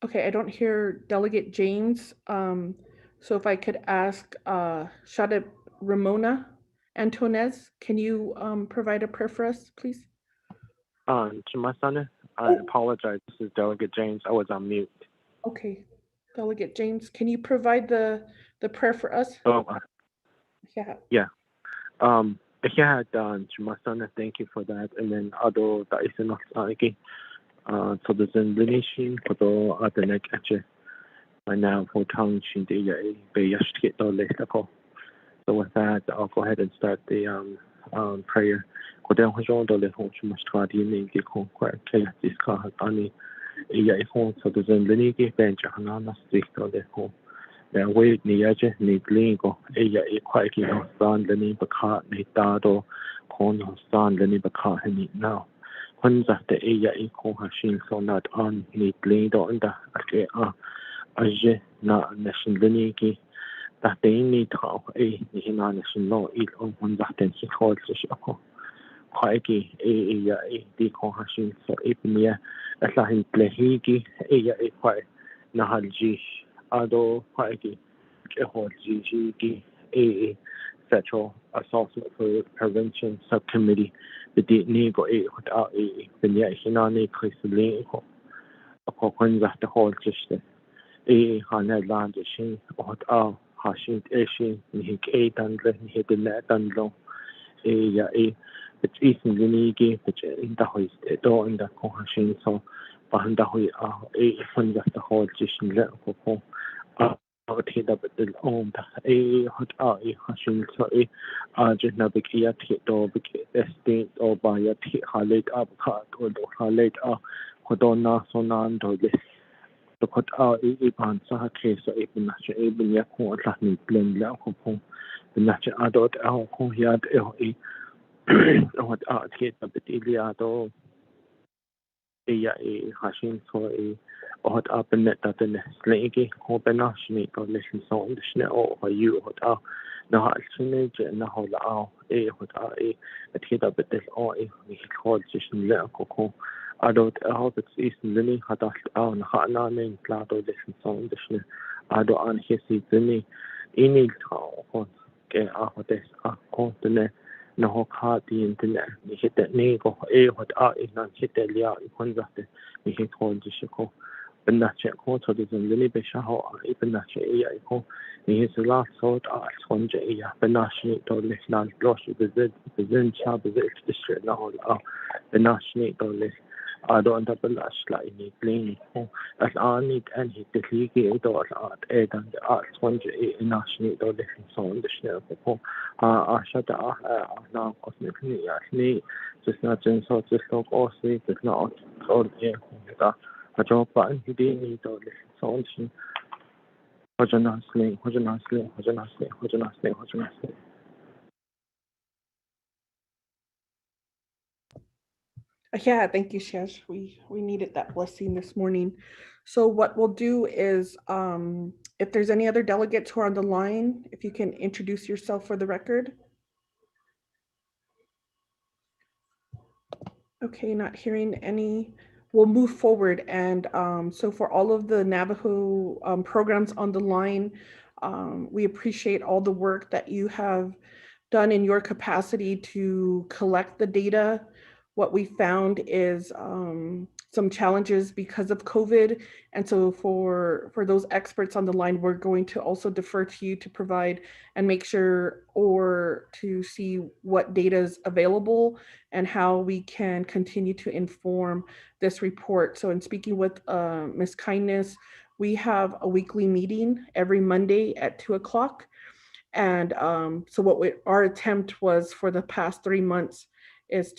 Okay, I don't hear Delegate James. So if I could ask Shada Ramona Antonez, can you provide a prayer for us, please? To my son, I Oh, apologize. This is Delegate James. I was on mute. okay. Delegate James, can you provide the prayer for us? Oh, Yeah. yeah. Yeah, to my son, thank you for that. And then, although that is not like, so there's a donation for the other neck at you. Right now, for town, she did a yashkit or list. So with that, I'll go ahead and start the prayer. Kodang hojon dole hong chumas twadi ni ki kong kwa kaya diska ani iya hong so the zen lini ki bench hanana stick dole hong. The way ni aje ni lingo iya kwa ki no san lini baka ni dado kon no san lini baka ni now. Hunza the iya kong hashin so not on ni lindo anda ake aje na nation lini ki تحتيني تخاف إيه هنا نسنو إيه من تحتين سخال تشأكو خايكي إيه يا إيه دي كون هاشين سو إيه بنيا أتلاهي تلاهيكي إيه يا إيه خاي نهال جيش أدو خايكي كهول جيجيكي إيه Sexual Assault Prevention Subcommittee بدي نيجو إيه خد إيه بنيا هنا نيكري سلين أكو كون زحت خال تشتى إيه هانا لاندشين خد هاشين إيشين نهيك إيه تندله نهيك اللا تندلو إيه يا إيه بتقيس لنيجي إنت هوي دو إنت كون هاشين سو بهندا هوي إيه فنجا تخول جيشن لا كوكو تيدا بدل ده إيه هاد إيه هاشين سو إيه جهنا بك إيا تيدو بك إستين أو بايا تي خالد كات أو دو خالد خدونا سونان دولي لقد إيبان سها كيسا إبنحش إبن يكون أتلحني بلن لا كوكو بنحش أدوت كون ياد إيه هاد كيتا بتيلي أدو إيا خاشين سو هاد بنتا تنسليكي هو بناشني طولشن سون دشنا أو هيو هاد نها السنة جئنا لا هاد أتكيتا بتل نهي خال جشن لا كوكو adot hobbits isen lini hadat nahana ning plado listen song dishne ado an hisi zini inil kon ke ahodes kontene no hokha di intine ni hite ni go hot inan hite lia ikonzate ni hit kon dishko bennache ko to dizin lini be shaho ibennache iya ko ni his last sort sponge iya benashni to lislan losh bizin cha bizit district na hol benashni to list أدو أنت بالأشلاء إني بليني الآن أنهي تليجي إدو الآن إيدان سونج إناشني إدو لحن سون دشنا بكو أشد نام قسمي يعني جسنا جنسو جسنا قوسي جسنا أول إيه هذا أجوب أنهي ديني إدو لحن سون دشنا هجنا سلين هجنا سلين هجنا سلين هجنا سلين هجنا سلين. Yeah, thank you, Shesh. We needed that blessing this morning. So what we'll do is if there's any other delegates who are on the line, if you can introduce yourself for the record. Okay, not hearing any. We'll move forward. And so, for all of the Navajo programs on the line, we appreciate all the work that you have done in your capacity to collect the data. What we found is some challenges because of COVID, and so for those experts on the line, we're going to also defer to you to provide and make sure or to see what data is available and how we can continue to inform this report. So, in speaking with Ms. Kindness, we have a weekly meeting every Monday at 2 o'clock. And so, our attempt was for the past 3 months is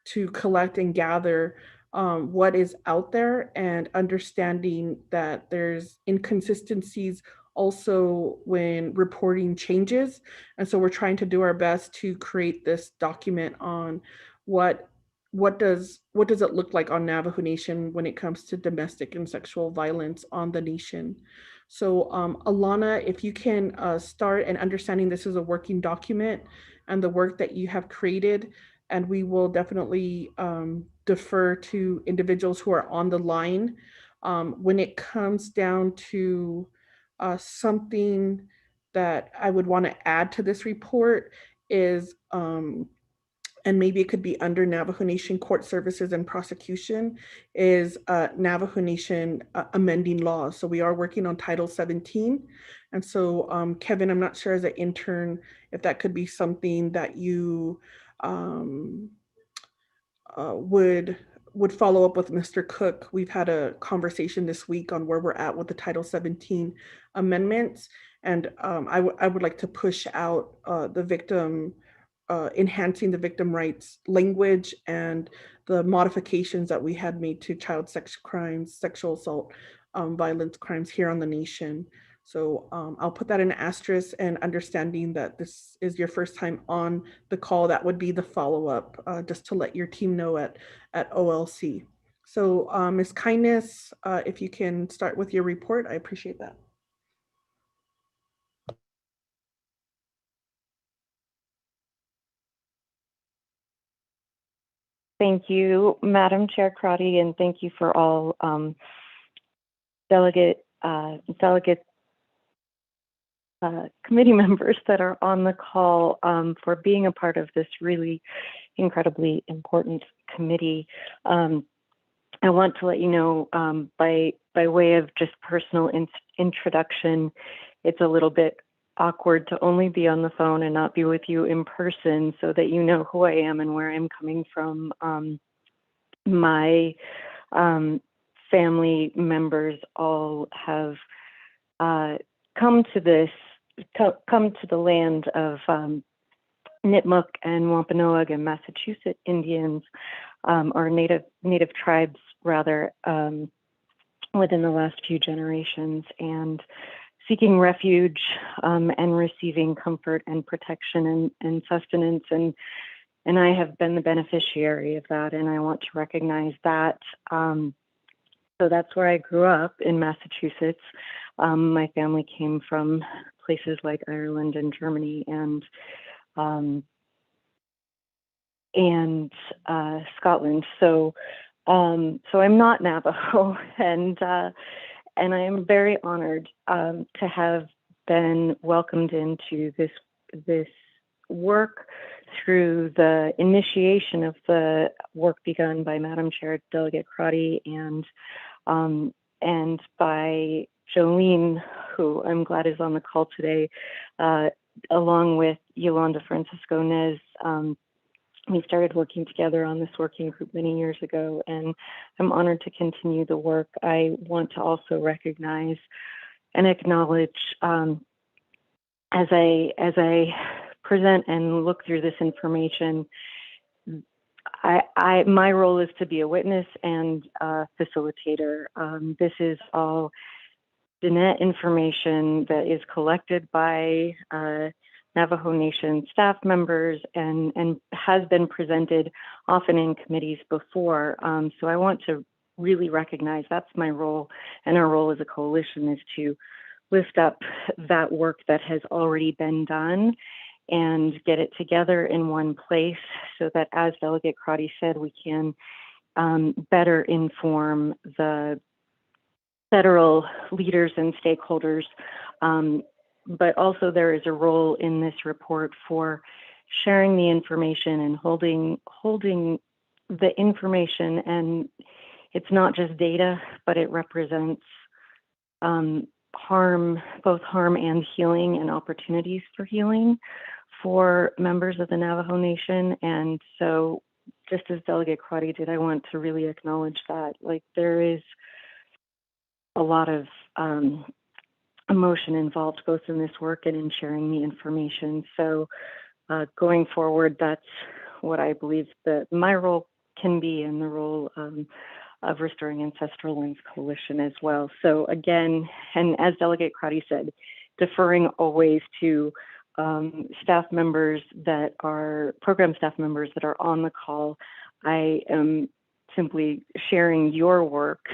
to collect and gather what is out there and understanding that there's inconsistencies also when reporting changes. And so we're trying to do our best to create this document on what what does it look like on Navajo Nation when it comes to domestic and sexual violence on the nation. So, Alana, if you can start and understanding this is a working document and the work that you have created, and we will definitely defer to individuals who are on the line When it comes down to something that I would want to add to this report is, and maybe it could be under Navajo Nation Court Services and Prosecution, is Navajo Nation amending laws. So we are working on Title 17. And so, Kevin, I'm not sure as an intern if that could be something that you um, would follow up with Mr. Cook. We've had a conversation this week on where we're at with the Title 17 amendments, and I would like to push out the victim, enhancing the victim rights language and the modifications that we had made to child sex crimes, sexual assault, violence crimes here on the nation. So I'll put that in an asterisk, and understanding that this is your first time on the call, that would be the follow-up, just to let your team know at OLC. So Ms. Kindness, if you can start with your report, I appreciate that. Thank you, Madam Chair Crotty, and thank you for all delegates, committee members that are on the call, for being a part of this really incredibly important committee. I want to let you know, by way of just personal introduction, it's a little bit awkward to only be on the phone and not be with you in person, so that you know who I am and where I'm coming from. My family members all have come to the land of Nipmuc and Wampanoag and Massachusetts Indians, or native tribes rather, within the last few generations, and seeking refuge and receiving comfort and protection and sustenance, and I have been the beneficiary of that, and I want to recognize that. So that's where I grew up, in Massachusetts. My family came from places like Ireland and Germany and Scotland. So I'm not Navajo, and I am very honored to have been welcomed into this work through the initiation of the work begun by Madam Chair Delegate Crotty and by Jolene, who I'm glad is on the call today, along with Yolanda Francisco Nez. We started working together on this working group many years ago, and I'm honored to continue the work. I want to also recognize and acknowledge, as I present and look through this information, my role is to be a witness and a facilitator. This is all Diné information that is collected by Navajo Nation staff members and has been presented often in committees before. So I want to really recognize that's my role, and our role as a coalition is to lift up that work that has already been done and get it together in one place, so that, as Delegate Crotty said, we can better inform the federal leaders and stakeholders. But also there is a role in this report for sharing the information and holding the information, and it's not just data, but it represents both harm and healing, and opportunities for healing for members of the Navajo Nation. And so, just as Delegate Crotty did, I want to really acknowledge that, like, there is a lot of emotion involved both in this work and in sharing the information. So going forward, that's what I believe that my role can be, and the role of Restoring Ancestral Lands Coalition as well. So again, and as Delegate Crotty said, deferring always to staff members that are, program staff members that are on the call. I am simply sharing your work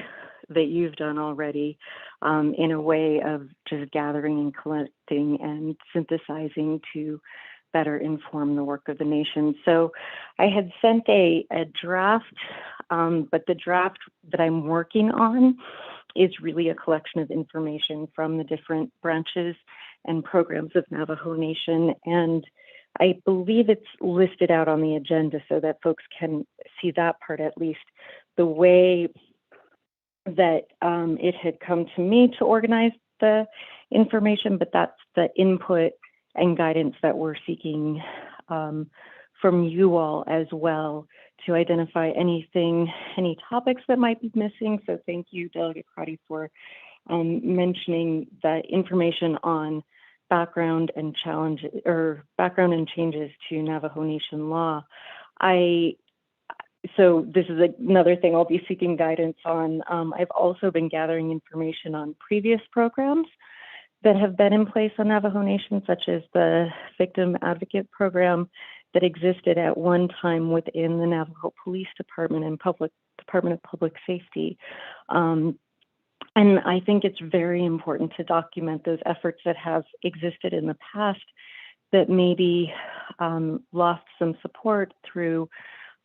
that you've done already in a way of just gathering and collecting and synthesizing to better inform the work of the nation. So I had sent a draft, but the draft that I'm working on is really a collection of information from the different branches and programs of Navajo Nation. And I believe it's listed out on the agenda so that folks can see that part at least. The way that it had come to me to organize the information, but that's the input and guidance that we're seeking from you all as well to identify anything, any topics that might be missing. So thank you, Delegate Crotty, for mentioning the information on background and challenges or background and changes to Navajo Nation law. So this is another thing I'll be seeking guidance on. I've also been gathering information on previous programs that have been in place on Navajo Nation, such as the Victim Advocate Program that existed at one time within the Navajo Police Department and Department of Public Safety. And I think it's very important to document those efforts that have existed in the past that maybe lost some support through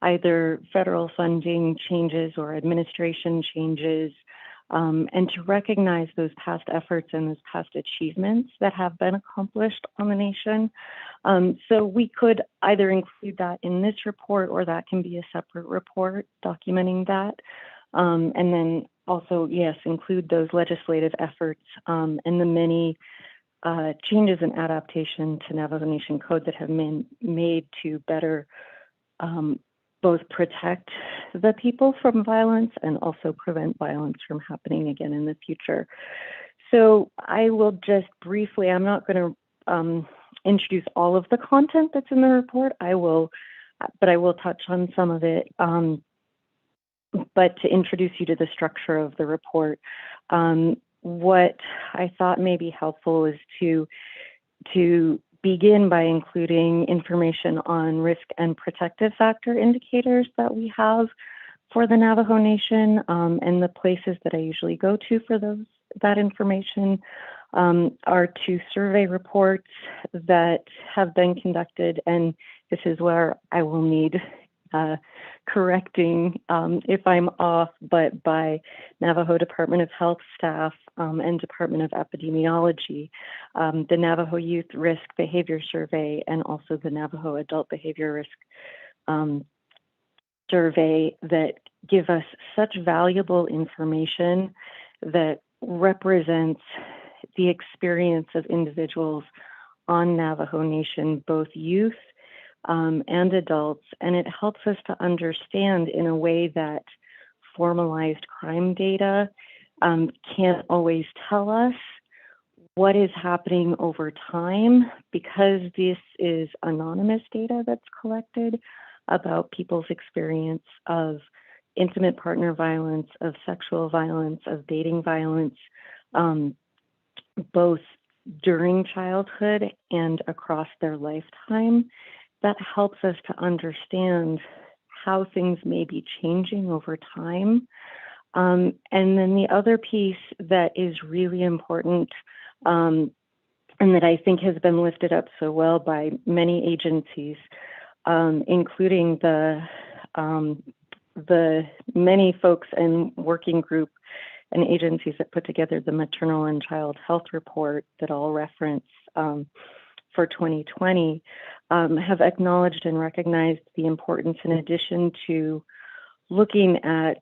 either federal funding changes or administration changes, and to recognize those past efforts and those past achievements that have been accomplished on the nation. So we could either include that in this report, or that can be a separate report documenting that. And then also, yes, include those legislative efforts and the many changes and adaptation to Navajo Nation code that have been made to better both protect the people from violence and also prevent violence from happening again in the future. So I will just briefly, I'm not going to introduce all of the content that's in the report. But I will touch on some of it. But to introduce you to the structure of the report, what I thought may be helpful is to begin by including information on risk and protective factor indicators that we have for the Navajo Nation, and the places that I usually go to for that information are two survey reports that have been conducted, and this is where I will need correcting if I'm off, but by Navajo Department of Health staff and Department of Epidemiology, the Navajo Youth Risk Behavior Survey, and also the Navajo Adult Behavior Risk Survey that give us such valuable information that represents the experience of individuals on Navajo Nation, both youth and adults, and it helps us to understand in a way that formalized crime data can't always tell us what is happening over time, because this is anonymous data that's collected about people's experience of intimate partner violence, of sexual violence, of dating violence, both during childhood and across their lifetime. That helps us to understand how things may be changing over time. And then the other piece that is really important, and that I think has been lifted up so well by many agencies, including the many folks and working group and agencies that put together the Maternal and Child Health Report that I'll reference for 2020, have acknowledged and recognized the importance, in addition to looking at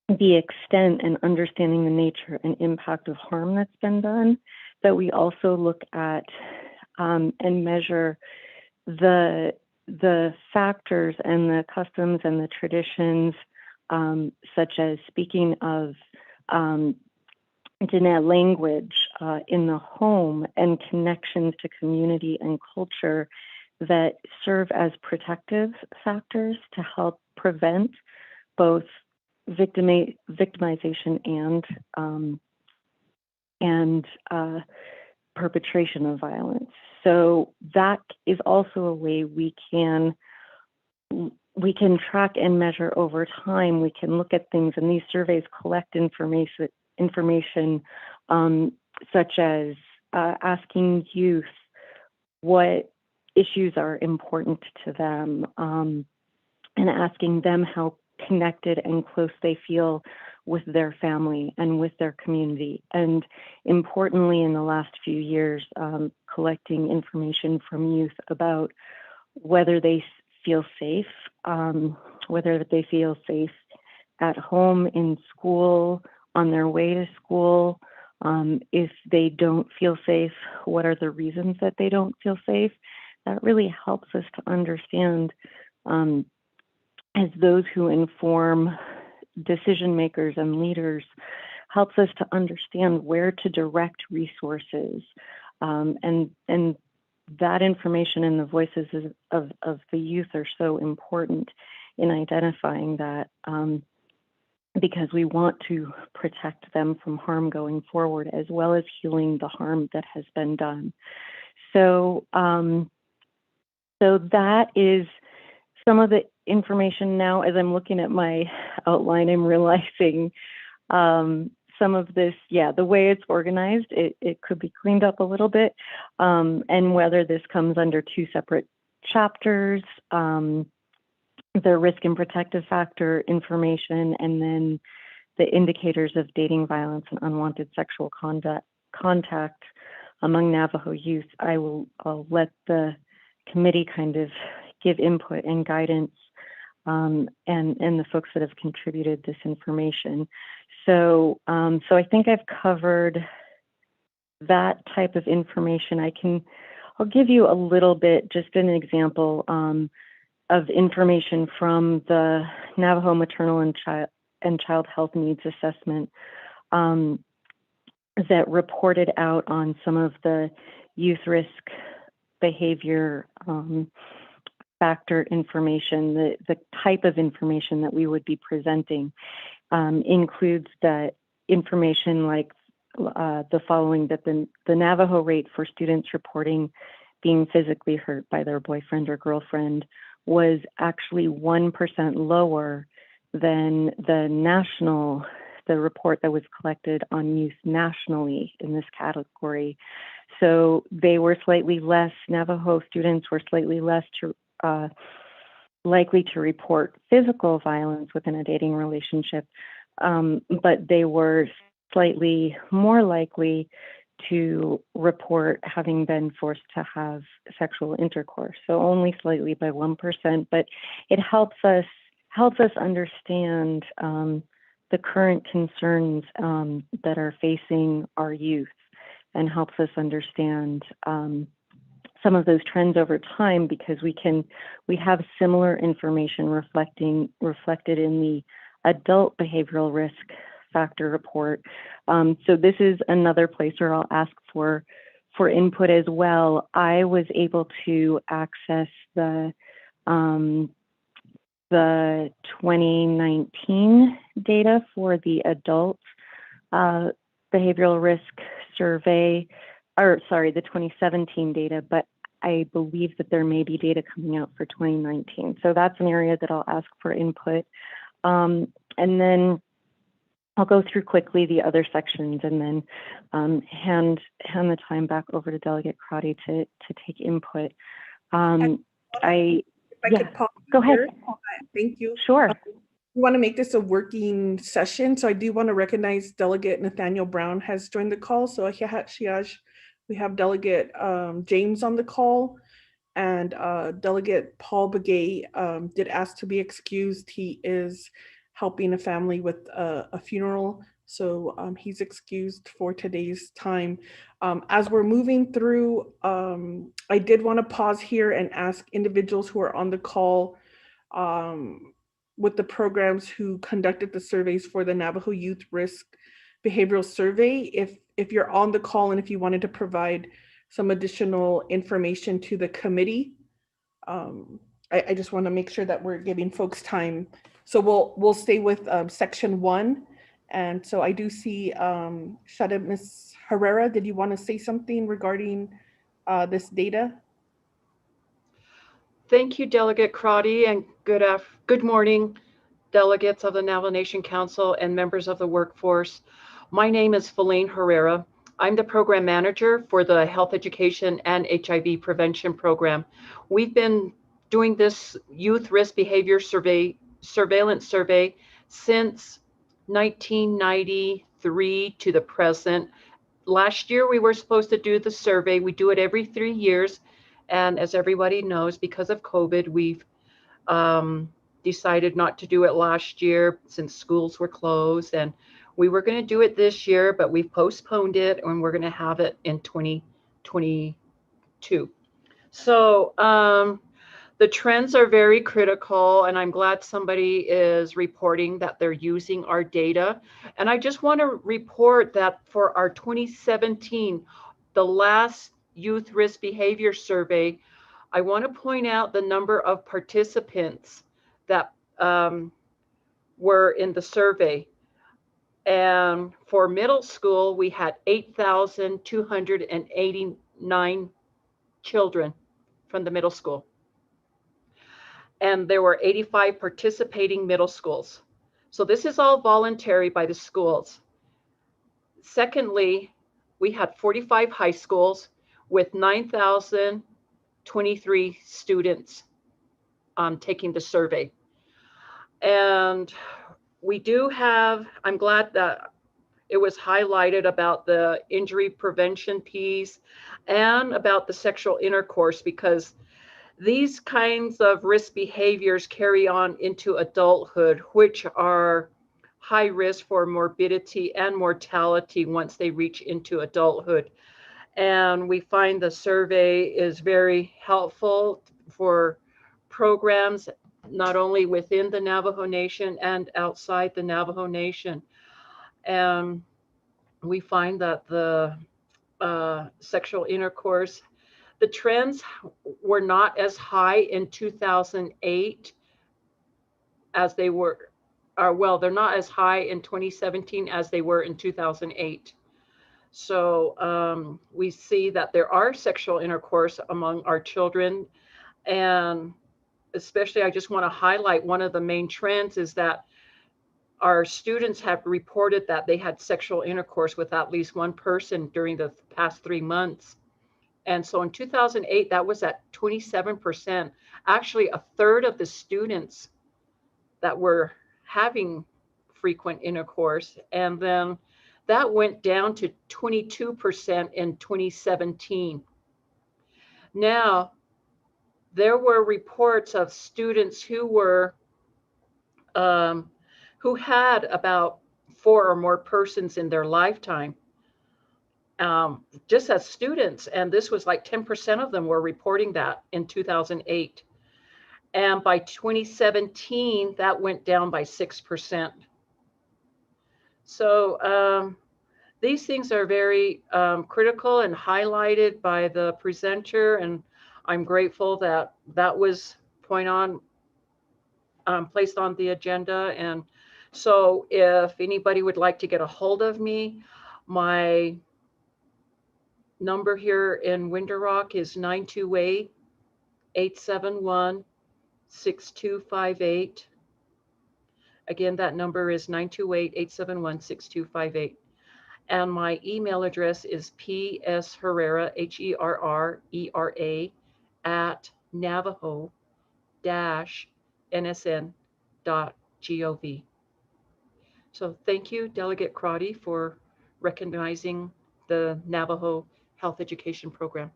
the extent and understanding the nature and impact of harm that's been done, that we also look at and measure the factors and the customs and the traditions, such as speaking of Diné language in the home and connections to community and culture that serve as protective factors to help prevent both victimization and perpetration of violence. So that is also a way we can track and measure over time. We can look at things, and these surveys collect information such as asking youth what issues are important to them, and asking them how connected and close they feel with their family and with their community. And importantly, in the last few years, collecting information from youth about whether they feel safe, whether they feel safe at home, in school, on their way to school. If they don't feel safe, what are the reasons that they don't feel safe? That really helps us to understand, as those who inform decision makers and leaders, helps us to understand where to direct resources. And that information and the voices of the youth are so important in identifying that, because we want to protect them from harm going forward, as well as healing the harm that has been done. So, so that is some of the information. Now, as I'm looking at my outline, I'm realizing some of this, the way it's organized, it could be cleaned up a little bit, and whether this comes under two separate chapters, the risk and protective factor information, and then the indicators of dating violence and unwanted sexual contact among Navajo youth. I'll let the committee kind of give input and guidance, and the folks that have contributed this information. So, so I think I've covered that type of information. I'll give you a little bit, just an example of information from the Navajo Maternal and Child Health Needs Assessment that reported out on some of the youth risk behavior factor information. The type of information that we would be presenting includes that information like the following: that the Navajo rate for students reporting being physically hurt by their boyfriend or girlfriend was actually 1% lower than the report that was collected on youth nationally in this category. So they were slightly less, Navajo students were slightly less likely to report physical violence within a dating relationship, but they were slightly more likely to report having been forced to have sexual intercourse. So only slightly, by 1%, but it helps us understand the current concerns that are facing our youth, and helps us understand some of those trends over time, because we have similar information reflected in the adult behavioral risk factor report. So this is another place where I'll ask for input as well. I was able to access the 2019 data for the adult behavioral risk survey, or sorry, the 2017 data, but I believe that there may be data coming out for 2019. So that's an area that I'll ask for input. And then I'll go through quickly the other sections, and then hand the time back over to Delegate Crotty to take input. If I could pause go ahead. Thank you. Sure. We want to make this a working session, so I do want to recognize Delegate Nathaniel Brown has joined the call. So we have Delegate James on the call, and Delegate Paul Begay did ask to be excused. He is helping a family with a funeral, so he's excused for today's time. As we're moving through, I did want to pause here and ask individuals who are on the call with the programs who conducted the surveys for the Navajo Youth Risk Behavioral Survey, if you're on the call and if you wanted to provide some additional information to the committee. I just want to make sure that we're giving folks time. So we'll stay with section 1. And so I do see Ms. Herrera, did you want to say something regarding this data? Thank you, Delegate Crotty, and good morning, delegates of the Navajo Nation Council and members of the workforce. My name is Feline Herrera. I'm the program manager for the Health Education and HIV Prevention Program. We've been doing this youth risk behavior surveillance survey since 1993 to the present. Last year, we were supposed to do the survey. We do it every 3 years. And as everybody knows, because of COVID, we've decided not to do it last year since schools were closed. And we were going to do it this year, but we've postponed it and we're going to have it in 2022. So the trends are very critical, and I'm glad somebody is reporting that they're using our data. And I just want to report that for our 2017, the last youth risk behavior survey, I want to point out the number of participants that were in the survey. And for middle school, we had 8,289 children from the middle school. And there were 85 participating middle schools. So this is all voluntary by the schools. Secondly, we had 45 high schools with 9,023 students taking the survey. And we do have, I'm glad that it was highlighted about the injury prevention piece and about the sexual intercourse, because these kinds of risk behaviors carry on into adulthood, which are high risk for morbidity and mortality once they reach into adulthood. And we find the survey is very helpful for programs, not only within the Navajo Nation and outside the Navajo Nation. And we find that the sexual intercourse, the trends were not as high in 2008 as they were, well, they're not as high in 2017 as they were in 2008. So we see that there are sexual intercourse among our children. And especially, I just want to highlight one of the main trends is that our students have reported that they had sexual intercourse with at least one person during the past 3 months. And so in 2008, that was at 27%. Actually, a third of the students that were having frequent intercourse. And then that went down to 22% in 2017. Now, there were reports of students who were, who had about 4 or more persons in their lifetime. Just as students, and this was like 10% of them were reporting that in 2008. And by 2017, that went down by 6%. So these things are very critical and highlighted by the presenter, and I'm grateful that that was placed on the agenda. And so if anybody would like to get a hold of me, my number here in Winter Rock is 928-871-6258. Again, that number is 928-871-6258. And my email address is psherrera, HERRERA, at navajo-nsn.gov. So thank you, Delegate Crotty, for recognizing the Navajo Health Education Program.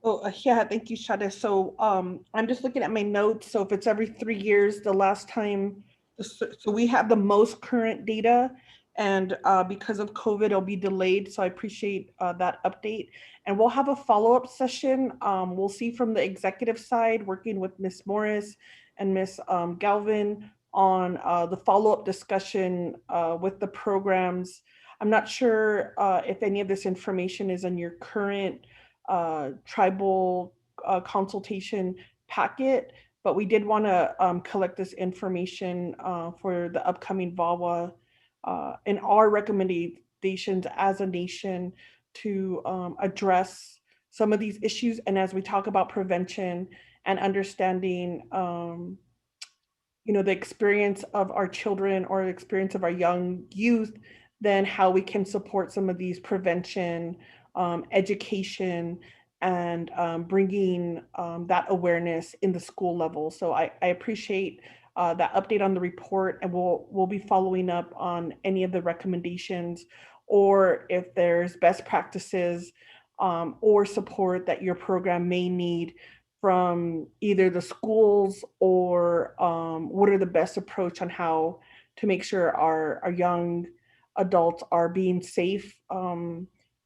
Oh, yeah, thank you, Shada. So I'm just looking at my notes. So if it's every 3 years, the last time, so we have the most current data, and because of COVID, it'll be delayed. So I appreciate that update. And we'll have a follow-up session. We'll see from the executive side, working with Ms. Morris and Ms. Galvin on the follow-up discussion with the programs. I'm not sure if any of this information is in your current tribal consultation packet, but we did want to collect this information for the upcoming VAWA and our recommendations as a nation to address some of these issues. And as we talk about prevention and understanding, the experience of our children or the experience of our young youth, then how we can support some of these prevention, education, and bringing that awareness in the school level. So I appreciate that update on the report, and we'll be following up on any of the recommendations, or if there's best practices or support that your program may need from either the schools, or what are the best approach on how to make sure our young adults are being safe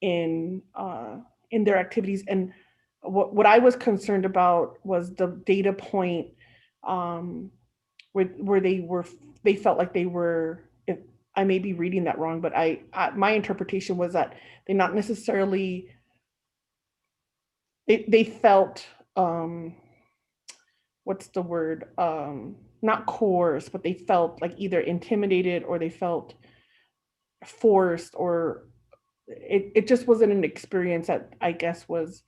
in their activities. And what I was concerned about was the data point, um, where they felt like they were. If I may be reading that wrong, but my interpretation was that they not necessarily they felt, what's the word, not coerced, but they felt like either intimidated, or they felt forced, or it just wasn't an experience that I guess was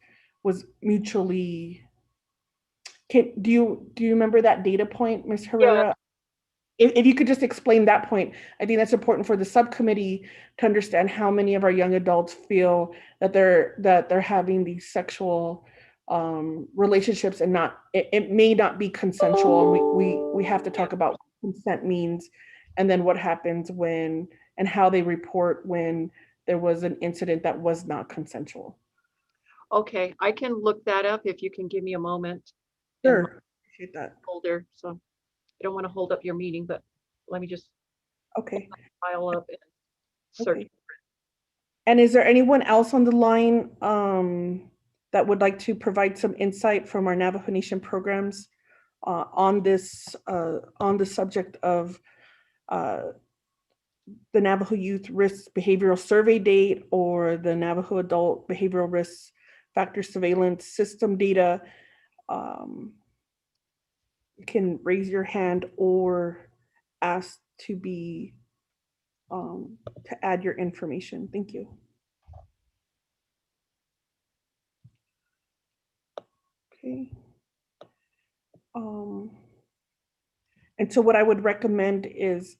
mutually. Do you remember that data point, Ms. Yeah. Herrera? If you could just explain that point, I think that's important for the subcommittee to understand how many of our young adults feel that they're having these sexual relationships, and it may not be consensual. And we have to talk about what consent means, and then what happens when, and how they report when there was an incident that was not consensual. Okay, I can look that up if you can give me a moment in my Sure, appreciate that. folder. So I don't want to hold up your meeting, but let me just Okay, file up and search. okay. And is there anyone else on the line that would like to provide some insight from our Navajo Nation programs on the subject of uh, the Navajo Youth Risk Behavioral Survey date, or the Navajo Adult Behavioral Risk Factor Surveillance System data? Um, you can raise your hand or ask to be to add your information. Thank you. Okay. Um, and so what I would recommend is,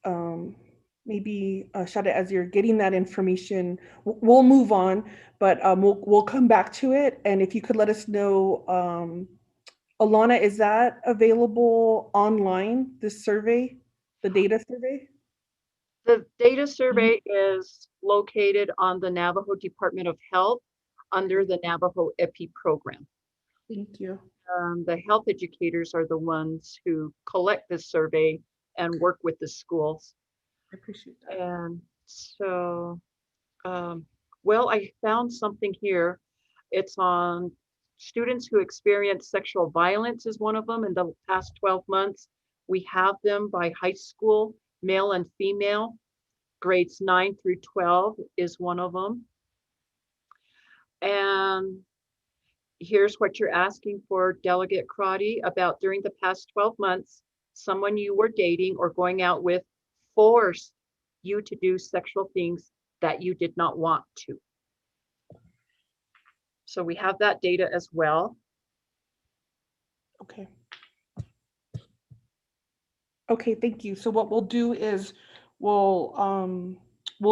maybe, Shada, as you're getting that information, we'll move on, but we'll come back to it. And if you could let us know, Alana, is that available online, this survey, the data survey? The data survey is located on the Navajo Department of Health under the Navajo EPI program. Thank you. The health educators are the ones who collect this survey and work with the schools. I appreciate that. And so, well, I found something here. It's on students who experience sexual violence is one of them in the past 12 months. We have them by high school, male and female. Grades 9 through 12 is one of them. And here's what you're asking for, Delegate Crotty, about during the past 12 months, someone you were dating or going out with forced you to do sexual things that you did not want to. So we have that data as well. Okay. Okay, thank you. So what we'll do is we'll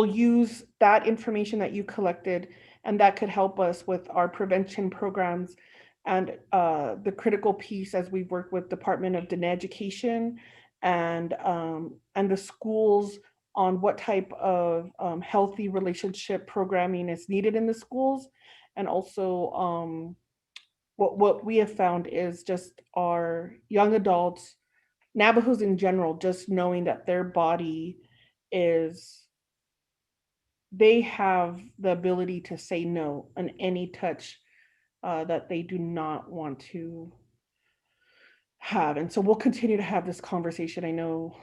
use that information that you collected, and that could help us with our prevention programs, and the critical piece as we work with Department of Diné Education and the schools on what type of healthy relationship programming is needed in the schools. And also, what we have found is just our young adults, Navajos in general, just knowing that their body is, they have the ability to say no on any touch that they do not want to have. And so we'll continue to have this conversation. I know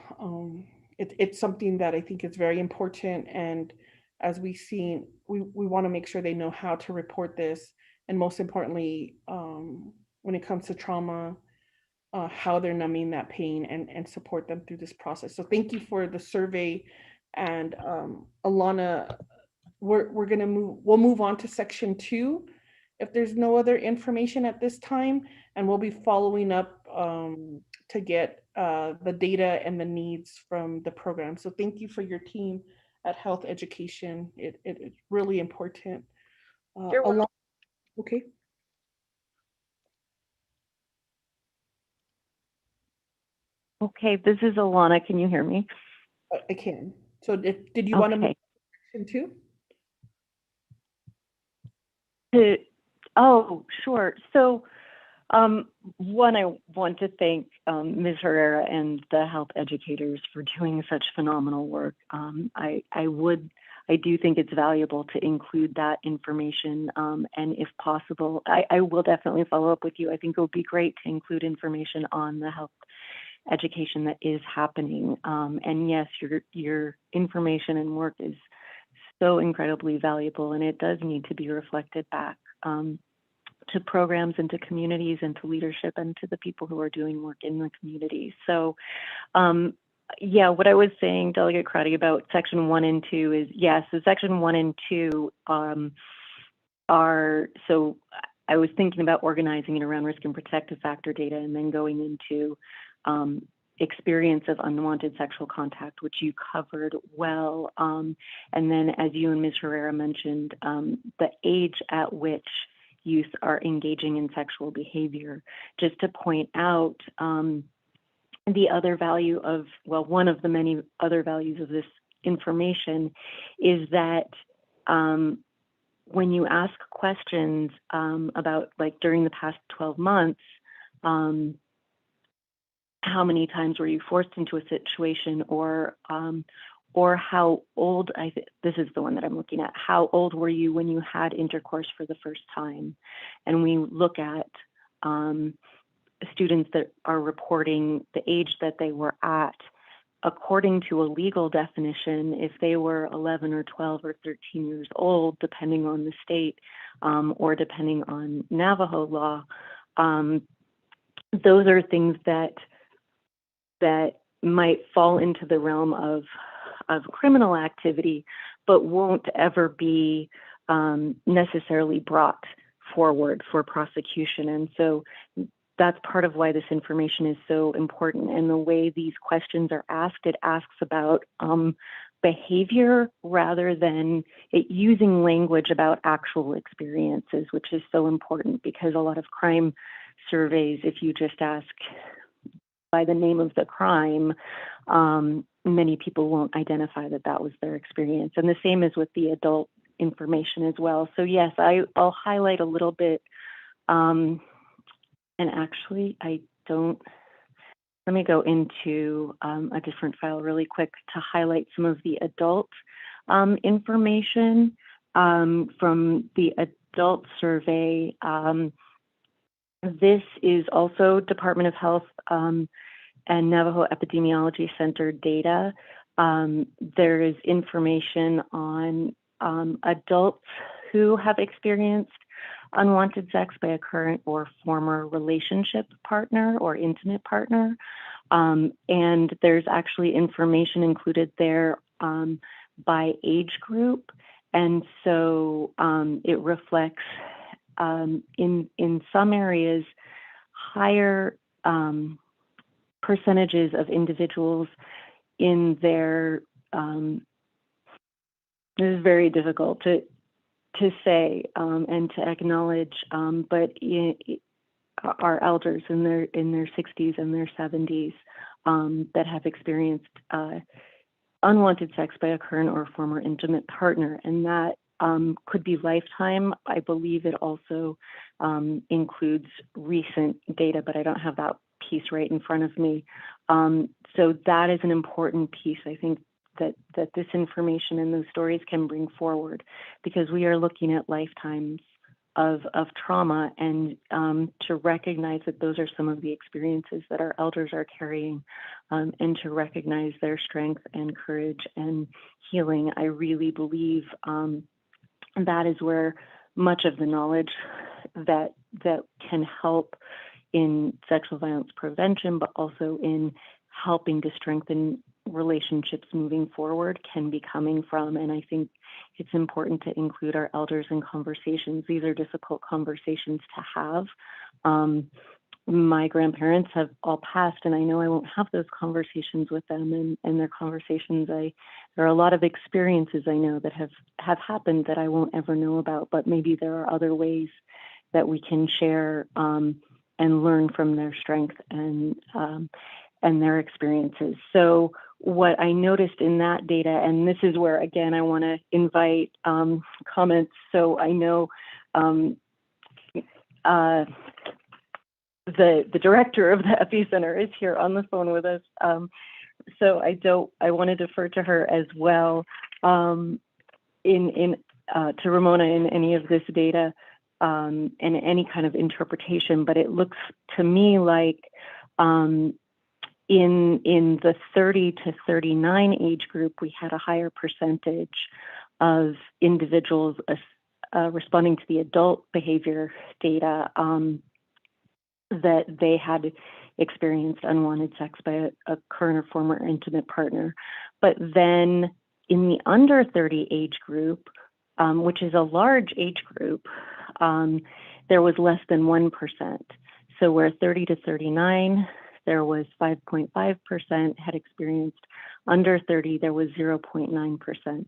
it's something that I think is very important. And as we've seen, we want to make sure they know how to report this. And most importantly, when it comes to trauma, how they're numbing that pain, and support them through this process. So thank you for the survey. And Alana, we'll move on to section 2 if there's no other information at this time, and we'll be following up to get the data and the needs from the program. So thank you for your team at Health Education. It's really important. You're welcome. Okay. Okay, this is Alana. Can you hear me? I can. So did you want to move Okay. into? Oh, sure. So, one, I want to thank Ms. Herrera and the health educators for doing such phenomenal work. I do think it's valuable to include that information, and if possible, I will definitely follow up with you. I think it would be great to include information on the health education that is happening. And yes, your information and work is so incredibly valuable, and it does need to be reflected back to programs and to communities and to leadership and to the people who are doing work in the community. So yeah, what I was saying, Delegate Crotty, about section 1 and 2 is, yes, so section 1 and 2 are, so I was thinking about organizing it around risk and protective factor data and then going into experience of unwanted sexual contact, which you covered well. And then, as you and Ms. Herrera mentioned, the age at which youth are engaging in sexual behavior. Just to point out, the other value of, well, one of the many other values of this information is that when you ask questions about, like, during the past 12 months, how many times were you forced into a situation, or how old, this is the one that I'm looking at, how old were you when you had intercourse for the first time? And we look at students that are reporting the age that they were at. According to a legal definition, if they were 11 or 12 or 13 years old, depending on the state or depending on Navajo law, those are things that might fall into the realm of criminal activity, but won't ever be necessarily brought forward for prosecution. And so that's part of why this information is so important. And the way these questions are asked, it asks about behavior rather than it using language about actual experiences, which is so important, because a lot of crime surveys, if you just ask by the name of the crime, many people won't identify that that was their experience. And the same is with the adult information as well. So yes, I'll highlight a little bit, and actually I don't, let me go into a different file really quick to highlight some of the adult information from the adult survey. This is also Department of Health and Navajo Epidemiology Center data. There is information on adults who have experienced unwanted sex by a current or former relationship partner or intimate partner. And there's actually information included there by age group. And so it reflects in some areas higher percentages of individuals in their, this is very difficult to say and to acknowledge, but our elders in their 60s and their 70s that have experienced unwanted sex by a current or former intimate partner, and that could be lifetime. I believe it also includes recent data, but I don't have that piece right in front of me. So that is an important piece, I think, that this information and those stories can bring forward, because we are looking at lifetimes of trauma, and to recognize that those are some of the experiences that our elders are carrying, and to recognize their strength and courage and healing. I really believe that is where much of the knowledge that can help in sexual violence prevention, but also in helping to strengthen relationships moving forward, can be coming from. And I think it's important to include our elders in conversations. These are difficult conversations to have. My grandparents have all passed, and I know I won't have those conversations with them, and their conversations, there are a lot of experiences I know that have happened that I won't ever know about, but maybe there are other ways that we can share and learn from their strength. and their experiences. So what I noticed in that data, and this is where, again, I want to invite comments. So I know the director of the Epicenter is here on the phone with us. So I want to defer to her as well to Ramona in any of this data and any kind of interpretation. But it looks to me like in the 30 to 39 age group, we had a higher percentage of individuals responding to the adult behavior data that they had experienced unwanted sex by a current or former intimate partner. But then in the under 30 age group, which is a large age group, there was less than 1%. So where 30 to 39, there was 5.5% had experienced. Under 30, there was 0.9%.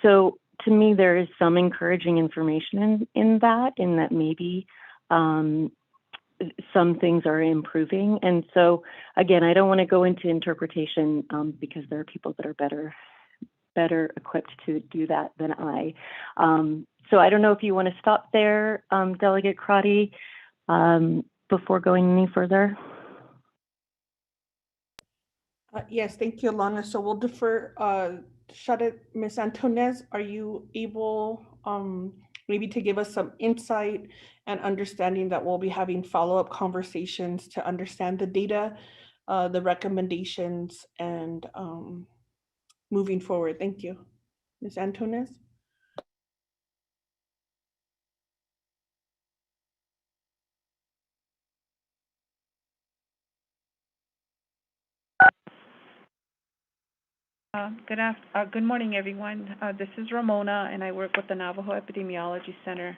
So to me, there is some encouraging information in that maybe some things are improving. And so again, I don't want to go into interpretation because there are people that are better equipped to do that than I. So I don't know if you want to stop there, Delegate Crotty, before going any further. Yes, thank you, Alana. So we'll defer. Ms. Antonez, are you able maybe to give us some insight and understanding that we'll be having follow-up conversations to understand the data, the recommendations, and moving forward? Thank you. Ms. Antonez? Good morning, everyone. This is Ramona, and I work with the Navajo Epidemiology Center.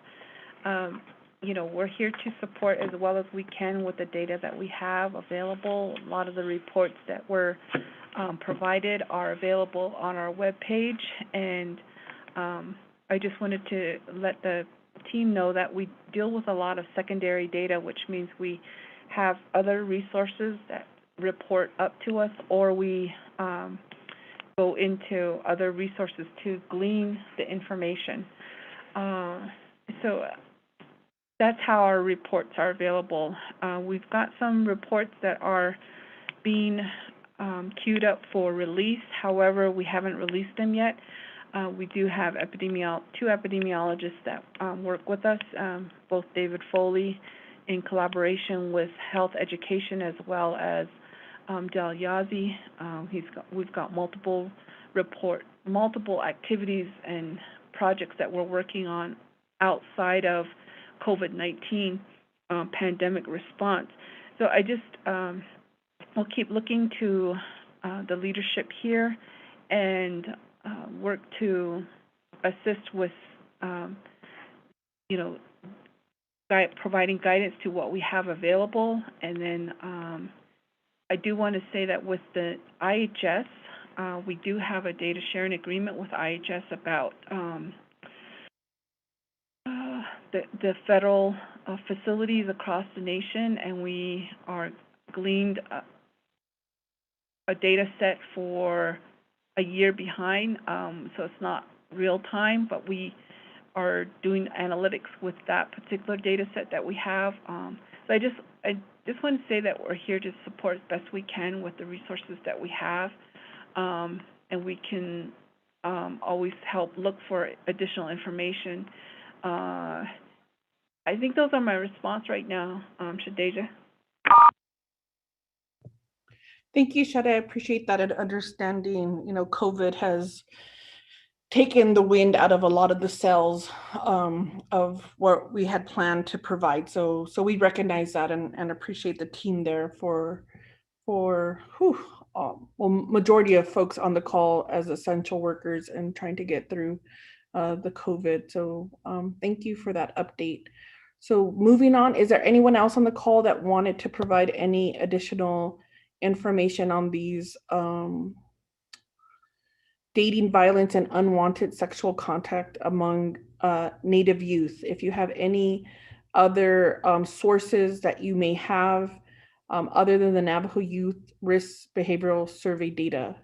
We're here to support as well as we can with the data that we have available. A lot of the reports that were provided are available on our webpage, and I just wanted to let the team know that we deal with a lot of secondary data, which means we have other resources that report up to us, or we go into other resources to glean the information. So that's how our reports are available. We've got some reports that are being queued up for release. However, we haven't released them yet. We do have two epidemiologists that work with us, both David Foley in collaboration with Health Education as well as Del Yazzie. We've got multiple activities and projects that we're working on outside of COVID-19 pandemic response. So I just will keep looking to the leadership here and work to assist with providing guidance to what we have available. And then I do want to say that with the IHS, we do have a data sharing agreement with IHS about the federal facilities across the nation, and we are gleaned a data set for a year behind, so it's not real time, but we are doing analytics with that particular data set that we have. So I just want to say that we're here to support as best we can with the resources that we have, and we can always help look for additional information. I think those are my response right now, Shadeja. Thank you, Shada. I appreciate that understanding. COVID has taken the wind out of a lot of the sails of what we had planned to provide. So we recognize that and appreciate the team there for majority of folks on the call as essential workers and trying to get through the COVID. So thank you for that update. So moving on, is there anyone else on the call that wanted to provide any additional information on these dating, violence, and unwanted sexual contact among Native youth? If you have any other sources that you may have other than the Navajo Youth Risk Behavioral Survey data.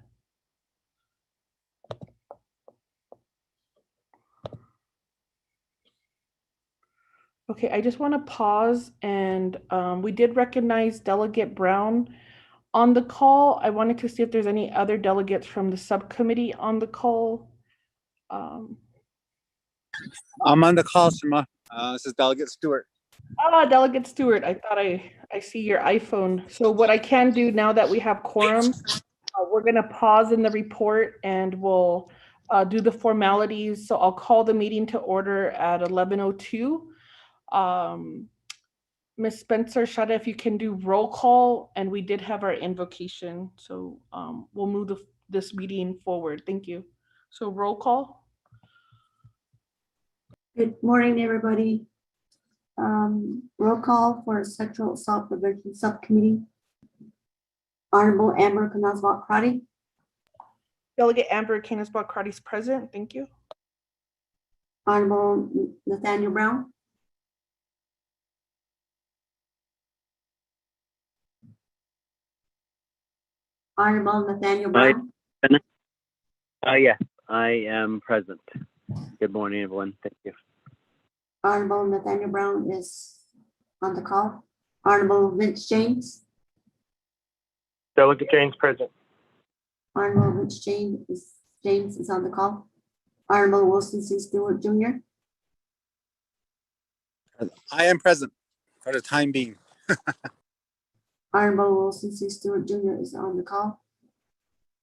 Okay, I just want to pause, and we did recognize Delegate Brown on the call. I wanted to see if there's any other delegates from the subcommittee on the call. I'm on the call, Shima. This is Delegate Stewart. Delegate Stewart, I thought I see your iPhone. So what I can do now that we have quorum, we're going to pause in the report and we'll do the formalities. So I'll call the meeting to order at 11:02. Ms. Spencer, Shada, if you can do roll call, and we did have our invocation. So we'll move this meeting forward. Thank you. So roll call. Good morning, everybody. Roll call for Sexual Assault Prevention Subcommittee. Honorable Amber Kanazwat-Crotty. Delegate Amber Kanazwat-Crotty is present. Thank you. Honorable Nathaniel Brown. Honorable Nathaniel Brown. Yeah, I am present. Good morning, everyone. Thank you. Honorable Nathaniel Brown is on the call. Honorable Vince James. Delegate James present. Honorable Vince James is on the call. Honorable Wilson C. Stewart Jr. I am present for the time being. Honorable Wilson C. Stewart Jr. is on the call.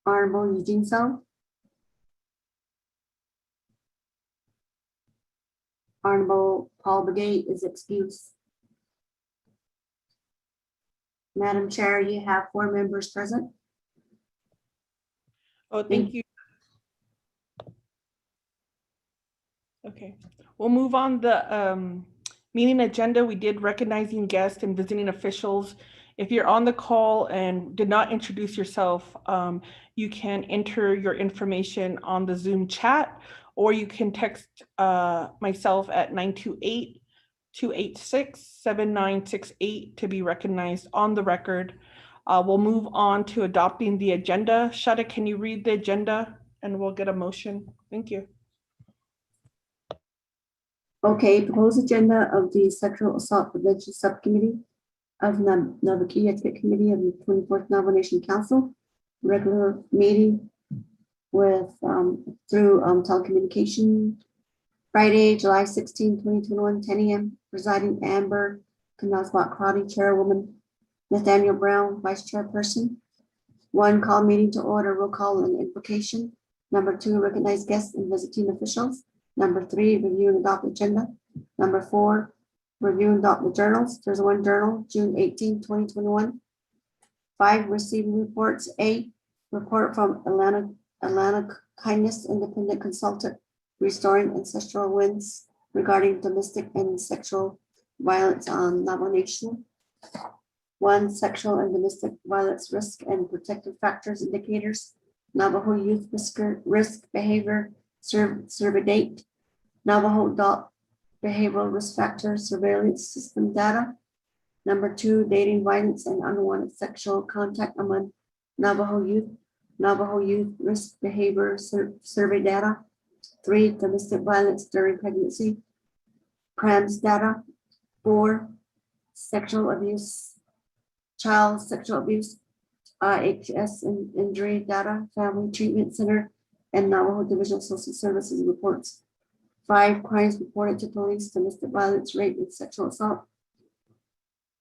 Honorable Eugene So. Honorable Paul Begay is excused. Madam Chair, you have 4 members present. Oh, thank you. Okay, we'll move on the meeting agenda. We did recognizing guests and visiting officials. If you're on the call and did not introduce yourself, you can enter your information on the Zoom chat, or you can text myself at 928-286-7968 to be recognized on the record. We'll move on to adopting the agenda. Shada, can you read the agenda and we'll get a motion? Thank you. Okay, proposed agenda of the Sexual Assault Prevention Subcommittee of Navajo Etiquette Committee of the 24th Navajo Nation Council, regular meeting with through telecommunication, Friday, July 16, 2021, 10 a.m. Presiding Amber Kanazwat-Crotty, Chairwoman Nathaniel Brown, Vice Chairperson. 1, call meeting to order, roll call and invocation. Number 2, recognize guests and visiting officials. Number 3, review and adopt agenda. Number 4, review and adopt the journals. There's 1 journal, June 18, 2021. 5, receiving reports. A, report from Atlanta Kindness Independent Consultant, restoring ancestral winds regarding domestic and sexual violence on Navajo Nation. 1, sexual and domestic violence risk and protective factors indicators. Navajo Youth Risk Behavior Survey date. Navajo Adult Behavioral Risk Factor Surveillance System data. Number 2, dating violence and unwanted sexual contact among Navajo youth. Navajo Youth Risk Behavior Survey data. 3, domestic violence during pregnancy. CRAMS data. 4, sexual abuse, child sexual abuse, IHS and injury data, Family Treatment Center, and Navajo Division of Social Services reports. 5, crimes reported to police, domestic violence, rape, and sexual assault.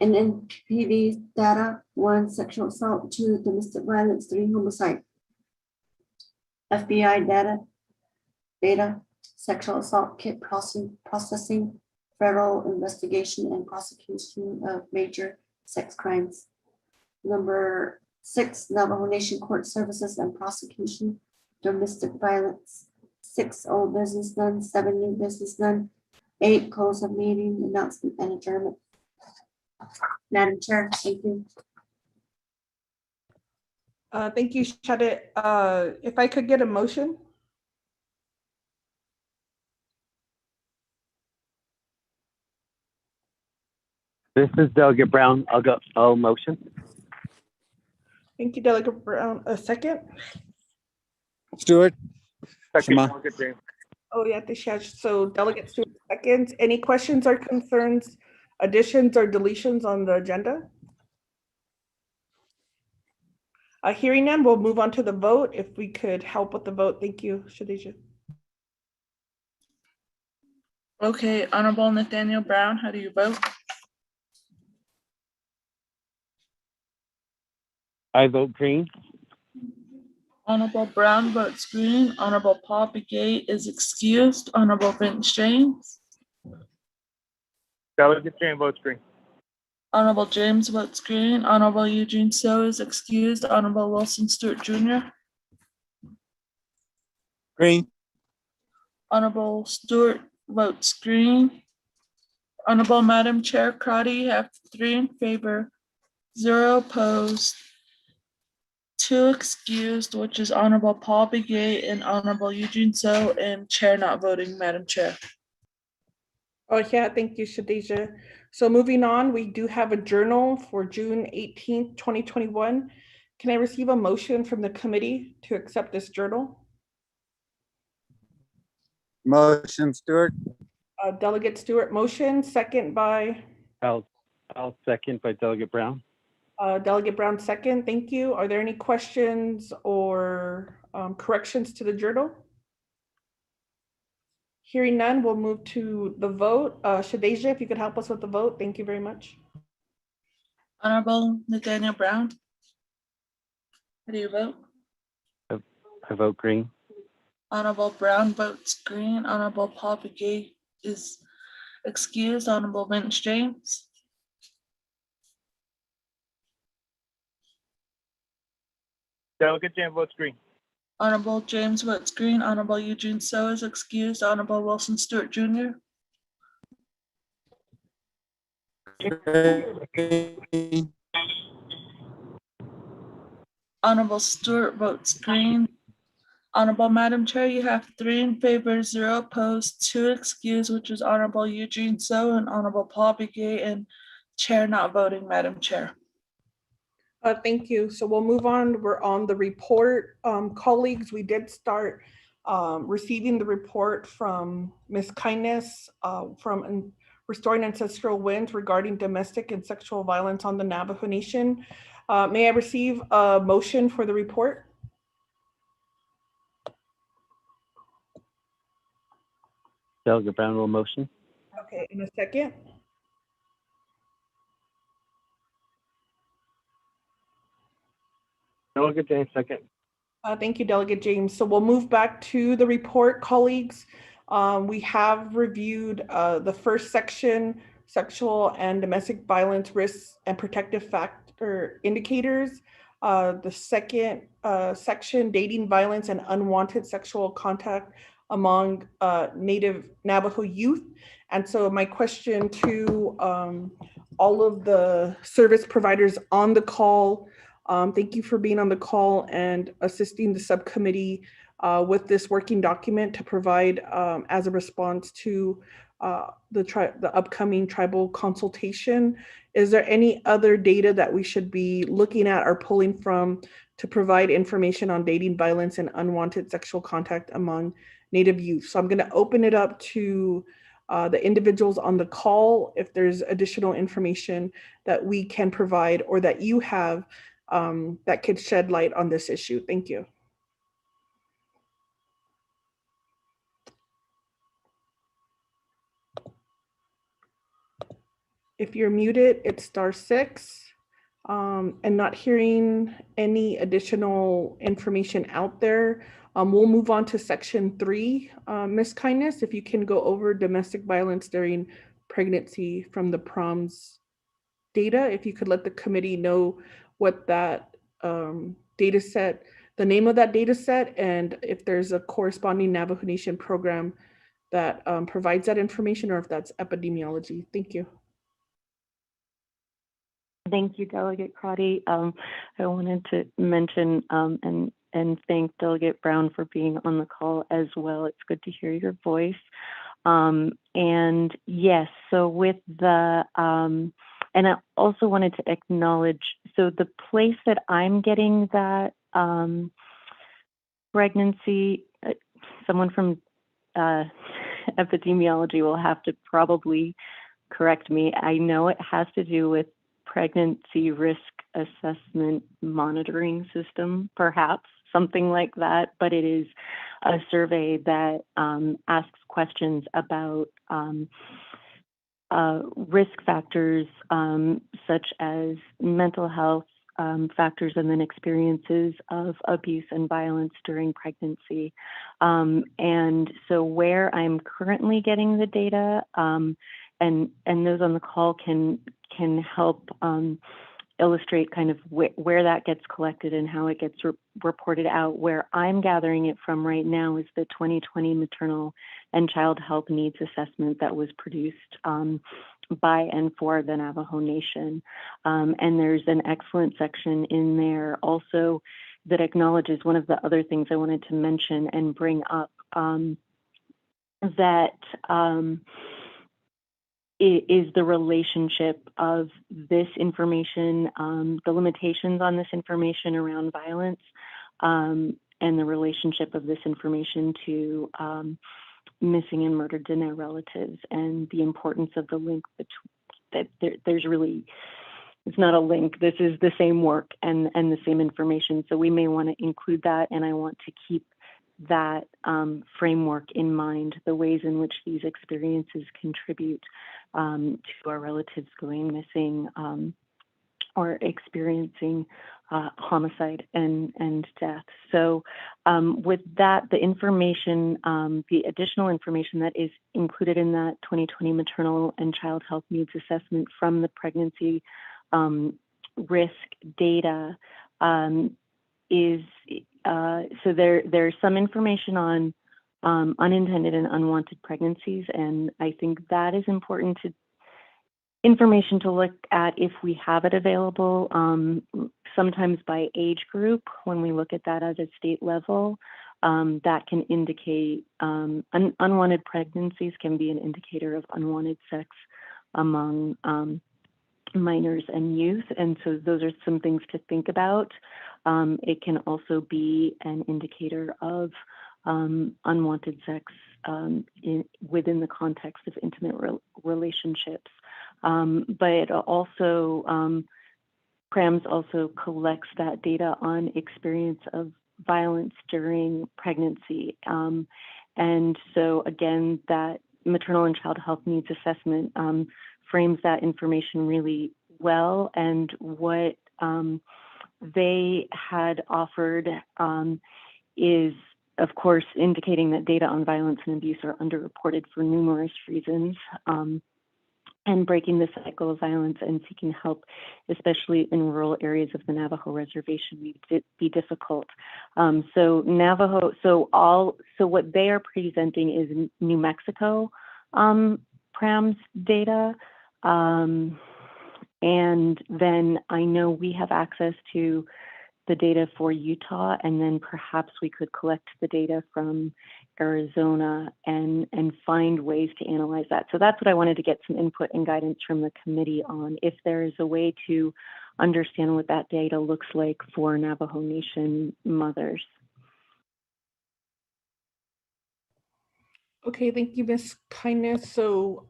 And NPD data, 1, sexual assault, 2, domestic violence, 3, homicide. FBI data, sexual assault kit processing, federal investigation and prosecution of major sex crimes. Number 6, Navajo Nation Court Services and Prosecution, domestic violence. 6, old business done. 7, new business done. 8, close of meeting, announcement and adjournment. Madam Chair, thank you. Thank you, Shada. If I could get a motion. This is Delegate Brown. I'll motion. Thank you, Delegate Brown. A second? Stewart. Second, Shema. Delegate James. Oh, yeah, Tishash. So Delegate Stewart, seconds. Any questions or concerns, additions or deletions on the agenda? Hearing none, we'll move on to the vote. If we could help with the vote, thank you, Shadeja. Okay, Honorable Nathaniel Brown, how do you vote? I vote green. Honorable Brown votes green. Honorable Paul Begay is excused. Honorable Vince James. Delegate James votes green. Honorable James votes green. Honorable Eugene So is excused. Honorable Wilson Stewart Jr. Green. Honorable Stewart votes green. Honorable Madam Chair Crotty, you have 3 in favor, 0 opposed, 2 excused, which is Honorable Paul Begay and Honorable Eugene So, and Chair not voting, Madam Chair. Oh, yeah, thank you, Shadeja. So moving on, we do have a journal for June 18th, 2021. Can I receive a motion from the committee to accept this journal? Motion, Stewart. Delegate Stewart, motion, second by I'll second by Delegate Brown. Delegate Brown, second. Thank you. Are there any questions or corrections to the journal? Hearing none, we'll move to the vote. Shadeja, if you could help us with the vote, thank you very much. Honorable Nathaniel Brown, how do you vote? I vote green. Honorable Brown votes green. Honorable Paul Begay is excused. Honorable Vince James. Delegate James votes green. Honorable James votes green. Honorable Eugene So is excused. Honorable Wilson Stewart Jr. Green. Honorable Stewart votes green. Honorable Madam Chair, you have 3 in favor, 0 opposed, 2 excused, which is Honorable Eugene So and Honorable Paul Begay, and Chair not voting, Madam Chair. Thank you. So we'll move on. We're on the report. Colleagues, we did start receiving the report from Ms. Kindness from Restoring Ancestral Winds regarding domestic and sexual violence on the Navajo Nation. May I receive a motion for the report? Delegate Brown will motion. Okay, in a second. Delegate James second. Thank you, Delegate James. So we'll move back to the report, colleagues. We have reviewed the first section, sexual and domestic violence risks and protective factor indicators. The second section, dating violence and unwanted sexual contact among Native Navajo youth. And so my question to all of the service providers on the call, thank you for being on the call and assisting the subcommittee with this working document to provide as a response to the upcoming tribal consultation. Is there any other data that we should be looking at or pulling from to provide information on dating violence and unwanted sexual contact among Native youth? So I'm going to open it up to the individuals on the call if there's additional information that we can provide or that you have that could shed light on this issue. Thank you. If you're muted, it's *6. And not hearing any additional information out there, we'll move on to section 3. Ms. Kindness, if you can go over domestic violence during pregnancy from the PROMS data, if you could let the committee know what that data set, the name of that data set, and if there's a corresponding Navajo Nation program that provides that information, or if that's epidemiology. Thank you. Thank you, Delegate Crotty. I wanted to mention and thank Delegate Brown for being on the call as well. It's good to hear your voice. And yes, so with the And I also wanted to acknowledge, so the place that I'm getting that pregnancy, someone from epidemiology will have to probably correct me. I know it has to do with pregnancy risk assessment monitoring system, perhaps something like that, but it is a survey that asks questions about risk factors such as mental health factors and then experiences of abuse and violence during pregnancy. And so where I'm currently getting the data, and those on the call can help illustrate kind of where that gets collected and how it gets reported out. Where I'm gathering it from right now is the 2020 Maternal and Child Health Needs Assessment that was produced by and for the Navajo Nation. And there's an excellent section in there also that acknowledges one of the other things I wanted to mention and bring up, that is the relationship of this information, the limitations on this information around violence, and the relationship of this information to missing and murdered Diné relatives, and the importance of the link that there's really, it's not a link, this is the same work and the same information. So we may want to include that, and I want to keep that framework in mind, the ways in which these experiences contribute to our relatives going missing or experiencing homicide and death. So with that, the information, the additional information that is included in that 2020 Maternal and Child Health Needs Assessment from the pregnancy risk data is, so there's some information on unintended and unwanted pregnancies, and I think that is important information to look at if we have it available, sometimes by age group. When we look at that at a state level, that can indicate unwanted pregnancies can be an indicator of unwanted sex among minors and youth, and so those are some things to think about. It can also be an indicator of unwanted sex within the context of intimate relationships. But it also, PRAMS also collects that data on experience of violence during pregnancy. And so again, that Maternal and Child Health Needs Assessment frames that information really well. And what they had offered is, of course, indicating that data on violence and abuse are underreported for numerous reasons, and breaking the cycle of violence and seeking help, especially in rural areas of the Navajo Reservation, would be difficult. So what they are presenting is New Mexico PRAMS data, and then I know we have access to the data for Utah, and then perhaps we could collect the data from Arizona and find ways to analyze that. So that's what I wanted to get some input and guidance from the committee on, if there is a way to understand what that data looks like for Navajo Nation mothers. Okay, thank you, Ms. Kindness. So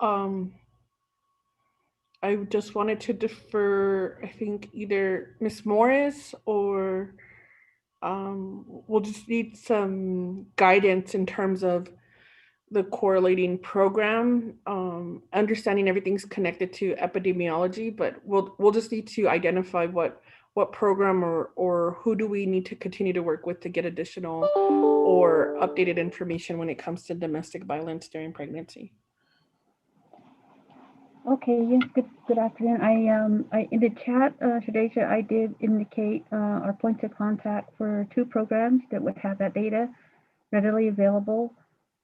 I just wanted to defer, I think, either Ms. Morris or we'll just need some guidance in terms of the correlating program, understanding everything's connected to epidemiology, but we'll just need to identify what program or who do we need to continue to work with to get additional or updated information when it comes to domestic violence during pregnancy. Okay, yes, good afternoon. I in the chat, Shadeja, I did indicate our points of contact for 2 programs that would have that data readily available.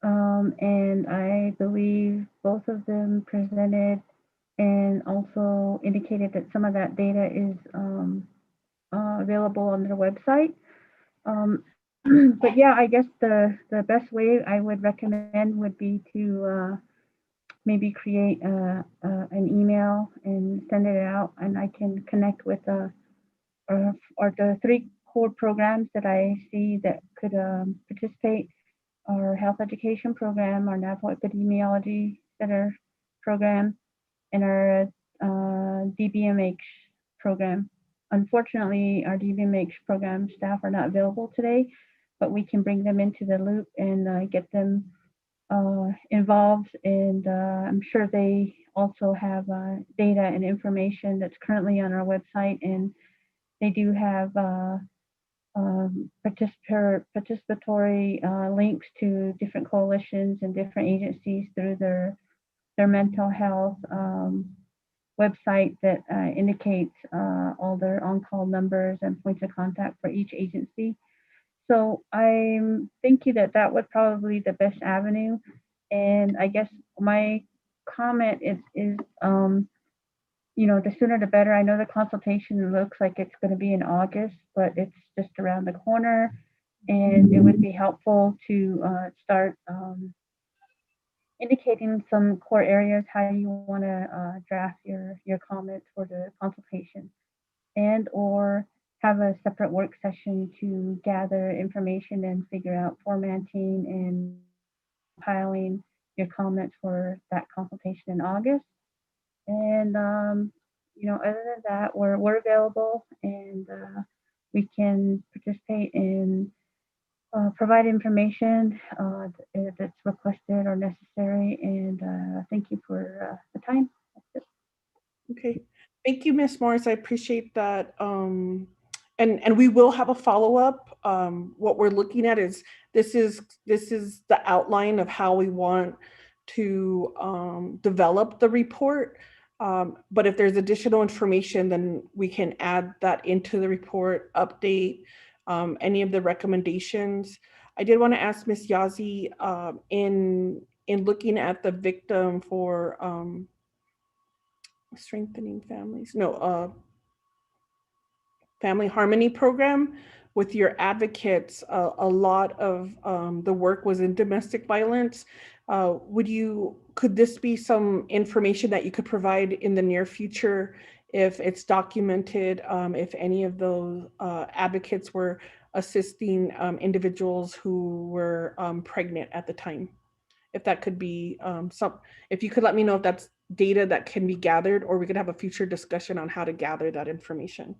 And I believe both of them presented and also indicated that some of that data is available on their website. But yeah, I guess the best way I would recommend would be to maybe create an email and send it out, and I can connect with or the 3 core programs that I see that could participate: our health education program, our Navajo Epidemiology Center program, and our DBMH program. Unfortunately, our DBMH program staff are not available today, but we can bring them into the loop and get them involved. And I'm sure they also have data and information that's currently on our website, and they do have participatory links to different coalitions and different agencies through their mental health website that indicates all their on-call numbers and points of contact for each agency. So I'm thinking that that would probably be the best avenue. And I guess my comment is the sooner the better. I know the consultation looks like it's going to be in August, but it's just around the corner. And it would be helpful to start indicating some core areas, how you want to draft your comments for the consultation, and or have a separate work session to gather information and figure out formatting and compiling your comments for that consultation in August. And other than that, we're available, and we can participate in provide information that's requested or necessary. And thank you for the time. That's it. Okay, thank you, Ms. Morris. I appreciate that. And we will have a follow-up. What we're looking at is this is the outline of how we want to develop the report. But if there's additional information, then we can add that into the report, update any of the recommendations. I did want to ask Ms. Yazi, in looking at the victim for strengthening families, no, family harmony program with your advocates, a lot of the work was in domestic violence. Could this be some information that you could provide in the near future if it's documented, if any of those advocates were assisting individuals who were pregnant at the time? If that could be if you could let me know if that's data that can be gathered, or we could have a future discussion on how to gather that information.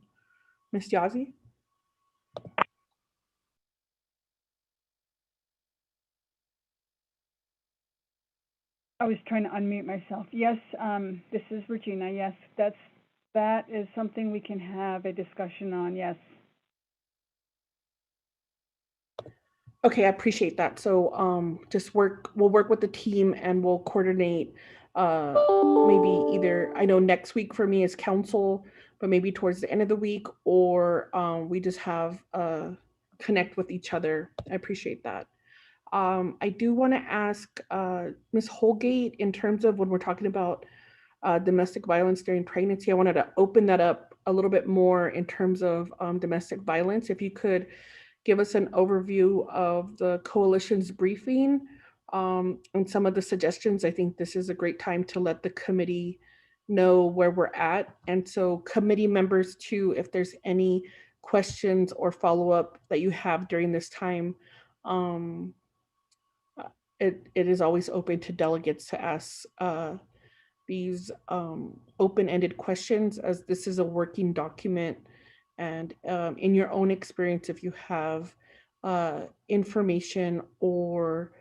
Ms. Yazi? I was trying to unmute myself. Yes, this is Regina. Yes, that is something we can have a discussion on. Yes. Okay, I appreciate that. So we'll work with the team and we'll coordinate maybe either, I know next week for me is council, but maybe towards the end of the week, or we just have connect with each other. I appreciate that. I do want to ask Ms. Holgate, in terms of when we're talking about domestic violence during pregnancy, I wanted to open that up a little bit more in terms of domestic violence. If you could give us an overview of the coalition's briefing and some of the suggestions. I think this is a great time to let the committee know where we're at. And so committee members too, if there's any questions or follow-up that you have during this time, it is always open to delegates to ask these open-ended questions, as this is a working document. And in your own experience, if you have information or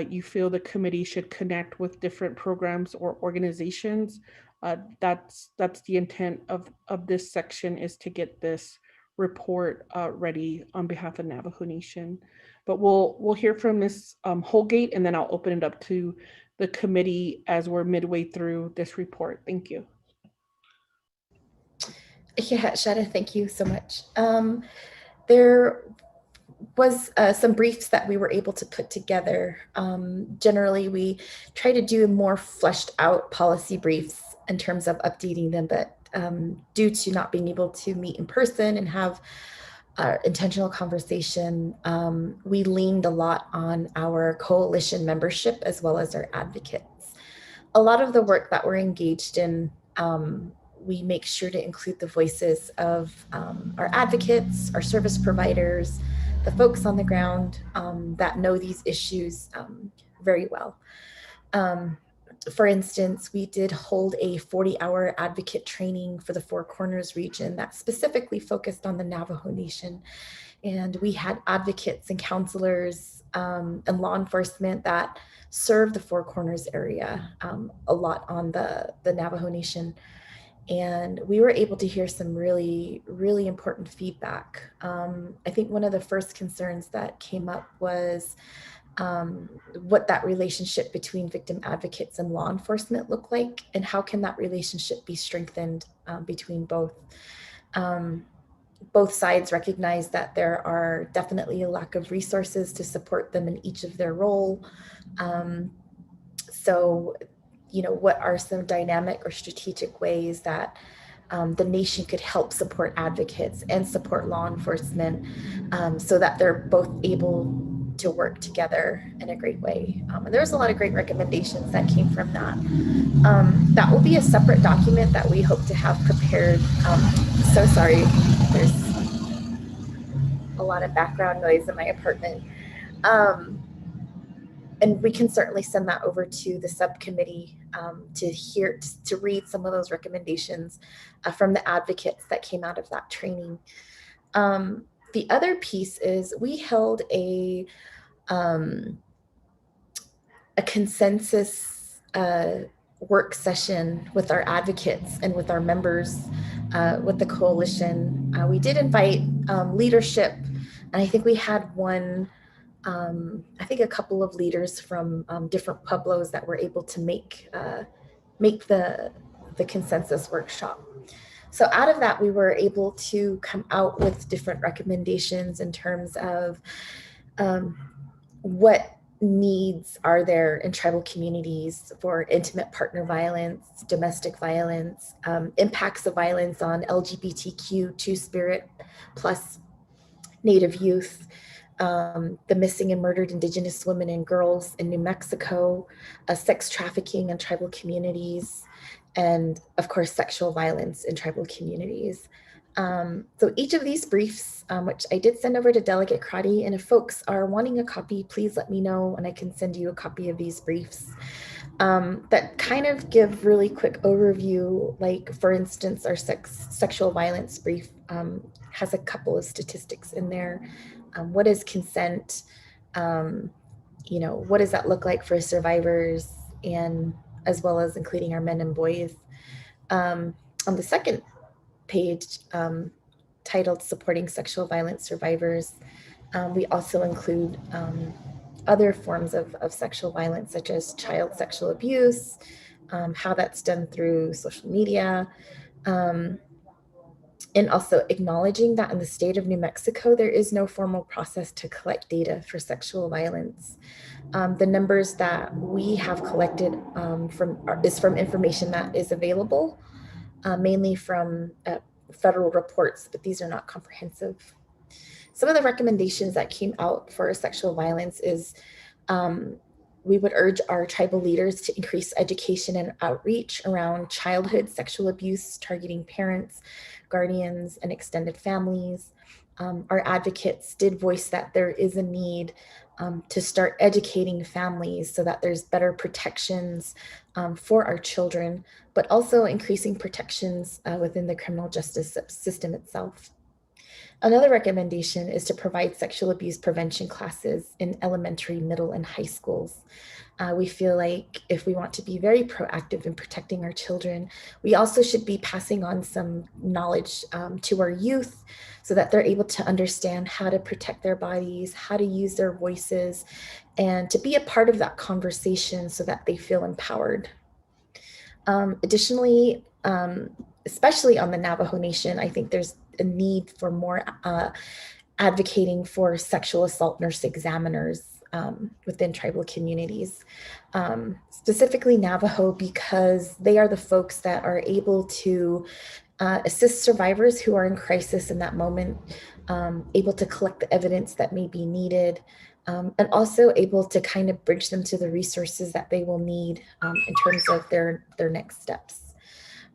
you feel the committee should connect with different programs or organizations, that's the intent of this section, is to get this report ready on behalf of Navajo Nation. But we'll hear from Ms. Holgate, and then I'll open it up to the committee as we're midway through this report. Thank you. Yeah, Shada, thank you so much. There was some briefs that we were able to put together. Generally, we try to do more fleshed out policy briefs in terms of updating them, but due to not being able to meet in person and have intentional conversation, we leaned a lot on our coalition membership as well as our advocates. a lot of the work that we're engaged in, we make sure to include the voices of our advocates, our service providers, the folks on the ground that know these issues very well. For instance, we did hold a 40-hour advocate training for the Four Corners region that specifically focused on the Navajo Nation. And we had advocates and counselors and law enforcement that serve the Four Corners area a lot on the Navajo Nation. And we were able to hear some really, really important feedback. I think one of the first concerns that came up was what that relationship between victim advocates and law enforcement look like, and how can that relationship be strengthened between both. Both sides recognize that there are definitely a lack of resources to support them in each of their role. So, you know, what are some dynamic or strategic ways that the nation could help support advocates and support law enforcement so that they're both able to work together in a great way. And there's a lot of great recommendations that came from that. That will be a separate document that we hope to have prepared. So sorry, there's a lot of background noise in my apartment. And we can certainly send that over to the subcommittee to read some of those recommendations from the advocates that came out of that training. The other piece is we held a consensus work session with our advocates and with our members with the coalition. We did invite leadership, and I think we had I think a couple of leaders from different pueblos that were able to make the consensus workshop. So out of that, we were able to come out with different recommendations in terms of what needs are there in tribal communities for intimate partner violence, domestic violence, impacts of violence on LGBTQ, Two-Spirit plus Native youth, the missing and murdered Indigenous women and girls in New Mexico, sex trafficking in tribal communities, and of course, sexual violence in tribal communities. So each of these briefs, which I did send over to Delegate Crotty, and if folks are wanting a copy, please let me know and I can send you a copy of these briefs that kind of give really quick overview. Like for instance, our sexual violence brief has a couple of statistics in there. What is consent? You know, what does that look like for survivors, and as well as including our men and boys. On the second page, titled Supporting Sexual Violence Survivors, we also include other forms of sexual violence, such as child sexual abuse, how that's done through social media, and also acknowledging that in the state of New Mexico, there is no formal process to collect data for sexual violence. The numbers that we have collected is from information that is available, mainly from federal reports, but these are not comprehensive. Some of the recommendations that came out for sexual violence is we would urge our tribal leaders to increase education and outreach around childhood sexual abuse, targeting parents, guardians, and extended families. Our advocates did voice that there is a need to start educating families so that there's better protections for our children, but also increasing protections within the criminal justice system itself. Another recommendation is to provide sexual abuse prevention classes in elementary, middle, and high schools. We feel like if we want to be very proactive in protecting our children, we also should be passing on some knowledge to our youth so that they're able to understand how to protect their bodies, how to use their voices, and to be a part of that conversation so that they feel empowered. Additionally, especially on the Navajo Nation, I think there's a need for more advocating for sexual assault nurse examiners within tribal communities, specifically Navajo, because they are the folks that are able to assist survivors who are in crisis in that moment, able to collect the evidence that may be needed, and also able to kind of bridge them to the resources that they will need in terms of their next steps.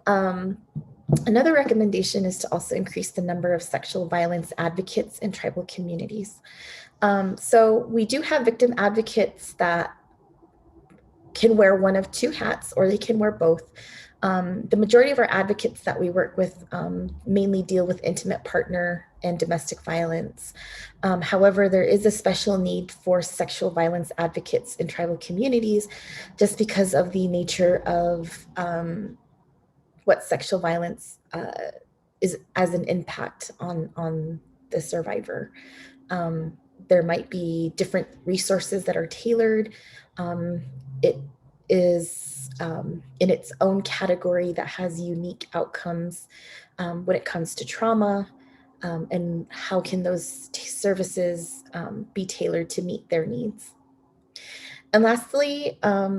Another recommendation is to also increase the number of sexual violence advocates in tribal communities. So we do have victim advocates that can wear one of two hats, or they can wear both. The majority of our advocates that we work with mainly deal with intimate partner and domestic violence. However, there is a special need for sexual violence advocates in tribal communities just because of the nature of what sexual violence is as an impact on the survivor. There might be different resources that are tailored. It is in its own category that has unique outcomes when it comes to trauma, and how can those services be tailored to meet their needs. And lastly,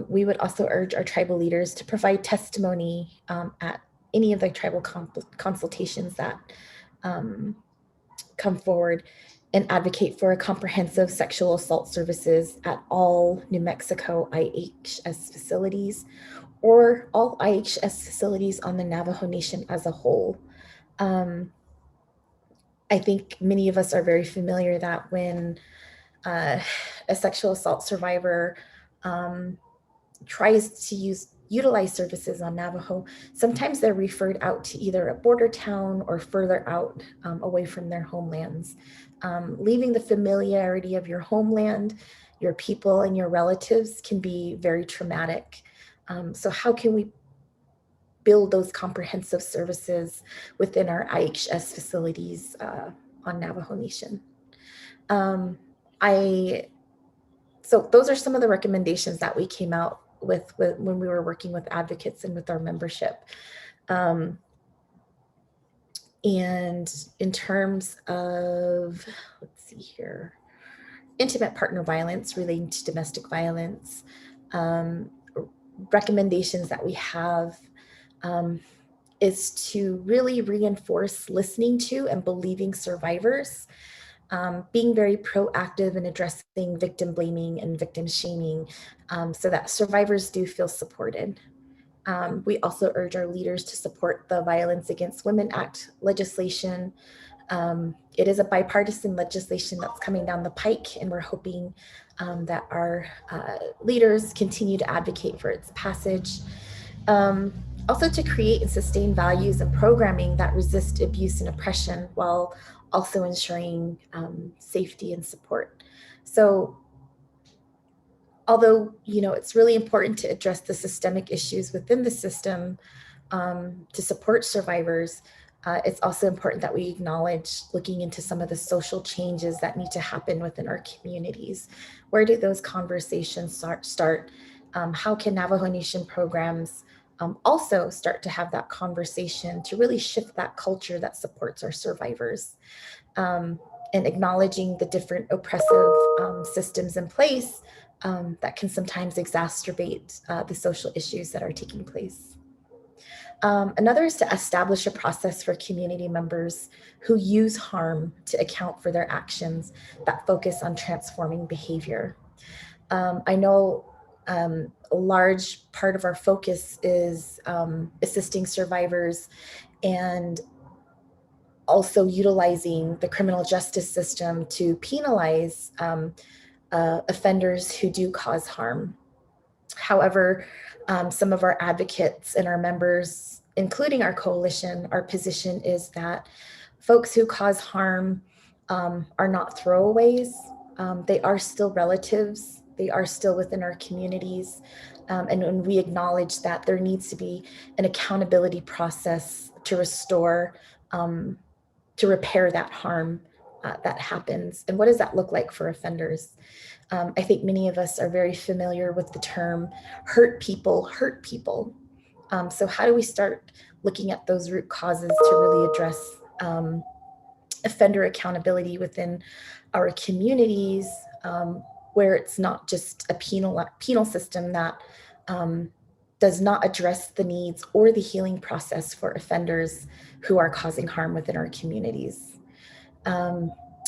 we would also urge our tribal leaders to provide testimony at any of the tribal consultations that come forward and advocate for a comprehensive sexual assault services at all New Mexico IHS facilities, or all IHS facilities on the Navajo Nation as a whole. I think many of us are very familiar that when a sexual assault survivor tries to utilize services on Navajo, sometimes they're referred out to either a border town or further out away from their homelands. Leaving the familiarity of your homeland, your people, and your relatives can be very traumatic. So how can we build those comprehensive services within our IHS facilities on Navajo Nation? So those are some of the recommendations that we came out with when we were working with advocates and with our membership. And in terms of, let's see here, intimate partner violence relating to domestic violence, recommendations that we have is to really reinforce listening to and believing survivors, being very proactive in addressing victim blaming and victim shaming so that survivors do feel supported. We also urge our leaders to support the Violence Against Women Act legislation. It is a bipartisan legislation that's coming down the pike, and we're hoping that our leaders continue to advocate for its passage. Also to create and sustain values and programming that resist abuse and oppression while also ensuring safety and support. So although, it's really important to address the systemic issues within the system to support survivors, it's also important that we acknowledge looking into some of the social changes that need to happen within our communities. Where do those conversations start? How can Navajo Nation programs also start to have that conversation to really shift that culture that supports our survivors? And acknowledging the different oppressive systems in place that can sometimes exacerbate the social issues that are taking place. Another is to establish a process for community members who use harm to account for their actions that focus on transforming behavior. I know a large part of our focus is assisting survivors and also utilizing the criminal justice system to penalize offenders who do cause harm. However, some of our advocates and our members, including our coalition, our position is that folks who cause harm are not throwaways. They are still relatives. They are still within our communities. And when we acknowledge that there needs to be an accountability process to restore, to repair that harm that happens. And what does that look like for offenders? I think many of us are very familiar with the term hurt people hurt people. So how do we start looking at those root causes to really address offender accountability within our communities, where it's not just a penal system that does not address the needs or the healing process for offenders who are causing harm within our communities.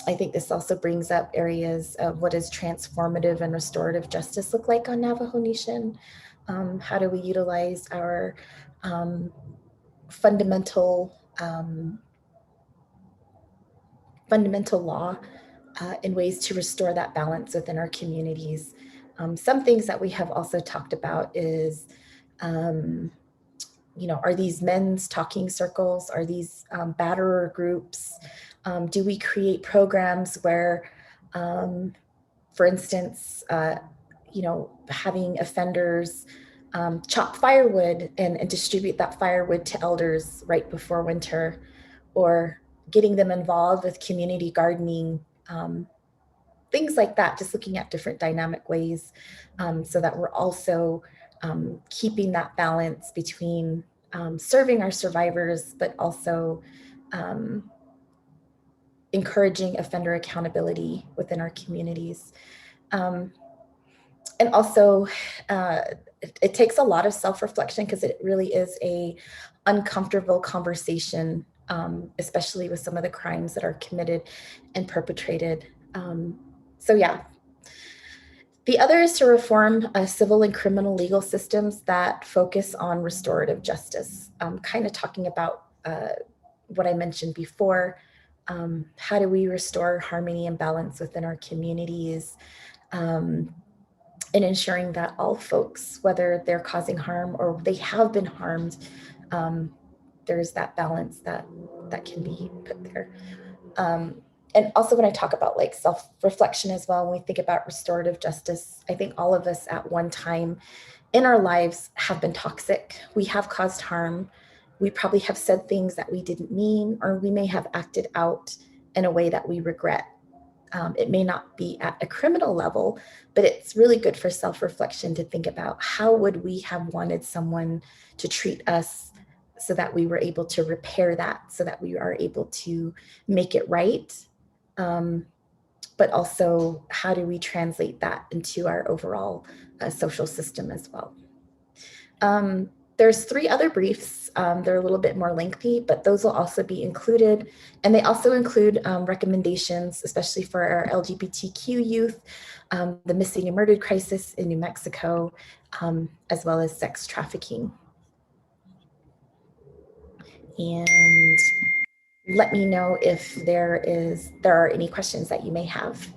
I think this also brings up areas of what does transformative and restorative justice look like on Navajo Nation? How do we utilize our fundamental law in ways to restore that balance within our communities? Some things that we have also talked about is, are these men's talking circles? Are these batterer groups? Do we create programs where, for instance, having offenders chop firewood and distribute that firewood to elders right before winter, or getting them involved with community gardening, things like that, just looking at different dynamic ways so that we're also keeping that balance between serving our survivors, but also encouraging offender accountability within our communities. And also, it takes a lot of self-reflection because it really is a uncomfortable conversation, especially with some of the crimes that are committed and perpetrated. So yeah. The other is to reform civil and criminal legal systems that focus on restorative justice, kind of talking about what I mentioned before. How do we restore harmony and balance within our communities? And ensuring that all folks, whether they're causing harm or they have been harmed, there's that balance that can be put there. And also when I talk about like self-reflection as well, when we think about restorative justice, I think all of us at one time in our lives have been toxic. We have caused harm. We probably have said things that we didn't mean, or we may have acted out in a way that we regret. It may not be at a criminal level, but it's really good for self-reflection to think about how would we have wanted someone to treat us so that we were able to repair that, so that we are able to make it right. But also, how do we translate that into our overall social system as well? There's 3 other briefs. They're a little bit more lengthy, but those will also be included. And they also include recommendations, especially for our LGBTQ youth, the missing and murdered crisis in New Mexico, as well as sex trafficking. And let me know if there are any questions that you may have.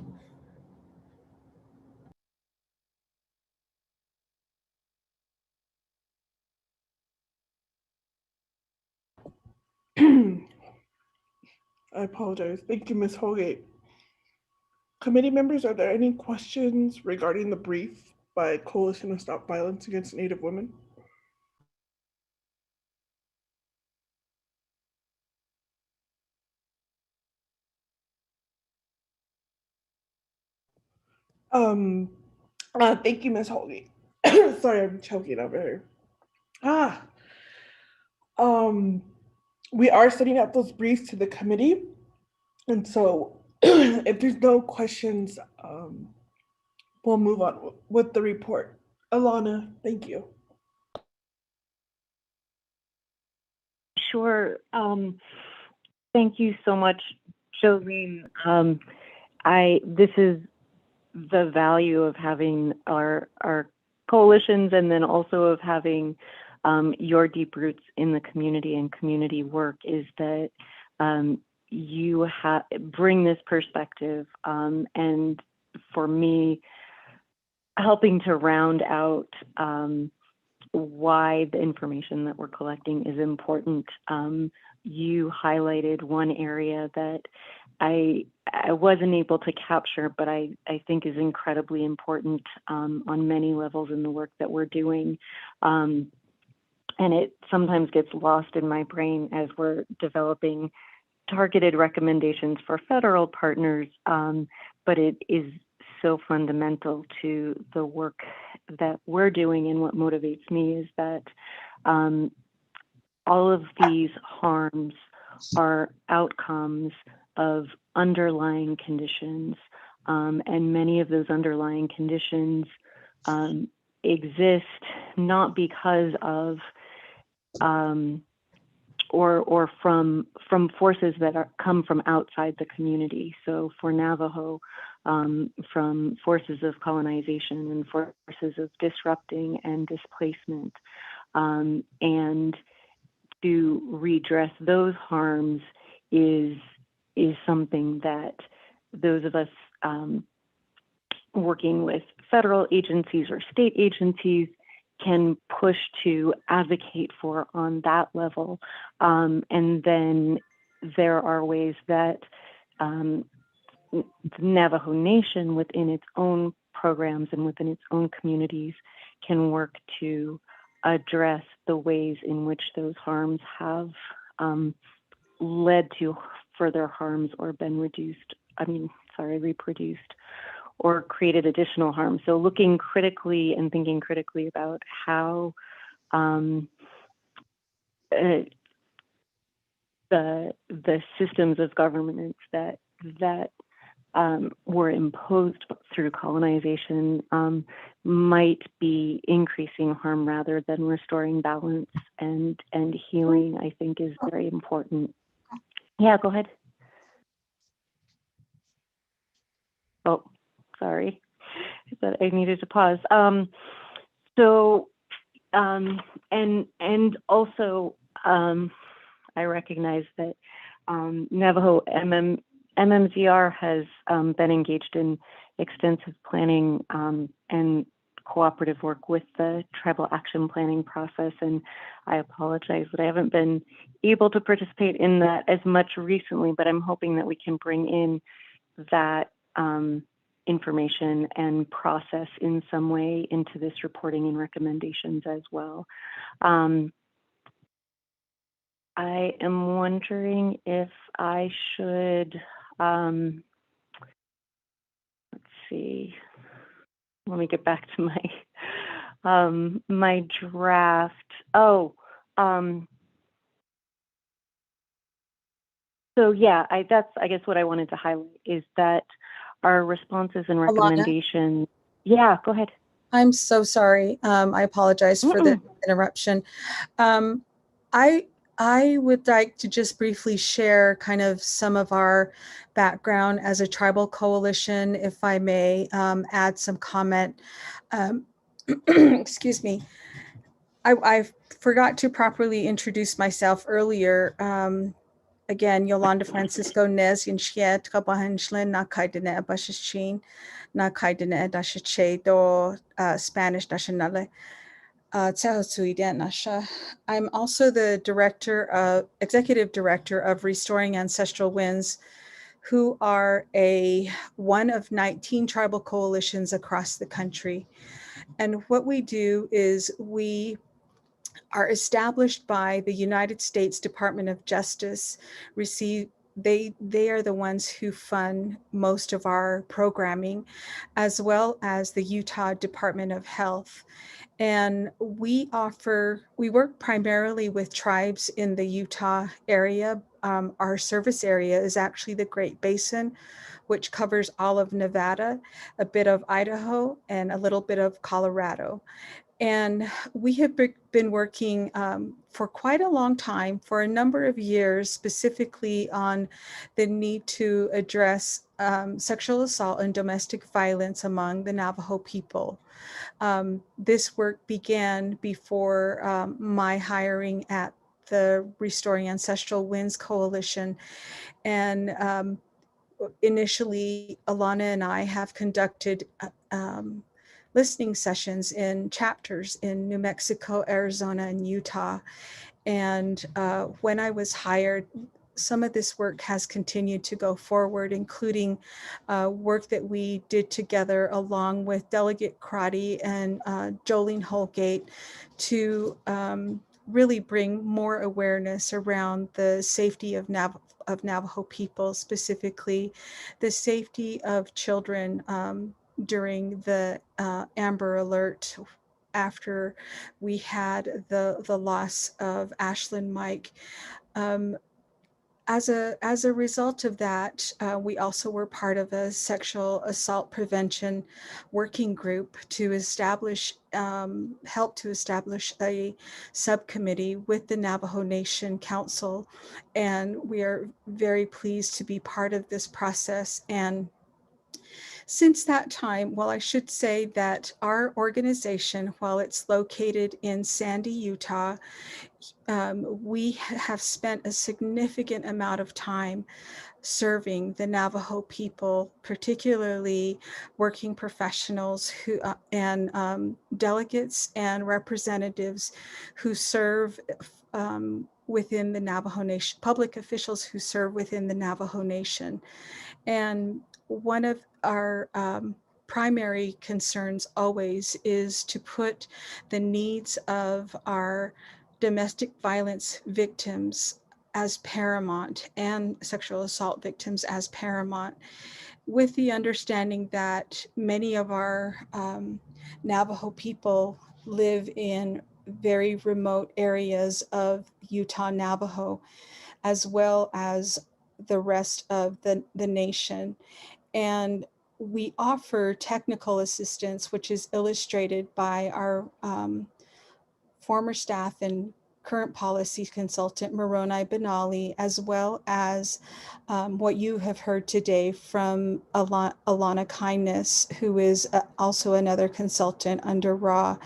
I apologize. Thank you, Ms. Holgate. Committee members, are there any questions regarding the brief by Coalition to Stop Violence Against Native Women? Thank you, Ms. Holgate. Sorry, I'm choking over here. We are sending out those briefs to the committee. And so if there's no questions, we'll move on with the report. Alana, thank you. Sure. Thank you so much, Jolene. This is the value of having our coalitions, and then also of having your deep roots in the community and community work, is that you bring this perspective, and for me, helping to round out why the information that we're collecting is important. You highlighted one area that I wasn't able to capture, but I think is incredibly important on many levels in the work that we're doing. And it sometimes gets lost in my brain as we're developing targeted recommendations for federal partners, but it is so fundamental to the work that we're doing. And what motivates me is that all of these harms are outcomes of underlying conditions, and many of those underlying conditions exist not because of or from forces that come from outside the community. So for Navajo, from forces of colonization and forces of disrupting and displacement, and to redress those harms is something that those of us working with federal agencies or state agencies can push to advocate for on that level. And then there are ways that the Navajo Nation within its own programs and within its own communities can work to address the ways in which those harms have led to further harms or been reproduced or created additional harm. So looking critically and thinking critically about how the systems of governance that were imposed through colonization might be increasing harm rather than restoring balance and healing, I think is very important. Yeah, go ahead. Oh, sorry, but I needed to pause. And also, I recognize that Navajo MMZR has been engaged in extensive planning and cooperative work with the tribal action planning process. And I apologize that I haven't been able to participate in that as much recently, but I'm hoping that we can bring in that information and process in some way into this reporting and recommendations as well. I am wondering if I should, let's see, let me get back to my my draft. Oh, so yeah, that's I guess what I wanted to highlight is that our responses and recommendations. Yeah, go ahead. I'm so sorry. I apologize for the interruption. I would like to just briefly share kind of some of our background as a tribal coalition, if I may add some comment. Excuse me. I forgot to properly introduce myself earlier. Again, Yolanda Francisco Nez Yinshiet Kabahanshlen na Kaidene Abashichin na Kaidene Dashiche do Spanish Nationale. I'm also the executive director of Restoring Ancestral Winds, who are one of 19 tribal coalitions across the country. And what we do is we are established by the United States Department of Justice. They are the ones who fund most of our programming, as well as the Utah Department of Health. And we work primarily with tribes in the Utah area. Our service area is actually the Great Basin, which covers all of Nevada, a bit of Idaho, and a little bit of Colorado. And we have been working for quite a long time, for a number of years, specifically on the need to address sexual assault and domestic violence among the Navajo people. This work began before my hiring at the Restoring Ancestral Winds Coalition. And initially, Alana and I have conducted listening sessions in chapters in New Mexico, Arizona, and Utah. And when I was hired, some of this work has continued to go forward, including work that we did together along with Delegate Crotty and Jolene Holgate to really bring more awareness around the safety of Navajo people, specifically the safety of children during the Amber Alert after we had the loss of Ashlyn Mike. as a result of that, we also were part of a sexual assault prevention working group to establish, help to establish a subcommittee with the Navajo Nation Council. And we are very pleased to be part of this process. And since that time, well, I should say that our organization, while it's located in Sandy, Utah, we have spent a significant amount of time serving the Navajo people, particularly working professionals who and delegates and representatives who serve within the Navajo Nation, public officials who serve within the Navajo Nation. And one of our primary concerns always is to put the needs of our domestic violence victims as paramount and sexual assault victims as paramount, with the understanding that many of our Navajo people live in very remote areas of Utah Navajo, as well as the rest of the nation. And we offer technical assistance, which is illustrated by our former staff and current policy consultant, Moroni Benali, as well as what you have heard today from Alana Kindness, who is also another consultant under RAW.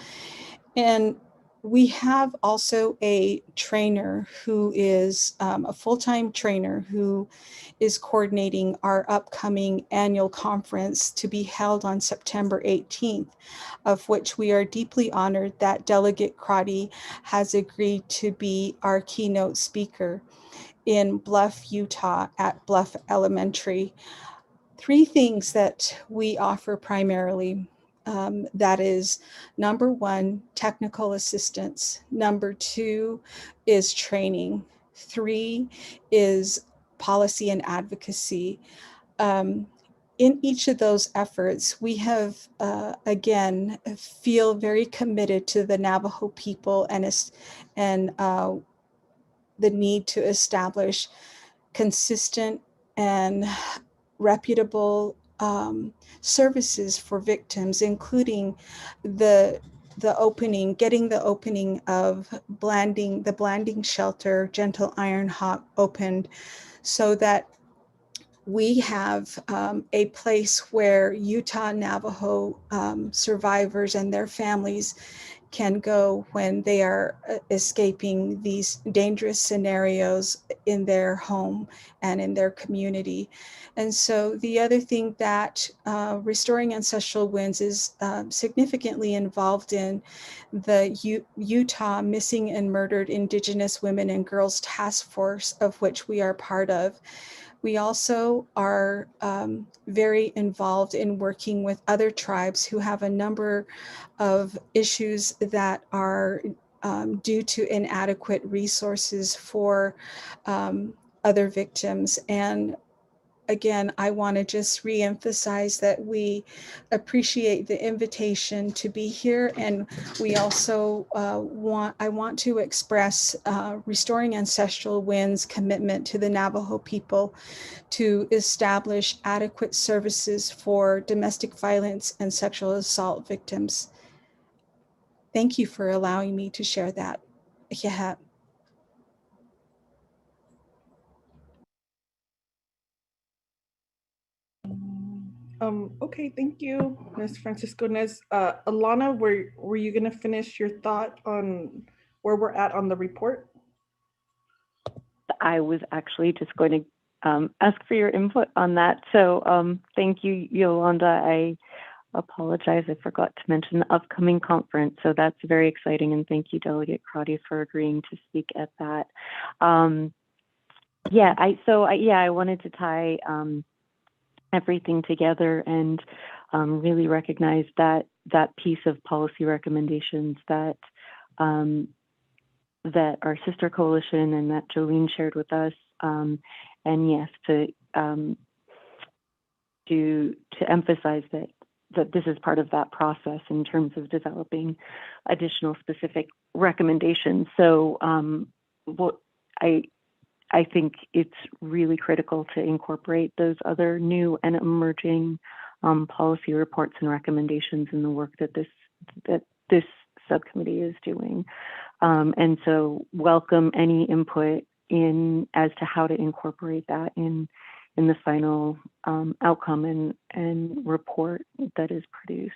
And we have also a trainer who is a full-time trainer who is coordinating our upcoming annual conference to be held on September 18th, of which we are deeply honored that Delegate Crotty has agreed to be our keynote speaker in Bluff, Utah at Bluff Elementary. Three things that we offer primarily. That is, number one, technical assistance. Number two is training. Three is policy and advocacy. In each of those efforts, we have, again, feel very committed to the Navajo people and the need to establish consistent and reputable services for victims, including getting the opening of the blanding shelter, Gentle Iron Hawk, opened so that we have a place where Utah Navajo survivors and their families can go when they are escaping these dangerous scenarios in their home and in their community. And so the other thing that Restoring Ancestral Winds is significantly involved in, the Utah Missing and Murdered Indigenous Women and Girls Task Force, of which we are part of. We also are very involved in working with other tribes who have a number of issues that are due to inadequate resources for other victims. And again, I want to just reemphasize that we appreciate the invitation to be here. And we also I want to express Restoring Ancestral Winds' commitment to the Navajo people to establish adequate services for domestic violence and sexual assault victims. Thank you for allowing me to share that. Yeah. Okay, thank you, Ms. Francisco Nez. Alana, were you going to finish your thought on where we're at on the report? I was actually just going to ask for your input on that. So thank you, Yolanda. I apologize, I forgot to mention the upcoming conference. So that's very exciting. And thank you, Delegate Crotty, for agreeing to speak at that. I wanted to tie everything together and really recognize that piece of policy recommendations that that our sister coalition and that Jolene shared with us, and yes, to emphasize that this is part of that process in terms of developing additional specific recommendations. So what I I think it's really critical to incorporate those other new and emerging policy reports and recommendations in the work that this subcommittee is doing. And so welcome any input in as to how to incorporate that in the final outcome and report that is produced.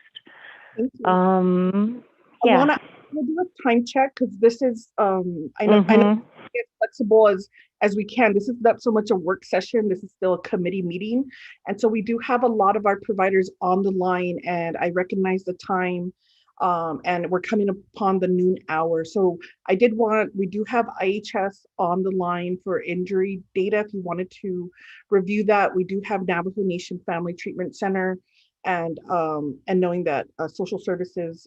Thank you. Yeah. Alana, we'll do a time check because this is, I know get flexible as we can. This is not so much a work session. This is still a committee meeting. And so we do have a lot of our providers on the line, and I recognize the time, and we're coming upon the noon hour. So we do have IHS on the line for injury data. If you wanted to review that, we do have Navajo Nation Family Treatment Center, and knowing that social services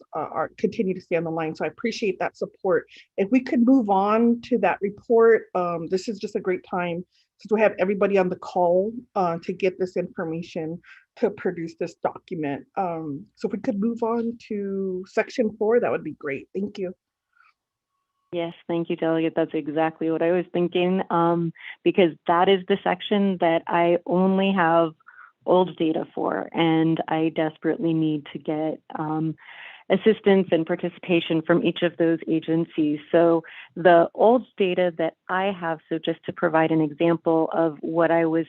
continue to stay on the line. So I appreciate that support. If we could move on to that report, this is just a great time since we have everybody on the call to get this information to produce this document. So if we could move on to section 4, that would be great. Thank you. Yes, thank you, Delegate. That's exactly what I was thinking, because that is the section that I only have old data for, and I desperately need to get assistance and participation from each of those agencies. So the old data that I have, so just to provide an example of what I was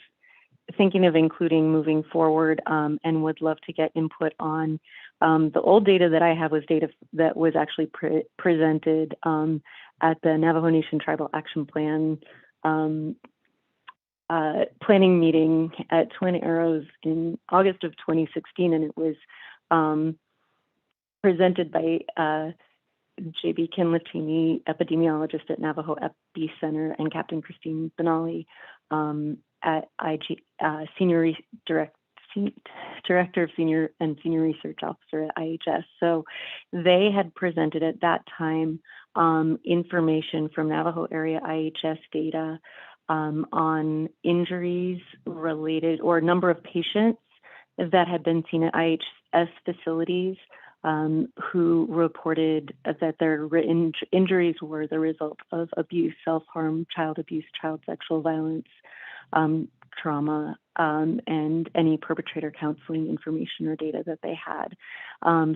thinking of including moving forward, and would love to get input on, the old data that I have was data that was actually presented at the Navajo Nation Tribal Action Plan planning meeting at Twin Arrows in August of 2016, and it was presented by J.B. Kinlatini, epidemiologist at Navajo Epi Center, and Captain Christine Benali at Senior Director of Senior Research Officer at IHS. So they had presented at that time information from Navajo area IHS data on injuries related or number of patients that had been seen at IHS facilities who reported that their injuries were the result of abuse, self-harm, child abuse, child sexual violence, trauma, and any perpetrator counseling information or data that they had.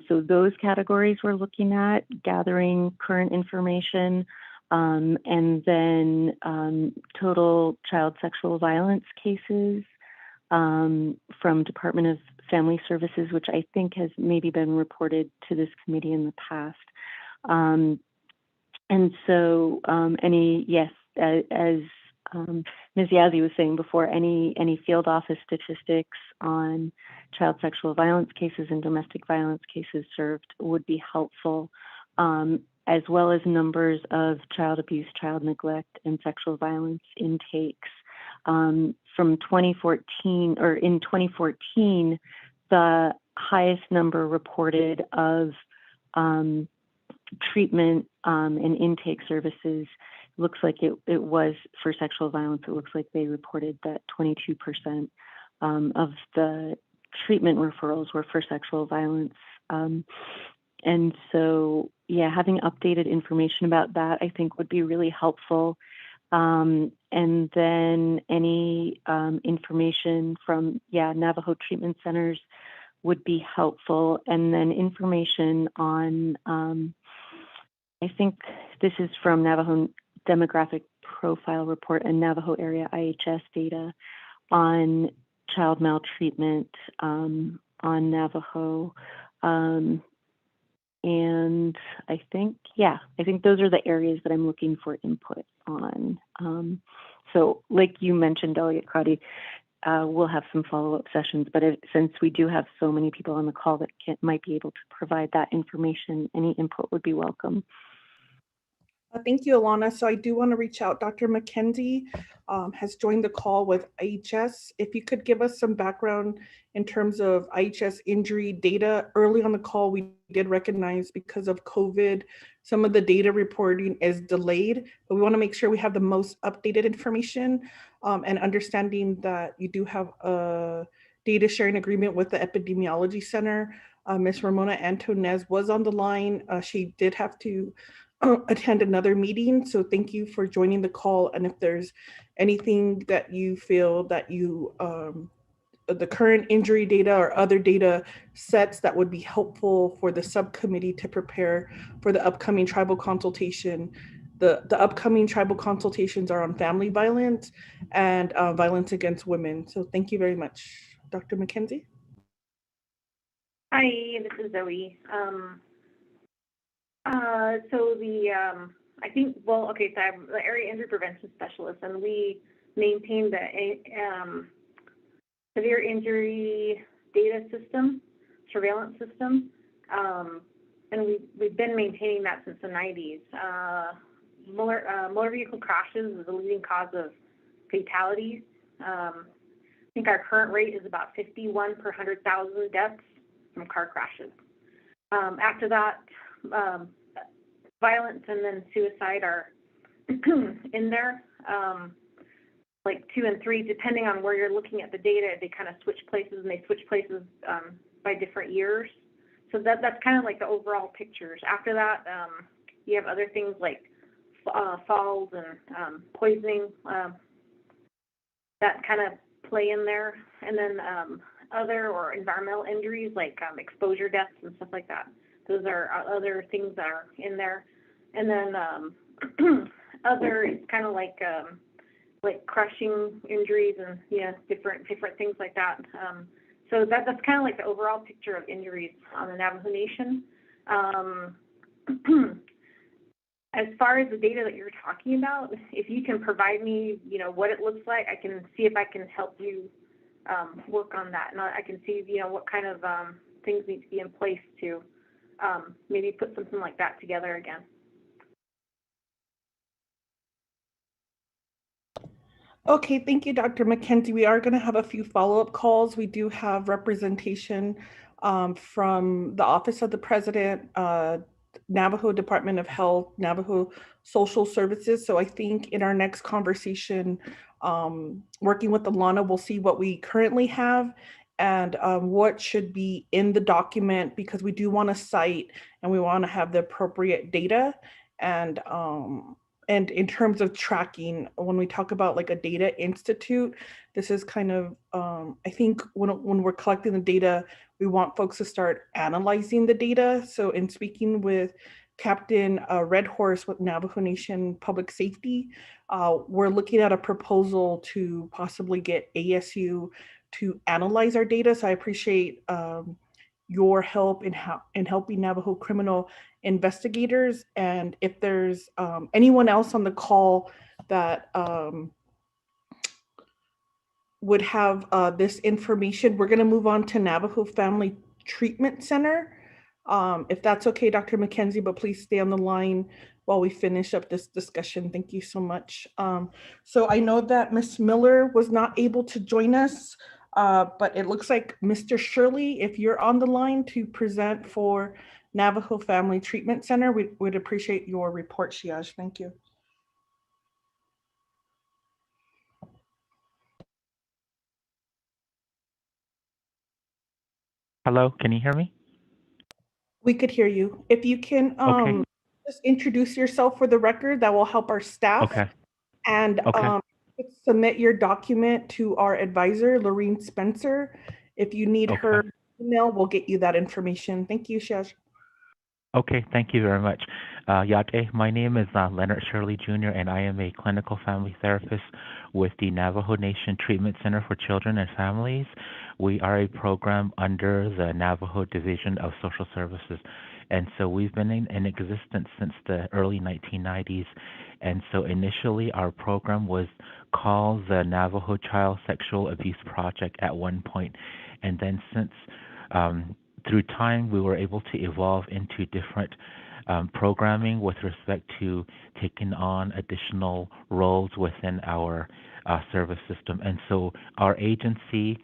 So those categories we're looking at, gathering current information, and then total child sexual violence cases from Department of Family Services, which I think has maybe been reported to this committee in the past. And so as Ms. Yazzie was saying before, any field office statistics on child sexual violence cases and domestic violence cases served would be helpful, as well as numbers of child abuse, child neglect, and sexual violence intakes. From 2014, or in 2014, the highest number reported of treatment and intake services looks like it was for sexual violence. It looks like they reported that 22% of the treatment referrals were for sexual violence. And so, yeah, having updated information about that, I think would be really helpful. And then any information from, Navajo treatment centers would be helpful. And then information on, I think this is from Navajo Demographic Profile Report and Navajo Area IHS data on child maltreatment on Navajo. And I think those are the areas that I'm looking for input on. So like you mentioned, Delegate Crotty, we'll have some follow-up sessions, but since we do have so many people on the call that might be able to provide that information, any input would be welcome. Thank you, Alana. So I do want to reach out. Dr. McKenzie has joined the call with IHS. If you could give us some background in terms of IHS injury data. Early on the call, we did recognize because of COVID, some of the data reporting is delayed, but we want to make sure we have the most updated information, and understanding that you do have a data sharing agreement with the Epidemiology Center. Ms. Ramona Antonez was on the line. She did have to attend another meeting. So thank you for joining the call. And if there's anything that you feel that you, the current injury data or other data sets that would be helpful for the subcommittee to prepare for the upcoming tribal consultation. The upcoming tribal consultations are on family violence and violence against women. So thank you very much. Dr. McKenzie? Hi, this is Zoe. I think, well, okay, so I'm the area injury prevention specialist, and we maintain the severe injury data system, surveillance system, and we've been maintaining that since the 90s. Motor vehicle crashes is the leading cause of fatalities. I think our current rate is about 51 per 100,000 deaths from car crashes. After that, violence and then suicide are in there, like 2 and 3, depending on where you're looking at the data. They kind of switch places, and they switch places by different years. So that's kind of like the overall pictures. After that, you have other things like falls and poisoning that kind of play in there, and then other or environmental injuries like exposure deaths and stuff like that. Those are other things that are in there. And then other, it's kind of like crushing injuries and different things like that. So that's kind of like the overall picture of injuries on the Navajo Nation. As far as the data that you're talking about, if you can provide me, what it looks like, I can see if I can help you work on that, and I can see, what kind of things need to be in place to maybe put something like that together again. Okay, thank you, Dr. McKenzie. We are going to have a few follow-up calls. We do have representation from the Office of the President, Navajo Department of Health, Navajo Social Services. So I think in our next conversation, working with Alana, we'll see what we currently have and what should be in the document, because we do want to cite and we want to have the appropriate data. And in terms of tracking, when we talk about like a data institute, this is kind of, I think when we're collecting the data, we want folks to start analyzing the data. So in speaking with Captain Red Horse with Navajo Nation Public Safety, we're looking at a proposal to possibly get ASU to analyze our data. So I appreciate your help in helping Navajo criminal investigators. And if there's anyone else on the call that would have this information, we're going to move on to Navajo Family Treatment Center. If that's okay, Dr. McKenzie, but please stay on the line while we finish up this discussion. Thank you so much. So I know that Ms. Miller was not able to join us, but it looks like Mr. Shirley, if you're on the line to present for Navajo Family Treatment Center, we would appreciate your report, Shiaj. Thank you. Hello, can you hear me? We could hear you. If you can Okay. just introduce yourself for the record, that will help our staff. Okay. And Okay. submit your document to our advisor, Lorene Spencer. If you need her email, we'll get you that information. Thank you, Shaj. Okay, thank you very much. Yate, my name is Leonard Shirley Jr., and I am a clinical family therapist with the Navajo Nation Treatment Center for Children and Families. We are a program under the Navajo Division of Social Services. And so we've been in existence since the early 1990s. And so initially our program was called the Navajo Child Sexual Abuse Project at one point. And then since through time, we were able to evolve into different programming with respect to taking on additional roles within our service system. And so our agency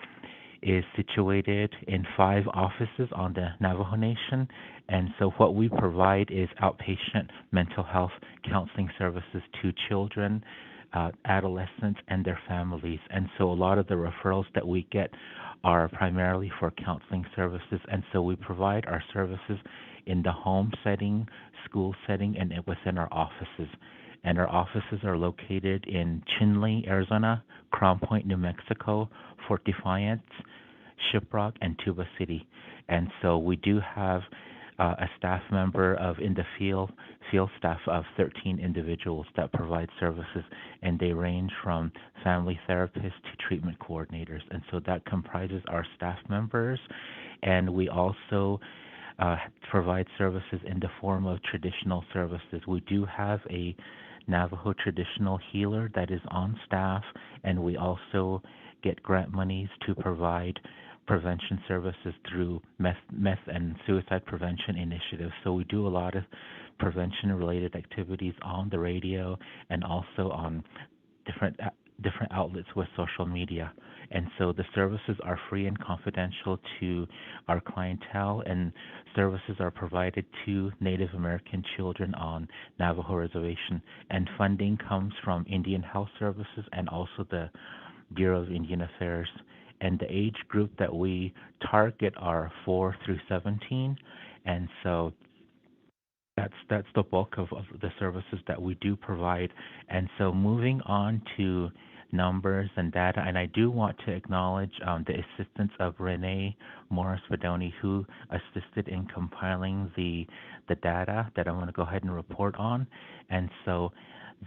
is situated in 5 offices on the Navajo Nation. And so what we provide is outpatient mental health counseling services to children, adolescents, and their families. And so a lot of the referrals that we get are primarily for counseling services. And so we provide our services in the home setting, school setting, and within our offices. And our offices are located in Chinle, Arizona, Crown Point, New Mexico, Fort Defiance, Shiprock, and Tuba City. And so we do have a staff member of in the field staff of 13 individuals that provide services, and they range from family therapists to treatment coordinators. And so that comprises our staff members, and we also provide services in the form of traditional services. We do have a Navajo traditional healer that is on staff, and we also get grant monies to provide prevention services through meth and suicide prevention initiatives. So we do a lot of prevention-related activities on the radio and also on different outlets with social media. And so the services are free and confidential to our clientele, and services are provided to Native American children on Navajo Reservation. And funding comes from Indian Health Services and also the Bureau of Indian Affairs. And the age group that we target are 4 through 17, and so that's the bulk of the services that we do provide. And so moving on to numbers and data, and I do want to acknowledge the assistance of Renee Morris-Fedoni, who assisted in compiling the data that I'm going to go ahead and report on. And so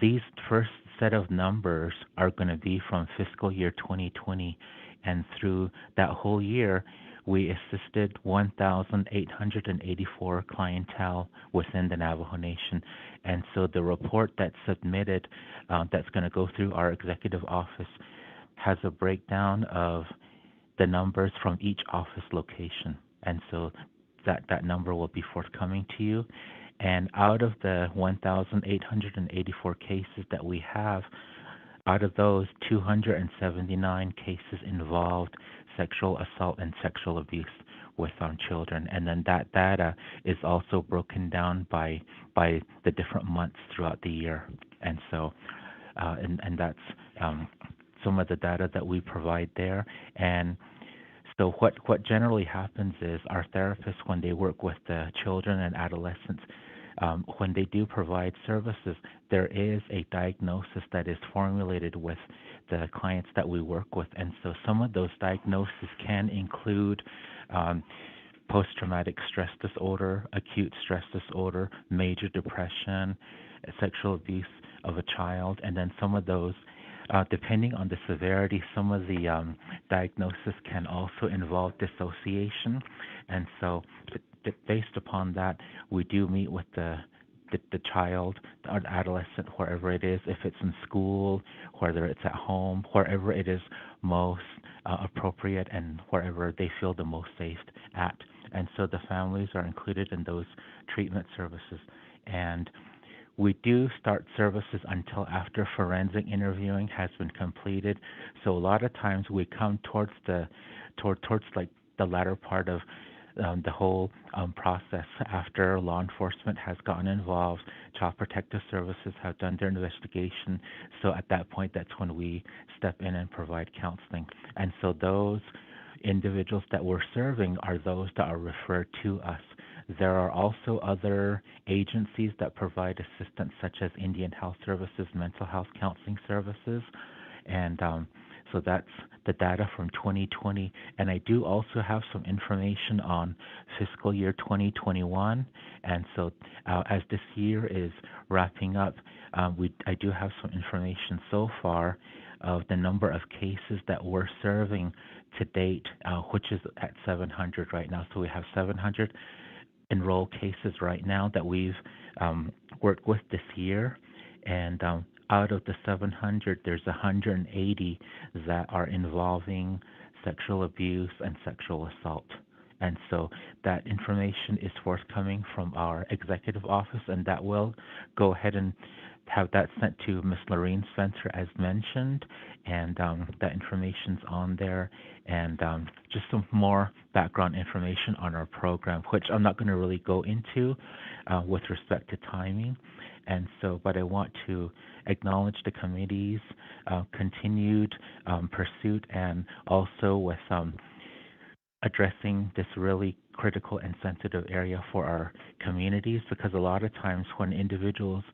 these first set of numbers are going to be from fiscal year 2020, and through that whole year, we assisted 1,884 clientele within the Navajo Nation. And so the report that's submitted, that's going to go through our executive office, has a breakdown of the numbers from each office location. And so that number will be forthcoming to you. And out of the 1,884 cases that we have, out of those, 279 cases involved sexual assault and sexual abuse with children. And then that data is also broken down by the different months throughout the year. And so, and that's some of the data that we provide there. And so what generally happens is our therapists, when they work with the children and adolescents, when they do provide services, there is a diagnosis that is formulated with the clients that we work with. And so some of those diagnoses can include post-traumatic stress disorder, acute stress disorder, major depression, sexual abuse of a child, and then some of those, depending on the severity, some of the diagnosis can also involve dissociation. And so based upon that, we do meet with the child or the adolescent, wherever it is, if it's in school, whether it's at home, wherever it is most appropriate and wherever they feel the most safe at. And so the families are included in those treatment services. And we do start services until after forensic interviewing has been completed. So a lot of times we come towards like the latter part of the whole process after law enforcement has gotten involved, Child Protective Services have done their investigation. So at that point, that's when we step in and provide counseling. And so those individuals that we're serving are those that are referred to us. There are also other agencies that provide assistance, such as Indian Health Services, Mental Health Counseling Services, and so that's the data from 2020. And I do also have some information on fiscal year 2021. And so as this year is wrapping up, I do have some information so far of the number of cases that we're serving to date, which is at 700 right now. So we have 700 enrolled cases right now that we've worked with this year. And out of the 700, there's 180 that are involving sexual abuse and sexual assault. And so that information is forthcoming from our executive office, and that will go ahead and have that sent to Ms. Lorraine Spencer as mentioned, and that information's on there. And just some more background information on our program, which I'm not going to really go into with respect to timing. And so, but I want to acknowledge the committee's continued pursuit, and also with addressing this really critical and sensitive area for our communities, because a lot of times when individuals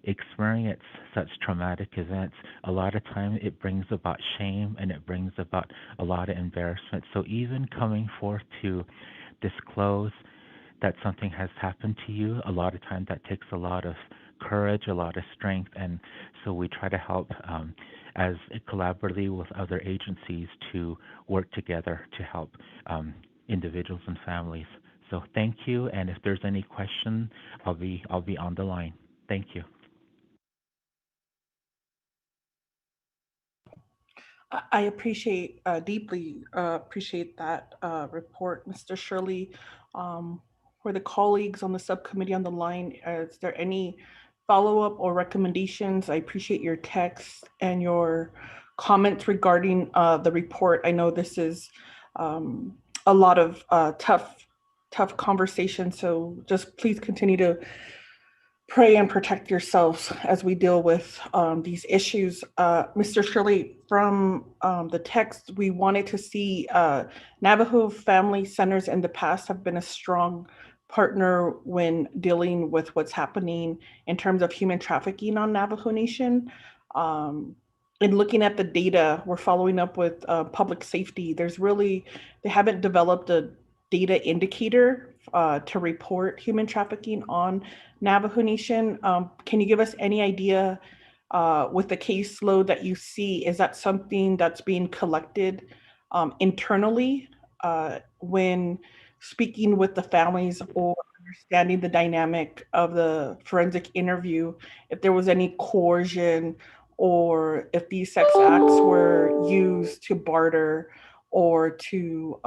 experience such traumatic events, a lot of time it brings about shame and it brings about a lot of embarrassment. So even coming forth to disclose that something has happened to you, a lot of time that takes a lot of courage, a lot of strength, and so we try to help as collaboratively with other agencies to work together to help individuals and families. So thank you, and if there's any question, I'll be on the line. Thank you. I appreciate deeply appreciate that report, Mr. Shirley. For the colleagues on the subcommittee on the line, is there any follow-up or recommendations? I appreciate your text and your comments regarding the report. I know this is a lot of tough conversation, so just please continue to pray and protect yourselves as we deal with these issues. Mr. Shirley, from the text, we wanted to see Navajo family centers in the past have been a strong partner when dealing with what's happening in terms of human trafficking on Navajo Nation. In looking at the data, we're following up with public safety. They haven't developed a data indicator to report human trafficking on Navajo Nation. Can you give us any idea with the caseload that you see, is that something that's being collected internally when speaking with the families or understanding the dynamic of the forensic interview, if there was any coercion or if these sex acts were used to barter or to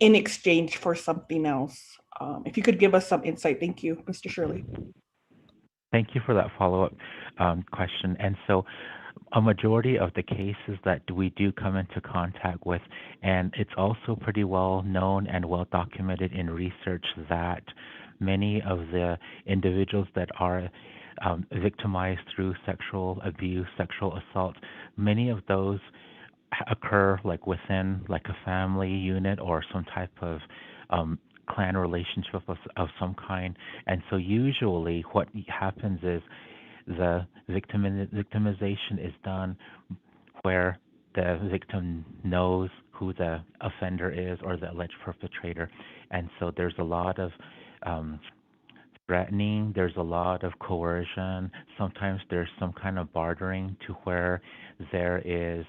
in exchange for something else? If you could give us some insight. Thank you, Mr. Shirley. Thank you for that follow-up question. And so a majority of the cases that we do come into contact with, and it's also pretty well known and well documented in research that many of the individuals that are victimized through sexual abuse, sexual assault, many of those occur like within like a family unit or some type of clan relationship of some kind. And so usually what happens is the victimization is done where the victim knows who the offender is or the alleged perpetrator. And so there's a lot of threatening, there's a lot of coercion. Sometimes there's some kind of bartering to where there is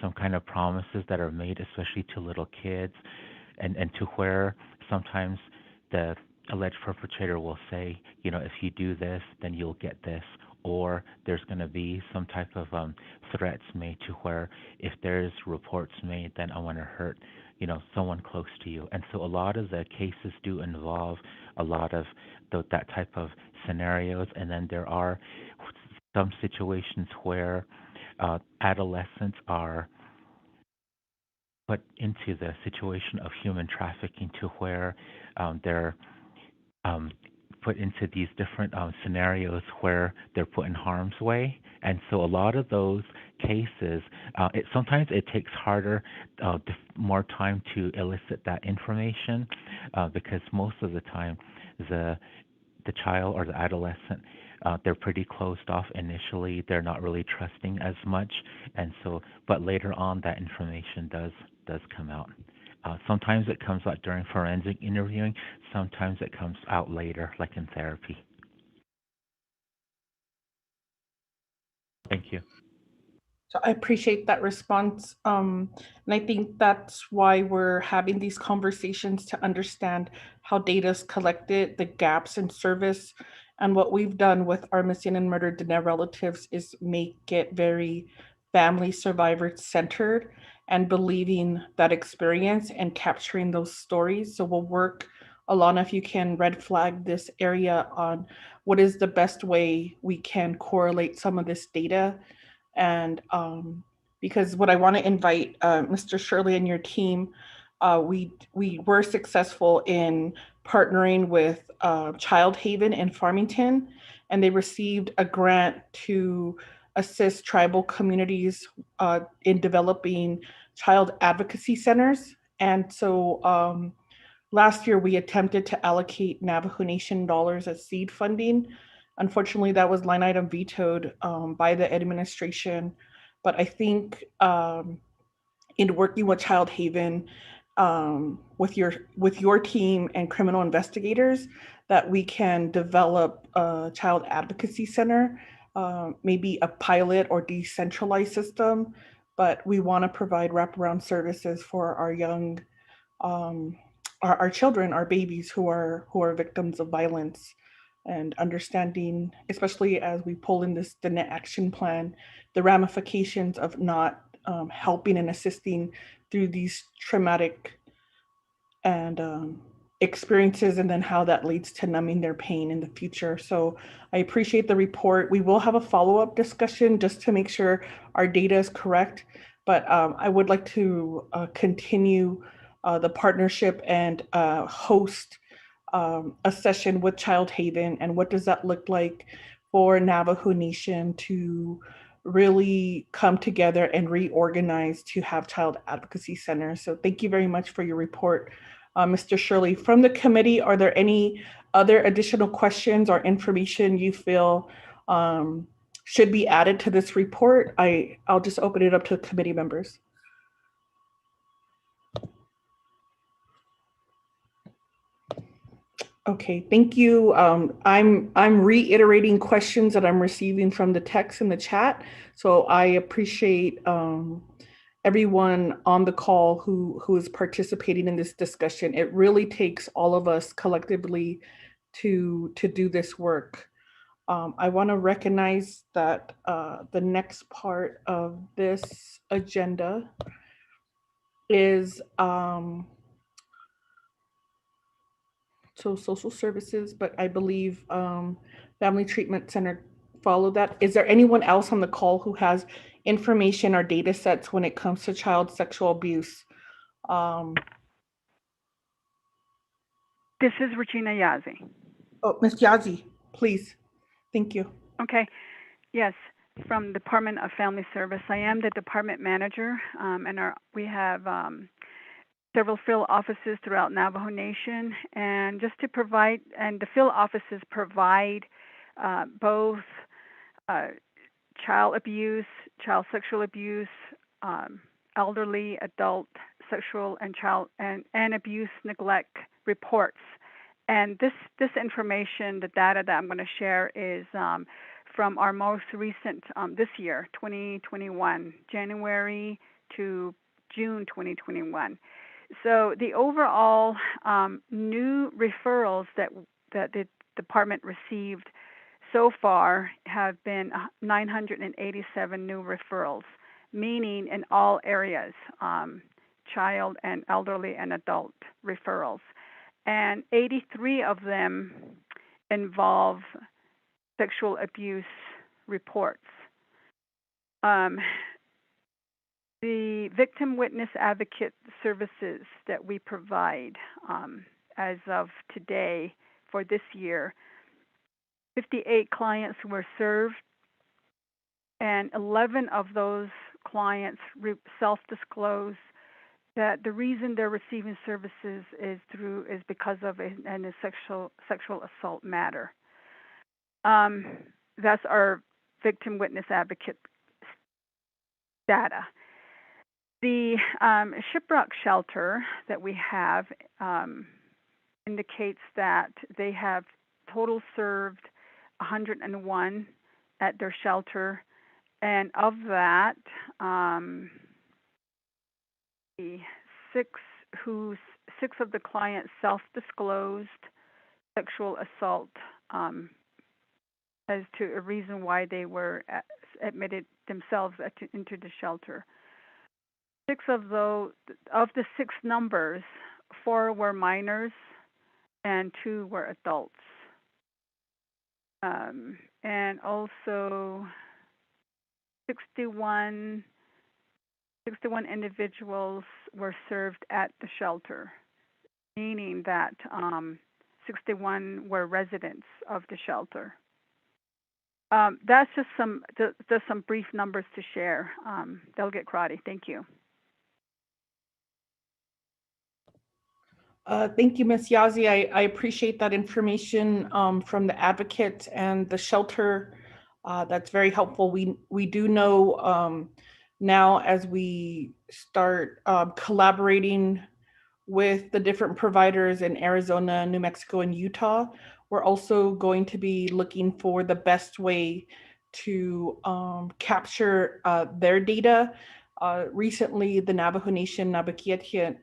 some kind of promises that are made, especially to little kids, and to where sometimes the alleged perpetrator will say, you know, if you do this, then you'll get this, or there's going to be some type of threats made to where if there's reports made, then I want to hurt, you know, someone close to you. And so a lot of the cases do involve a lot of that type of scenarios, and then there are some situations where adolescents are put into the situation of human trafficking to where they're put into these different scenarios where they're put in harm's way. And so a lot of those cases, sometimes it takes more time to elicit that information because most of the time the child or the adolescent, they're pretty closed off initially. They're not really trusting as much, and so, but later on, that information does come out. Sometimes it comes out during forensic interviewing. Sometimes it comes out later, like in therapy. Thank you. So I appreciate that response. And I think that's why we're having these conversations to understand how data is collected, the gaps in service. And what we've done with our missing and murdered Diné relatives is make it very family survivor centered and believing that experience and capturing those stories. So we'll work, Alana, if you can red flag this area on what is the best way we can correlate some of this data. And because what I want to invite Mr. Shirley and your team, we were successful in partnering with Child Haven in Farmington, and they received a grant to assist tribal communities in developing child advocacy centers. And so last year we attempted to allocate Navajo Nation dollars as seed funding. Unfortunately, that was line item vetoed by the administration. But I think in working with Child Haven, with your team and criminal investigators, that we can develop a child advocacy center, maybe a pilot or decentralized system. But we want to provide wraparound services for our young, um, our children, our babies who are victims of violence, and understanding, especially as we pull in the net action plan, the ramifications of not helping and assisting through these traumatic and experiences, and then how that leads to numbing their pain in the future. So I appreciate the report. We will have a follow-up discussion just to make sure our data is correct. But I would like to continue the partnership and host a session with Child Haven, and what does that look like for Navajo Nation to really come together and reorganize to have child advocacy centers. So thank you very much for your report, Mr. Shirley. From the committee, are there any other additional questions or information you feel should be added to this report? I'll just open it up to committee members. Okay, thank you. I'm reiterating questions that I'm receiving from the text in the chat. So I appreciate everyone on the call who is participating in this discussion. It really takes all of us collectively to do this work. I want to recognize that the next part of this agenda is so social services, but I believe Family Treatment Center followed that. Is there anyone else on the call who has information or data sets when it comes to child sexual abuse? This is Regina Yazzie. Oh, Ms. Yazzie, please. Thank you. Okay. Yes, from Department of Family Service. I am the department manager, and we have several field offices throughout Navajo Nation, and just to provide, and the field offices provide both child abuse, child sexual abuse, elderly, adult sexual and child and abuse neglect reports. And this information, the data that I'm going to share, is from our most recent this year, 2021, January to June 2021. So the overall new referrals that the department received so far have been 987 new referrals, meaning in all areas, child and elderly and adult referrals. And 83 of them involve sexual abuse reports. The victim witness advocate services that we provide as of today for this year, 58 clients were served, and 11 of those clients self-disclose that the reason they're receiving services is because of a sexual assault matter. That's our victim witness advocate data. The Shiprock shelter that we have indicates that they have total served 101 at their shelter, and of that, six of the clients self-disclosed sexual assault as to a reason why they were admitted themselves into the shelter. Of the 6 numbers, 4 were minors and 2 were adults. And also 61 individuals were served at the shelter, meaning that 61 were residents of the shelter. That's just some brief numbers to share. Delegate Crotty, thank you. Thank you, Ms. Yazi. I appreciate that information from the advocate and the shelter. That's very helpful. We do know now as we start collaborating with the different providers in Arizona, New Mexico, and Utah, we're also going to be looking for the best way to capture their data. Recently, the Navajo Nation Nabakietian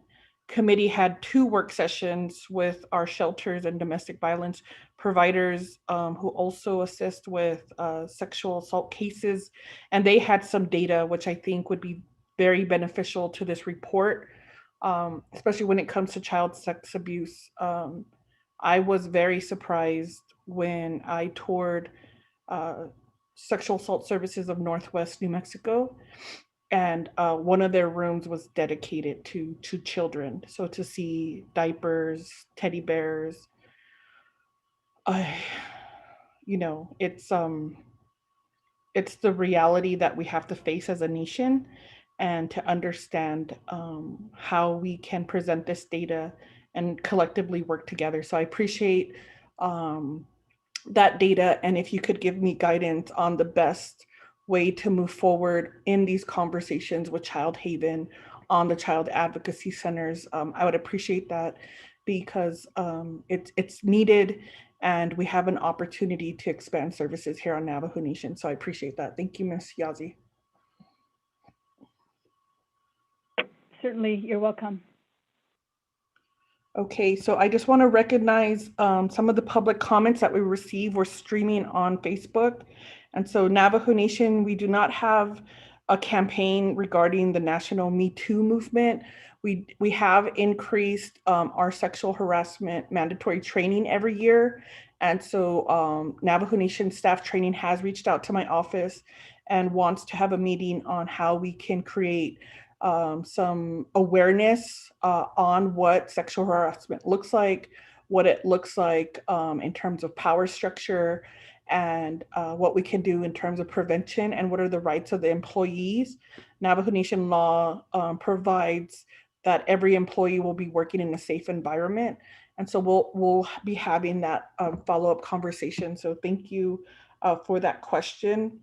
Committee had 2 work sessions with our shelters and domestic violence providers who also assist with sexual assault cases. And they had some data which I think would be very beneficial to this report, especially when it comes to child sex abuse. I was very surprised when I toured uh, Sexual Assault Services of Northwest New Mexico, and one of their rooms was dedicated to children. So to see diapers, teddy bears, I, you know, it's the reality that we have to face as a nation, and to understand how we can present this data and collectively work together. So I appreciate um, that data, and if you could give me guidance on the best way to move forward in these conversations with Child Haven on the child advocacy centers, I would appreciate that, because it's needed, and we have an opportunity to expand services here on Navajo Nation. So I appreciate that. Thank you, Ms. Yazi. Certainly, you're welcome. Okay, so I just want to recognize some of the public comments that we received. We're streaming on Facebook. And so Navajo Nation, we do not have a campaign regarding the national Me Too movement. We have increased our sexual harassment mandatory training every year. And so Navajo Nation staff training has reached out to my office and wants to have a meeting on how we can create some awareness on what sexual harassment looks like, what it looks like in terms of power structure, and what we can do in terms of prevention, and what are the rights of the employees. Navajo Nation law provides that every employee will be working in a safe environment. And so we'll be having that follow-up conversation. So thank you for that question.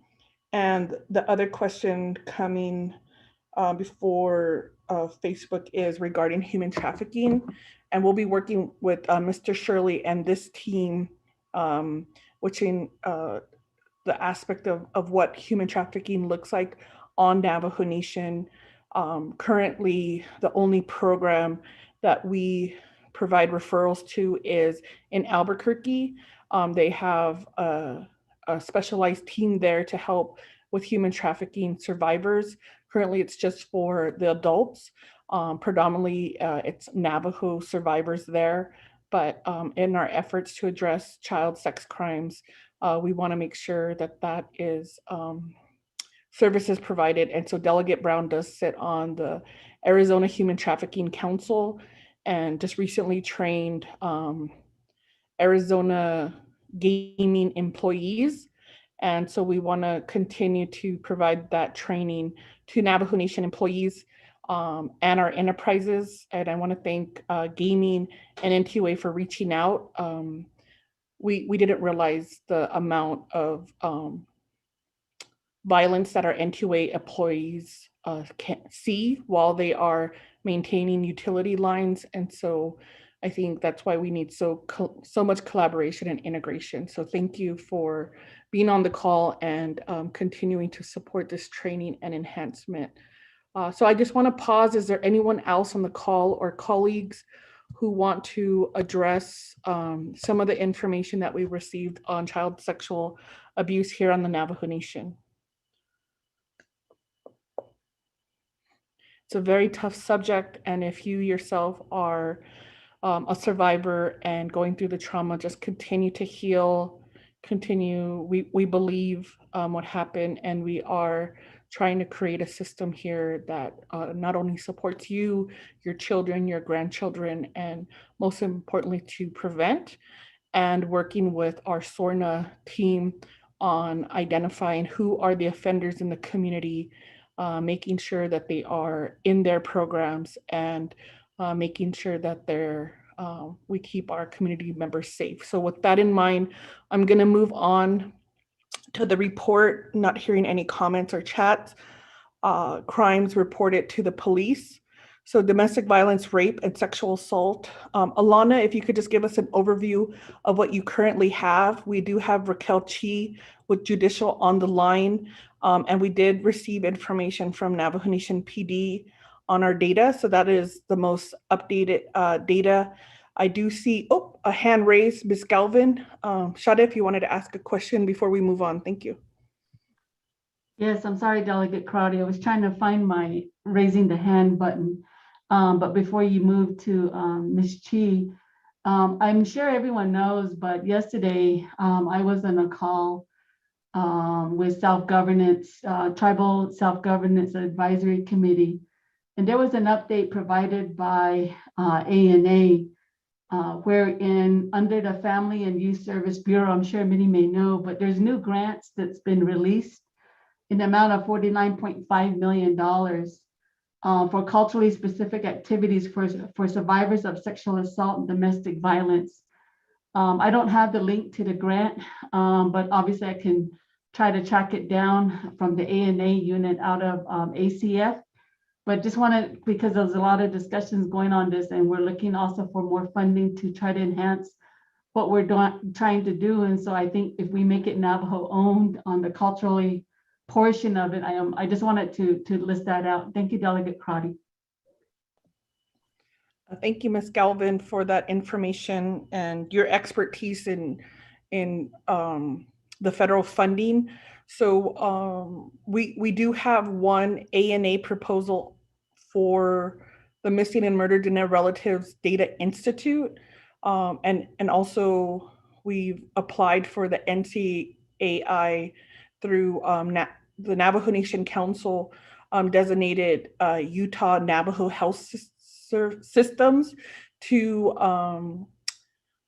And the other question coming before Facebook is regarding human trafficking. And we'll be working with Mr. Shirley and this team, which in the aspect of what human trafficking looks like on Navajo Nation. Currently, the only program that we provide referrals to is in Albuquerque. They have a specialized team there to help with human trafficking survivors. Currently, it's just for the adults. Predominantly, it's Navajo survivors there. But in our efforts to address child sex crimes, we want to make sure that that is services provided. And so Delegate Brown does sit on the Arizona Human Trafficking Council, and just recently trained Arizona gaming employees. And so we want to continue to provide that training to Navajo Nation employees and our enterprises. And I want to thank Gaming and NTUA for reaching out. We didn't realize the amount of violence that our N2A employees can see while they are maintaining utility lines. And so I think that's why we need so much collaboration and integration. So thank you for being on the call and continuing to support this training and enhancement. So I just want to pause. Is there anyone else on the call or colleagues who want to address some of the information that we received on child sexual abuse here on the Navajo Nation? It's a very tough subject, and if you yourself are a survivor and going through the trauma, just continue to heal, continue. We believe what happened, and we are trying to create a system here that not only supports you, your children, your grandchildren, and most importantly, to prevent, and working with our SORNA team on identifying who are the offenders in the community, making sure that they are in their programs, and making sure that they're we keep our community members safe. So with that in mind, I'm going to move on to the report. Not hearing any comments or chats. Crimes reported to the police. So domestic violence, rape, and sexual assault. Alana, if you could just give us an overview of what you currently have. We do have Raquel Chi with Judicial on the line, and we did receive information from Navajo Nation PD on our data. So that is the most updated data. I do see, a hand raised, Ms. Galvin. Shada, if you wanted to ask a question before we move on, thank you. Yes, I'm sorry, Delegate Crowdy. I was trying to find my raising the hand button. But before you move to Ms. Chi, I'm sure everyone knows, but yesterday I was on a call with self-governance, Tribal Self-Governance Advisory Committee. And there was an update provided by ANA, wherein under the Family and Youth Service Bureau, I'm sure many may know, but there's new grants that's been released in the amount of $49.5 million for culturally specific activities for survivors of sexual assault and domestic violence. I don't have the link to the grant, but obviously I can try to track it down from the ANA unit out of ACF. But just wanted, because there's a lot of discussions going on this, and we're looking also for more funding to try to enhance what we're trying to do. And so I think if we make it Navajo owned on the culturally portion of it, I just wanted to list that out. Thank you, Delegate Crotty. Thank you, Ms. Galvin, for that information and your expertise in the federal funding. So we do have one ANA proposal for the Missing and Murdered in Their Relatives Data Institute, and also we've applied for the NCAI through the Navajo Nation Council designated Utah Navajo Health Systems to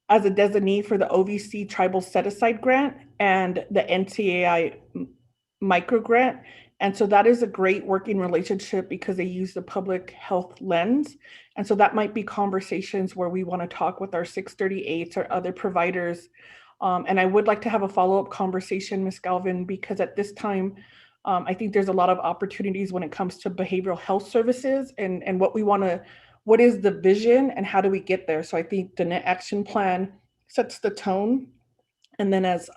as a designee for the OVC Tribal Set-Aside Grant and the NCAI Micro Grant. And so that is a great working relationship because they use the public health lens. And so that might be conversations where we want to talk with our 638s or other providers. And I would like to have a follow-up conversation, Ms. Galvin, because at this time, I think there's a lot of opportunities when it comes to behavioral health services and what is the vision and how do we get there? So I think the Net Action Plan sets the tone. And then as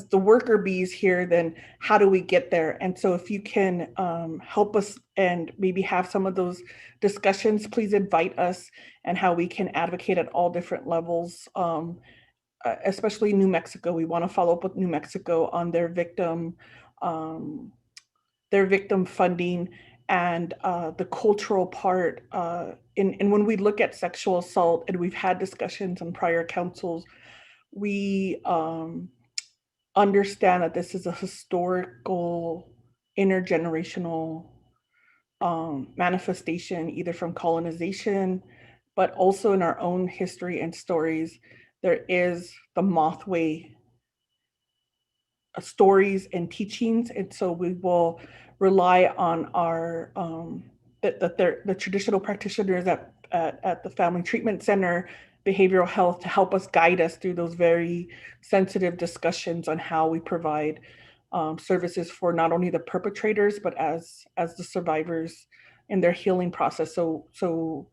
the worker bees here, then how do we get there? And so if you can help us and maybe have some of those discussions, please invite us and how we can advocate at all different levels, especially New Mexico. We want to follow up with New Mexico on their victim funding and the cultural part. And when we look at sexual assault, and we've had discussions on prior councils, we understand that this is a historical, intergenerational manifestation, either from colonization, but also in our own history and stories. There is the Mothway stories and teachings, and so we will rely on our the traditional practitioners at the Family Treatment Center, behavioral health, to help us guide us through those very sensitive discussions on how we provide services for not only the perpetrators but as the survivors in their healing process. So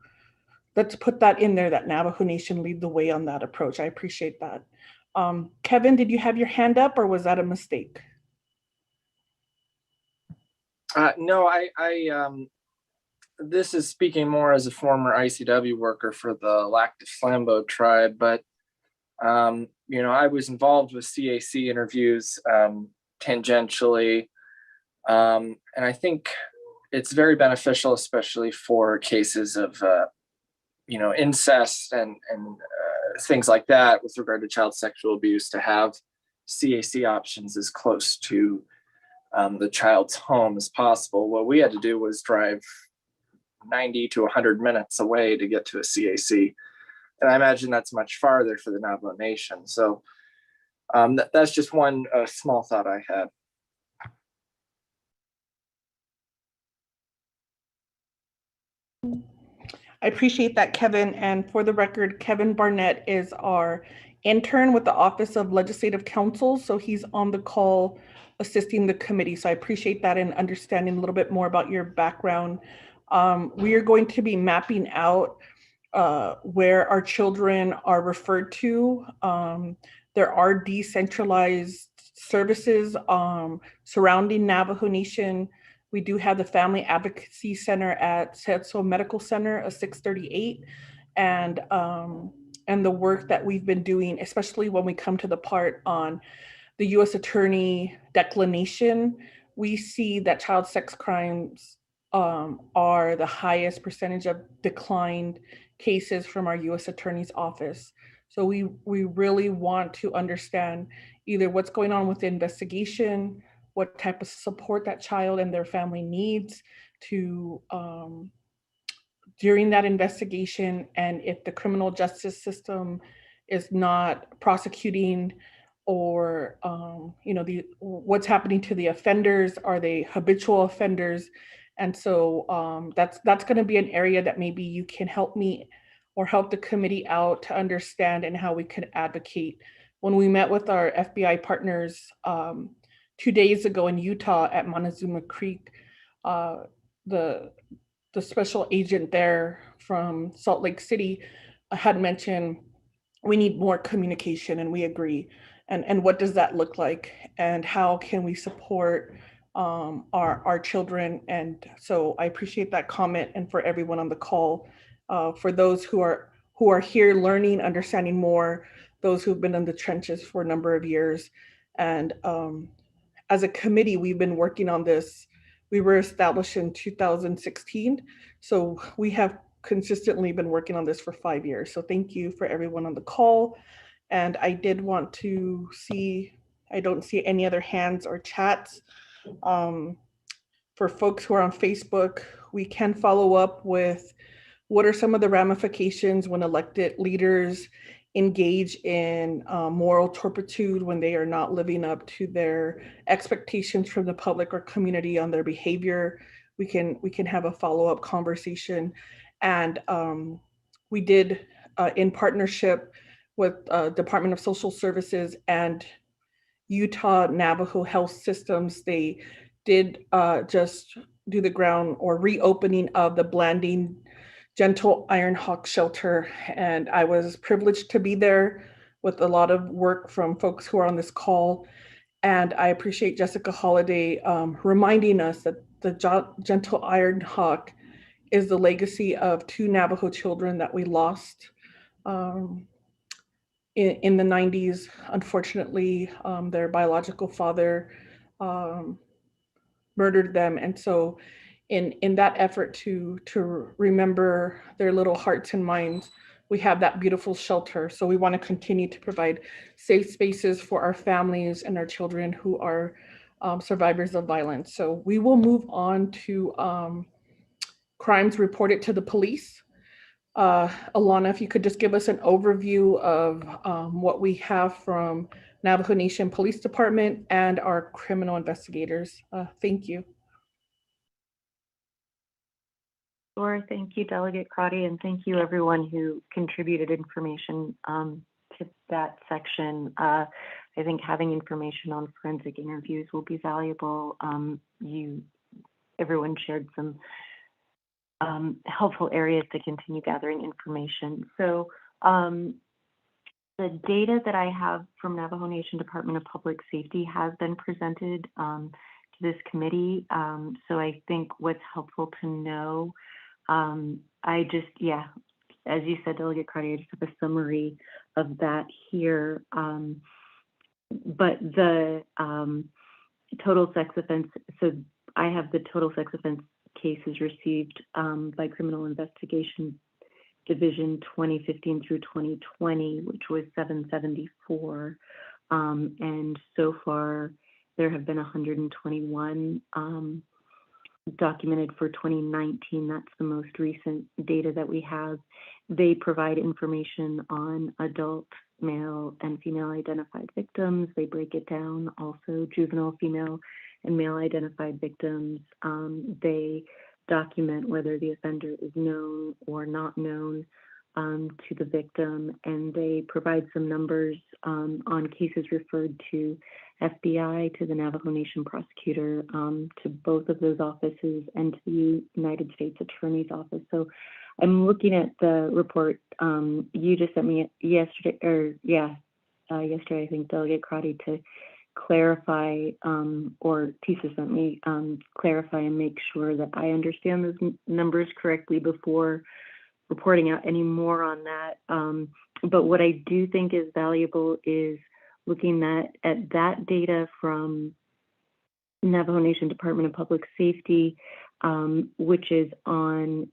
let's put that in there, that Navajo Nation lead the way on that approach. I appreciate that. Kevin, did you have your hand up or was that a mistake? No, this is speaking more as a former ICW worker for the Lac du Flambeau tribe, but I was involved with CAC interviews tangentially, and I think it's very beneficial, especially for cases of incest and things like that with regard to child sexual abuse, to have CAC options as close to the child's home as possible. What we had to do was drive 90 to 100 minutes away to get to a CAC. And I imagine that's much farther for the Navajo Nation. So that's just one small thought I had. I appreciate that, Kevin. And for the record, Kevin Barnett is our intern with the Office of Legislative Counsel. So he's on the call assisting the committee. So I appreciate that and understanding a little bit more about your background. We are going to be mapping out where our children are referred to. There are decentralized services surrounding Navajo Nation. We do have the Family Advocacy Center at Setso Medical Center, a 638, and the work that we've been doing, especially when we come to the part on the U.S. Attorney declination, we see that child sex crimes are the highest percentage of declined cases from our U.S. Attorney's office. So we really want to understand either what's going on with the investigation, what type of support that child and their family needs to during that investigation, and if the criminal justice system is not prosecuting or what's happening to the offenders. Are they habitual offenders? And so that's going to be an area that maybe you can help me or help the committee out to understand and how we could advocate. When we met with our FBI partners 2 days ago in Utah at Montezuma Creek, the special agent there from Salt Lake City had mentioned we need more communication, and we agree. And what does that look like? And how can we support our children? And so I appreciate that comment, and for everyone on the call, for those who are here learning, understanding more, those who've been in the trenches for a number of years. And as a committee, we've been working on this. We were established in 2016, so we have consistently been working on this for 5 years. So thank you for everyone on the call. And I did want to see, I don't see any other hands or chats. For folks who are on Facebook, we can follow up with what are some of the ramifications when elected leaders engage in moral turpitude, when they are not living up to their expectations from the public or community on their behavior. We can have a follow-up conversation. And we did, in partnership with Department of Social Services and Utah Navajo Health Systems, they did just do the ground or reopening of the Blanding Gentle Iron Hawk shelter. And I was privileged to be there with a lot of work from folks who are on this call. And I appreciate Jessica Holliday reminding us that the Gentle Iron Hawk is the legacy of 2 Navajo children that we lost in the 90s. Unfortunately, their biological father murdered them. And so in that effort to remember their little hearts and minds, we have that beautiful shelter. So we want to continue to provide safe spaces for our families and our children who are survivors of violence. So we will move on to crimes reported to the police. Alana, if you could just give us an overview of what we have from Navajo Nation Police Department and our criminal investigators. Thank you. Sure. Thank you, Delegate Crotty, and thank you everyone who contributed information to that section. I think having information on forensic interviews will be valuable. Everyone shared some helpful areas to continue gathering information. So the data that I have from Navajo Nation Department of Public Safety has been presented to this committee. So I think what's helpful to know, as you said, Delegate Cardi, I just have a summary of that here. But the total sex offense, so I have the total sex offense cases received by Criminal Investigation Division 2015 through 2020, which was 774. And so far, there have been 121 documented for 2019. That's the most recent data that we have. They provide information on adult male and female identified victims. They break it down also juvenile female and male identified victims. They document whether the offender is known or not known to the victim, and they provide some numbers on cases referred to FBI, to the Navajo Nation prosecutor, to both of those offices, and to the United States Attorney's Office. So I'm looking at the report you just sent me yesterday, yesterday, I think, Delegate Crotty, to clarify, or TISA sent me, clarify and make sure that I understand those numbers correctly before reporting out any more on that. But what I do think is valuable is looking at that data from Navajo Nation Department of Public Safety, which is on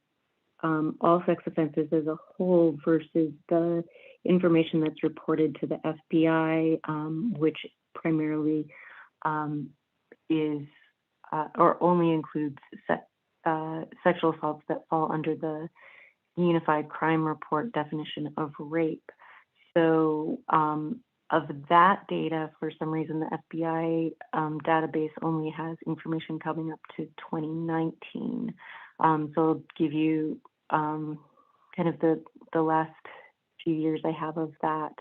all sex offenses as a whole versus the information that's reported to the FBI, which primarily is or only includes sexual assaults that fall under the Unified Crime Report definition of rape. So of that data, for some reason, the FBI database only has information coming up to 2019. So I'll give you kind of the last few years I have of that.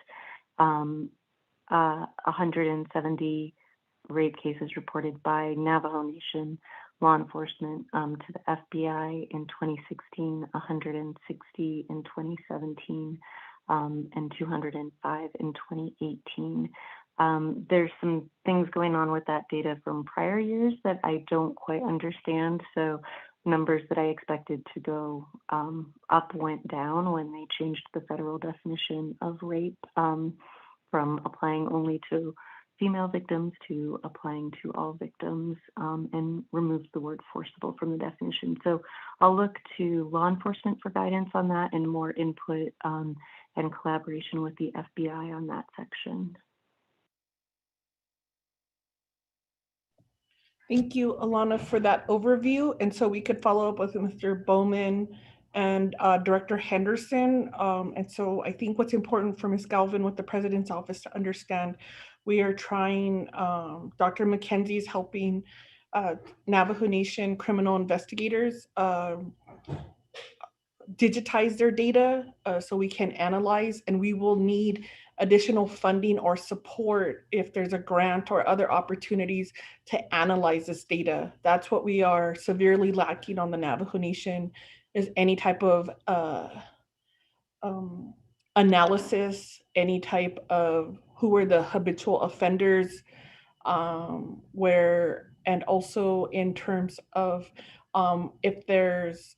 170 rape cases reported by Navajo Nation law enforcement to the FBI in 2016, 160 in 2017, and 205 in 2018. There's some things going on with that data from prior years that I don't quite understand. So numbers that I expected to go up went down when they changed the federal definition of rape from applying only to female victims to applying to all victims, and removed the word forcible from the definition. So I'll look to law enforcement for guidance on that and more input and collaboration with the FBI on that section. Thank you, Alana, for that overview. And so we could follow up with Mr. Bowman and Director Henderson. And so I think what's important for Ms. Galvin with the President's Office to understand, we are trying, Dr. McKenzie is helping Navajo Nation criminal investigators digitize their data so we can analyze, and we will need additional funding or support if there's a grant or other opportunities to analyze this data. That's what we are severely lacking on the Navajo Nation, is any type of analysis, any type of who are the habitual offenders, and also in terms of if there's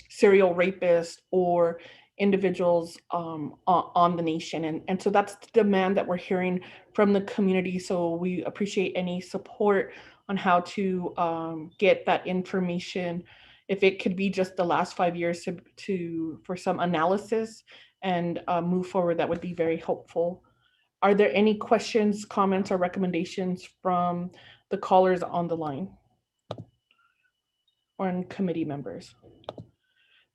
serial rapists or individuals on the nation. And so that's the demand that we're hearing from the community. So we appreciate any support on how to get that information. If it could be just the last 5 years for some analysis and move forward, that would be very helpful. Are there any questions, comments, or recommendations from the callers on the line or in committee members?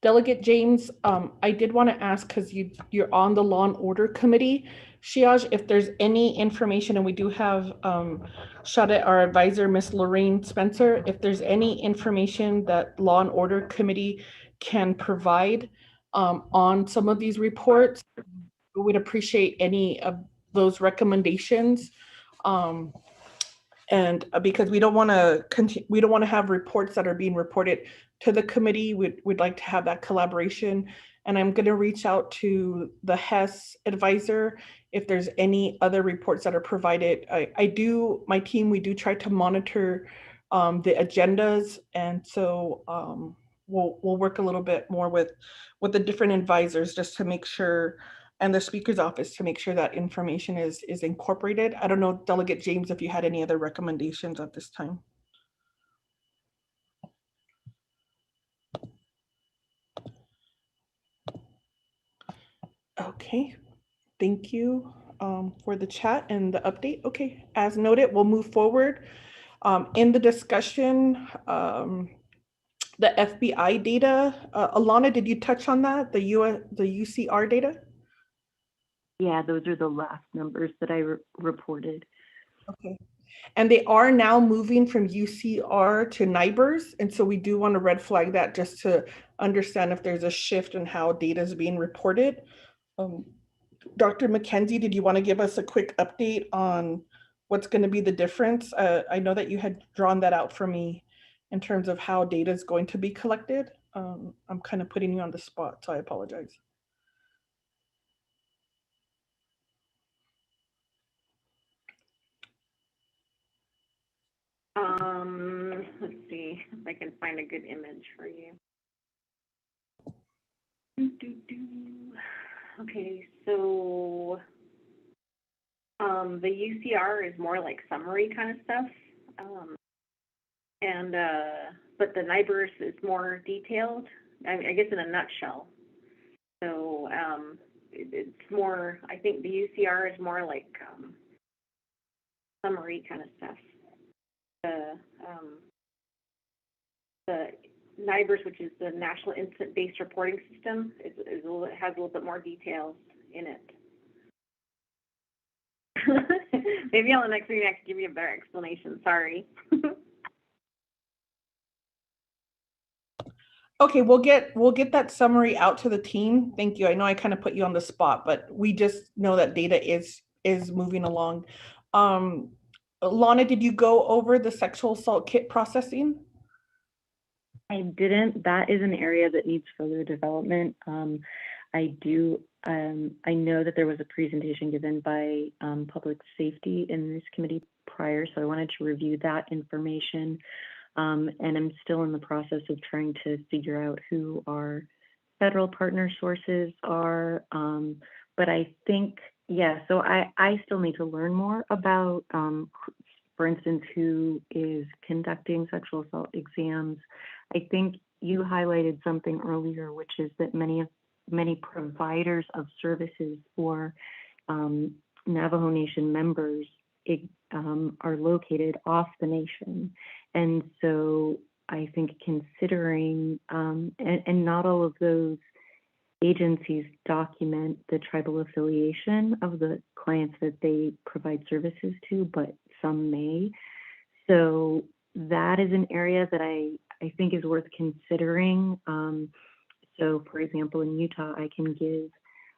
Delegate James, I did want to ask, because you're on the Law and Order Committee, Shiaj, if there's any information, and we do have shot at our advisor, Ms. Lorraine Spencer, if there's any information that Law and Order Committee can provide on some of these reports, we would appreciate any of those recommendations. And because we don't want to have reports that are being reported to the committee. We'd like to have that collaboration. And I'm going to reach out to the HES advisor if there's any other reports that are provided. My team, we do try to monitor the agendas. And so we'll work a little bit more with the different advisors just to make sure, and the Speaker's Office, to make sure that information is incorporated. I don't know, Delegate James, if you had any other recommendations at this time. Okay, thank you for the chat and the update. Okay, as noted, we'll move forward. In the discussion, the FBI data, Alana, did you touch on that, the UCR data? Yeah, those are the last numbers that I reported. Okay, And they are now moving from UCR to NIBRS. And so we do want to red flag that just to understand if there's a shift in how data is being reported. Dr. McKenzie, did you want to give us a quick update on what's going to be the difference? I know that you had drawn that out for me in terms of how data is going to be collected. I'm kind of putting you on the spot, so I apologize. Let's see if I can find a good image for you. Okay, so the UCR is more like summary kind of stuff, but the NIBRS is more detailed. I guess in a nutshell. So it's more. I think the UCR is more like summary kind of stuff. The NIBRS, which is the National Incident-Based Reporting System, has a little bit more details in it. Maybe on the next meeting I can give you a better explanation. Sorry. Okay, we'll get that summary out to the team. Thank you. I know I kind of put you on the spot, but we just know that data is moving along. Lana, did you go over the sexual assault kit processing? I didn't. That is an area that needs further development. I know that there was a presentation given by public safety in this committee prior, so I wanted to review that information. And I'm still in the process of trying to figure out who our federal partner sources are. But I think, yeah, so I still need to learn more about, for instance, who is conducting sexual assault exams. I think you highlighted something earlier, which is that many providers of services for Navajo Nation members are located off the nation. And so I think considering, and not all of those agencies document the tribal affiliation of the clients that they provide services to, but some may. So that is an area that I think is worth considering. So for example, in Utah,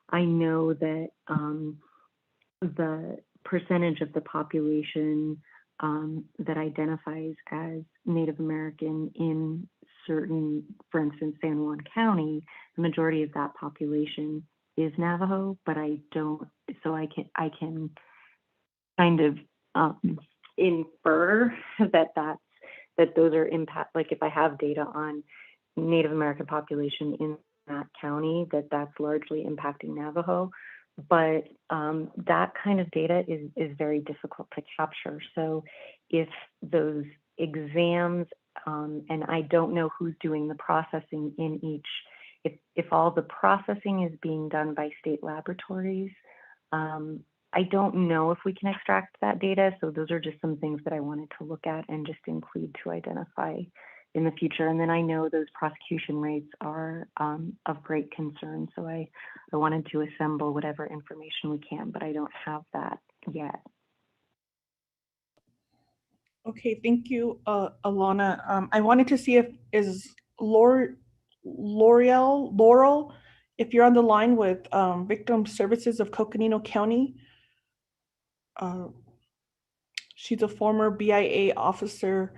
I know that the percentage of the population that identifies as Native American in certain, for instance, San Juan County, the majority of that population is Navajo, but I don't, so I can kind of infer that those are impact, like if I have data on Native American population in that county, that's largely impacting Navajo. But that kind of data is very difficult to capture. So if those exams, and I don't know who's doing the processing in each, if all the processing is being done by state laboratories, I don't know if we can extract that data. So those are just some things that I wanted to look at and just include to identify in the future. And then I know those prosecution rates are of great concern. So I wanted to assemble whatever information we can, but I don't have that yet. Okay, thank you, Alana. I wanted to see if Laurel, if you're on the line with Victim Services of Coconino County. She's a former BIA officer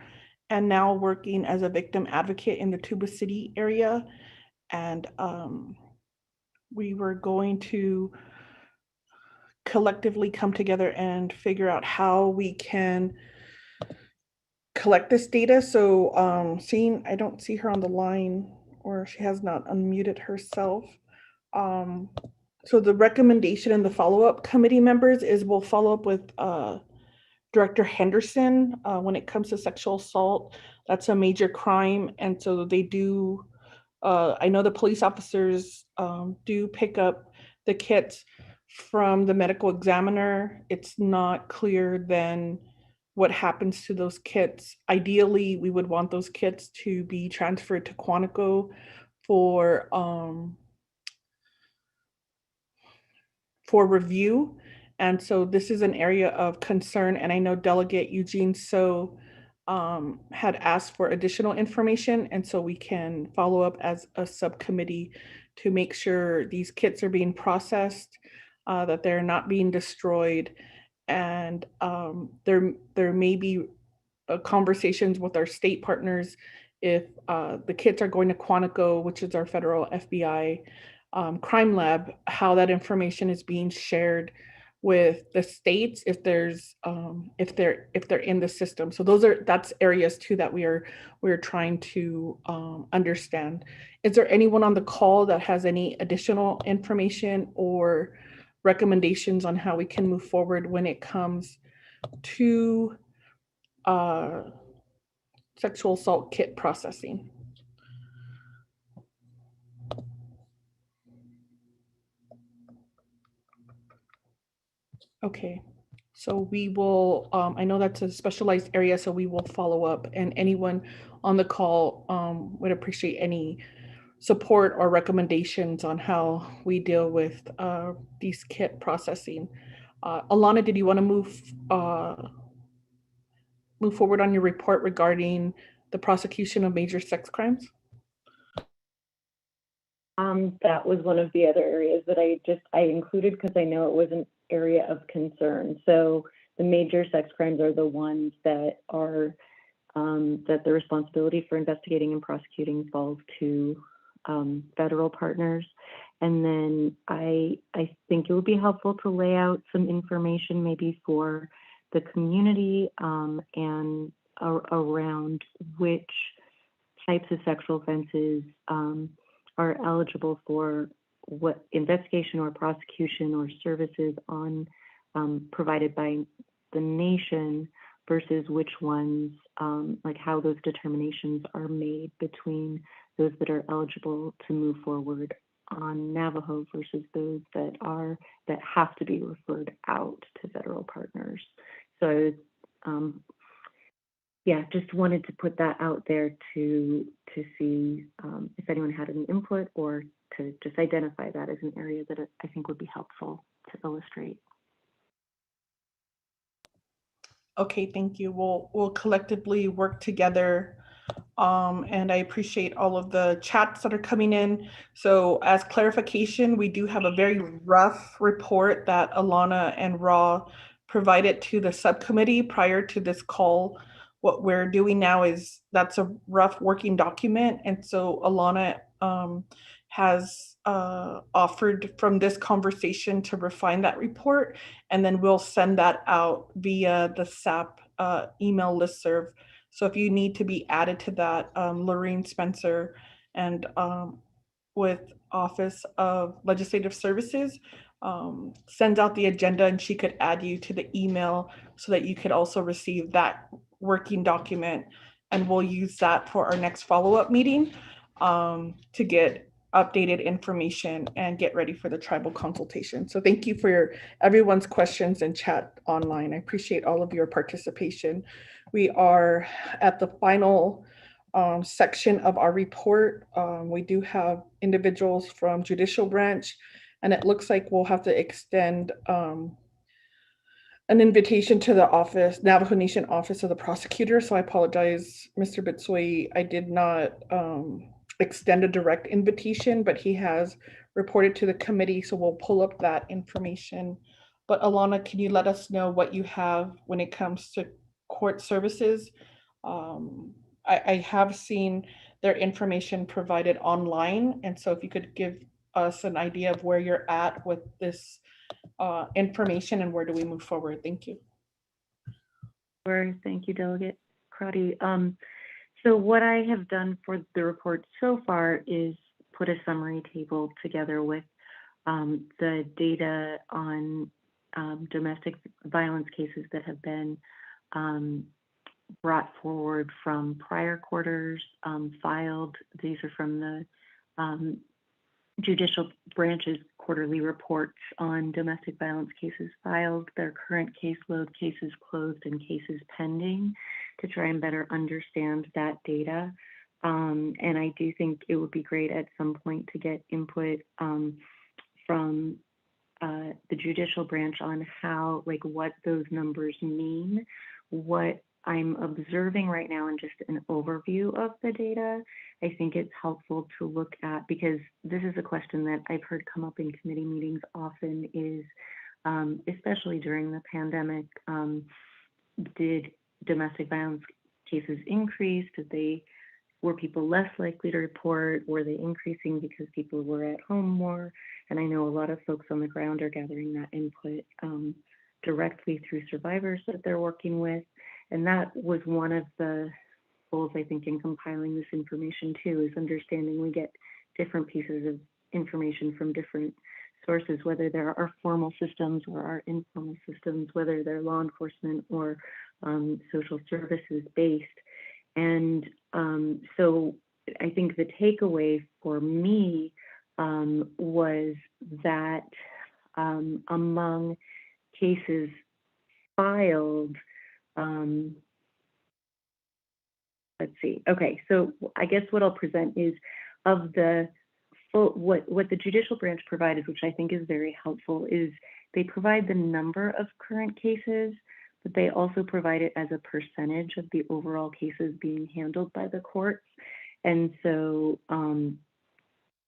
and now working as a victim advocate in the Tuba City area. And we were going to collectively come together and figure out how we can collect this data. So I don't see her on the line, or she has not unmuted herself. So the recommendation and the follow-up committee members is we'll follow up with Director Henderson when it comes to sexual assault. That's a major crime. And so they do, I know the police officers do pick up the kits from the medical examiner. It's not clear then what happens to those kits. Ideally, we would want those kits to be transferred to Quantico for review. And so this is an area of concern, and I know Delegate Eugene So had asked for additional information, and so we can follow up as a subcommittee to make sure these kits are being processed, that they're not being destroyed, and there may be conversations with our state partners if the kits are going to Quantico, which is our federal FBI crime lab, how that information is being shared with the states if there's if they're in the system. So that's areas too that we're trying to understand. Is there anyone on the call that has any additional information or recommendations on how we can move forward when it comes to sexual assault kit processing? Okay, so we will, I know that's a specialized area, so we will follow up, and anyone on the call would appreciate any support or recommendations on how we deal with these kit processing. Alana, did you want to move forward on your report regarding the prosecution of major sex crimes? That was one of the other areas that I included because I know it was an area of concern. So the major sex crimes are the ones that are that the responsibility for investigating and prosecuting falls to federal partners. And then I think it would be helpful to lay out some information maybe for the community and around which types of sexual offenses are eligible for what investigation or prosecution or services on provided by the nation versus which ones, like how those determinations are made between those that are eligible to move forward on Navajo versus those that have to be referred out to federal partners. So yeah, just wanted to put that out there to see if anyone had any input or to just identify that as an area that I think would be helpful to illustrate. Okay, thank you. We'll collectively work together. And I appreciate all of the chats that are coming in. So as clarification, we do have a very rough report that Alana and Ra provided to the subcommittee prior to this call. What we're doing now is that's a rough working document. And so Alana has offered from this conversation to refine that report, and then we'll send that out via the SAP email listserv. So if you need to be added to that, Lorraine Spencer and with Office of Legislative Services sends out the agenda, and she could add you to the email so that you could also receive that working document. And we'll use that for our next follow-up meeting to get updated information and get ready for the tribal consultation. So thank you for everyone's questions and chat online. I appreciate all of your participation. We are at the final section of our report. We do have individuals from judicial branch, and it looks like we'll have to extend an invitation to the office, Navajo Nation Office of the Prosecutor. So I apologize, Mr. Bitsui, I did not extend a direct invitation, but he has reported to the committee, so we'll pull up that information. But Alana, can you let us know what you have when it comes to court services? I have seen their information provided online, and so if you could give us an idea of where you're at with this information and where do we move forward? Thank you. Sure. Thank you, Delegate Crotty. So what I have done for the report so far is put a summary table together with the data on domestic violence cases that have been brought forward from prior quarters, filed. These are from the judicial branch's quarterly reports on domestic violence cases filed, their current caseload, cases closed, and cases pending, to try and better understand that data. And I do think it would be great at some point to get input from the judicial branch on how, like, what those numbers mean. What I'm observing right now, and just an overview of the data, I think it's helpful to look at, because this is a question that I've heard come up in committee meetings often, is especially during the pandemic, did domestic violence cases increase? Were people less likely to report? Were they increasing because people were at home more? And I know a lot of folks on the ground are gathering that input directly through survivors that they're working with. And that was one of the goals, I think, in compiling this information too, is understanding we get different pieces of information from different sources, whether there are formal systems or are informal systems, whether they're law enforcement or social services based. And so I think the takeaway for me was that among cases filed, let's see, okay, so I guess what I'll present is of the full, what the judicial branch provided, which I think is very helpful, is they provide the number of current cases, but they also provide it as a percentage of the overall cases being handled by the courts. And so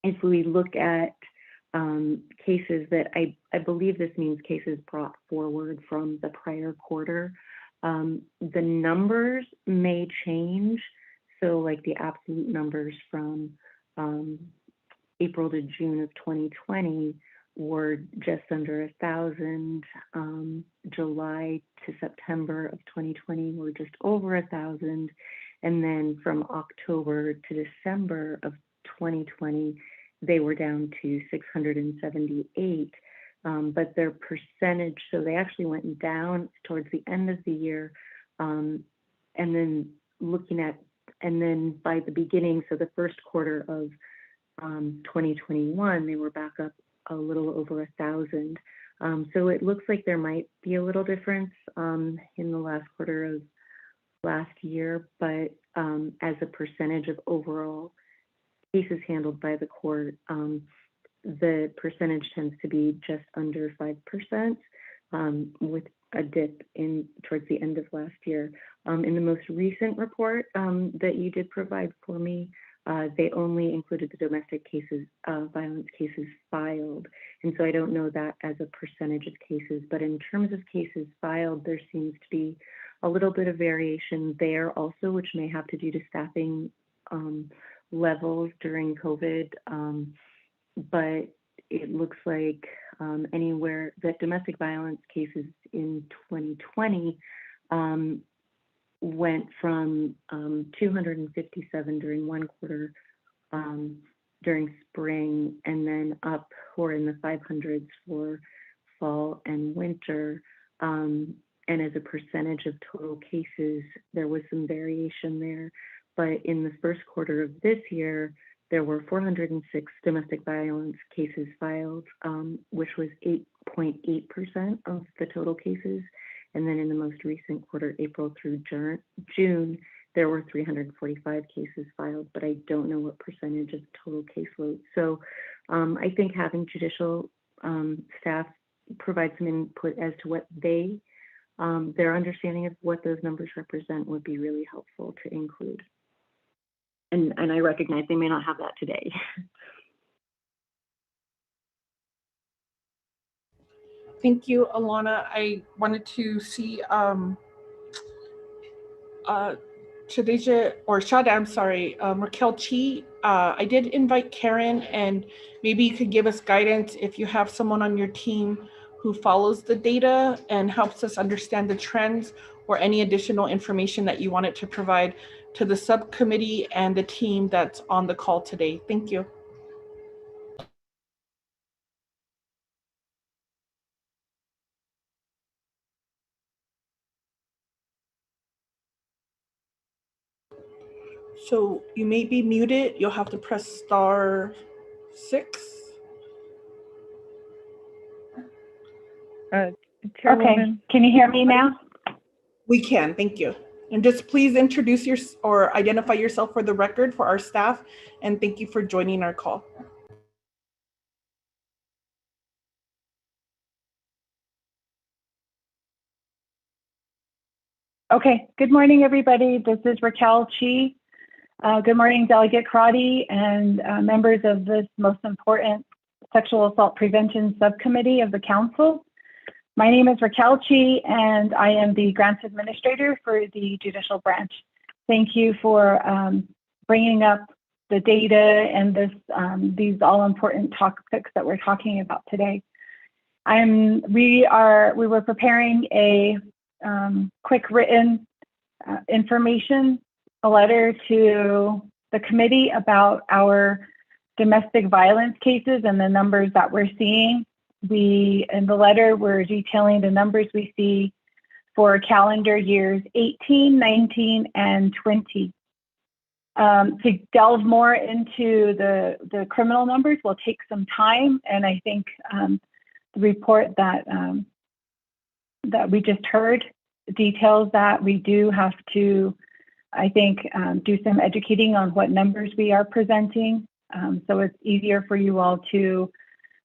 if we look at cases that I believe this means cases brought forward from the prior quarter, the numbers may change. So like the absolute numbers from April to June of 2020 were just under 1,000. July to September of 2020 were just over 1,000. And then from October to December of 2020, they were down to 678. But their percentage, so they actually went down towards the end of the year. And then looking at, and then by the beginning, so the first quarter of 2021, they were back up a little over 1,000. So it looks like there might be a little difference in the last quarter of last year, but as a percentage of overall cases handled by the court, the percentage tends to be just under 5%, with a dip in towards the end of last year. In the most recent report that you did provide for me, they only included the domestic cases, violence cases filed. And so I don't know that as a percentage of cases, but in terms of cases filed, there seems to be a little bit of variation there also, which may have to do to staffing levels during COVID. But it looks like anywhere that domestic violence cases in 2020 went from 257 during one quarter during spring, and then up or in the 500s for fall and winter. And as a percentage of total cases, there was some variation there. But in the first quarter of this year, there were 406 domestic violence cases filed, which was 8.8% of the total cases. And then in the most recent quarter, April through June, there were 345 cases filed, but I don't know what percentage of total caseload. So I think having judicial staff provide some input as to what their understanding of what those numbers represent would be really helpful to include. And I recognize they may not have that today. Thank you, Alana. I wanted to see Shadeja, or Shada, I'm sorry, Raquel Chi. I did invite Karen, and maybe you could give us guidance if you have someone on your team who follows the data and helps us understand the trends, or any additional information that you wanted to provide to the subcommittee and the team that's on the call today. Thank you. So you may be muted. You'll have to press *6. Okay, can you hear me now? We can, thank you. And just please introduce or identify yourself for the record for our staff, and thank you for joining our call. Okay, good morning, everybody. This is Raquel Chi. Good morning, Delegate Crotty and members of this most important Sexual Assault Prevention Subcommittee of the Council. My name is Raquel Chi, and I am the Grants Administrator for the Judicial Branch. Thank you for bringing up the data and these all important topics that we're talking about today. We were preparing a quick written information, a letter to the committee about our domestic violence cases and the numbers that we're seeing. In the letter, we're detailing the numbers we see for calendar years 18, 19, and 20. To delve more into the criminal numbers will take some time, and I think the report that we just heard details that. We do have to, I think, do some educating on what numbers we are presenting, so it's easier for you all to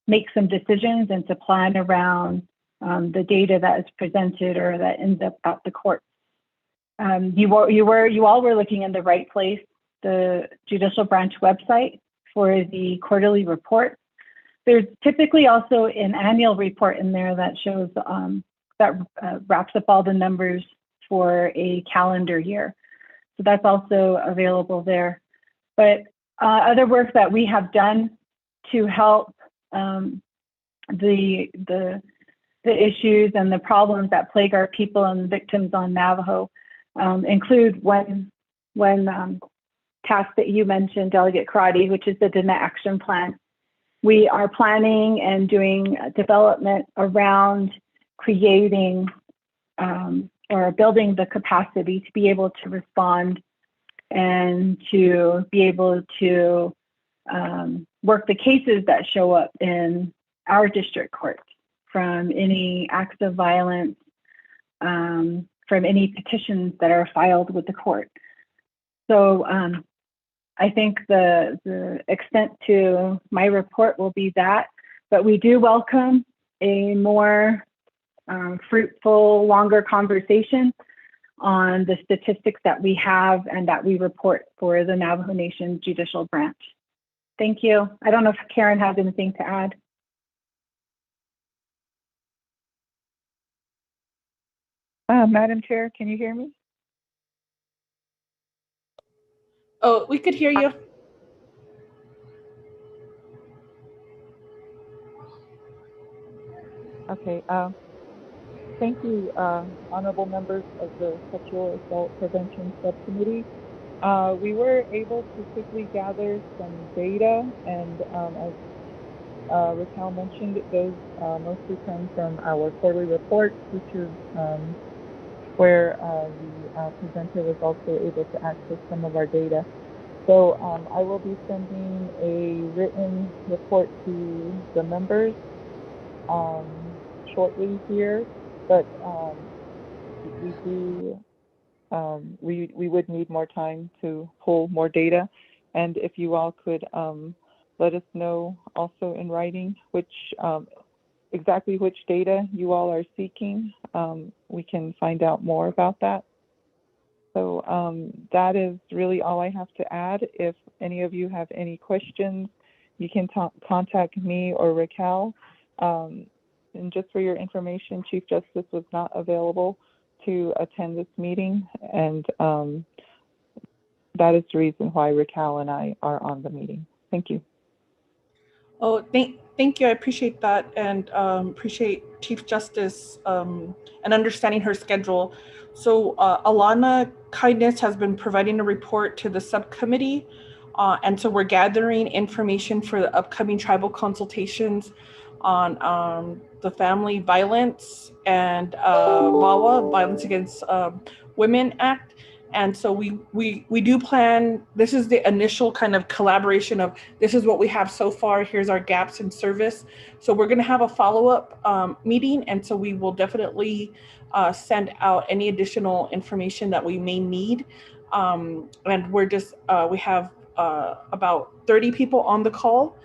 make some decisions and to plan around the data that is presented or that ends up at the court. You all were looking in the right place, the Judicial Branch website for the quarterly report. There's typically also an annual report in there that shows that wraps up all the numbers for a calendar year. So that's also available there. But other work that we have done to help the issues and the problems that plague our people and victims on Navajo include one task that you mentioned, Delegate Crotty, which is the DINA action plan. We are planning and doing development around creating or building the capacity to be able to respond and to be able to work the cases that show up in our district courts, from any acts of violence, from any petitions that are filed with the court. So I think the extent to my report will be that, but we do welcome a more fruitful, longer conversation on the statistics that we have and that we report for the Navajo Nation Judicial Branch. Thank you. I don't know if Karen has anything to add. Madam Chair, can you hear me? Oh, we could hear you. Okay. Thank you, honorable members of the Sexual Assault Prevention Subcommittee. We were able to quickly gather some data, and as Raquel mentioned, those mostly come from our quarterly reports, which is where the presenter was also able to access some of our data. So I will be sending a written report to the members shortly here, but we would need more time to pull more data, and if you all could let us know also in writing exactly which data you all are seeking, we can find out more about that. So that is really all I have to add. If any of you have any questions, you can contact me or Raquel. And just for your information, Chief Justice was not available to attend this meeting, and that is the reason why Raquel and I are on the meeting. Thank you. Oh, thank you. I appreciate that, and appreciate Chief Justice and understanding her schedule. So Alana Kindness has been providing a report to the subcommittee, and so we're gathering information for the upcoming tribal consultations on the Family Violence and VAWA, Violence Against Women Act. And so we do plan, this is the initial kind of collaboration of, this is what we have so far, here's our gaps in service. So we're gonna have a follow-up meeting, and so we will definitely send out any additional information that we may need. And we're just, we have about 30 people on the call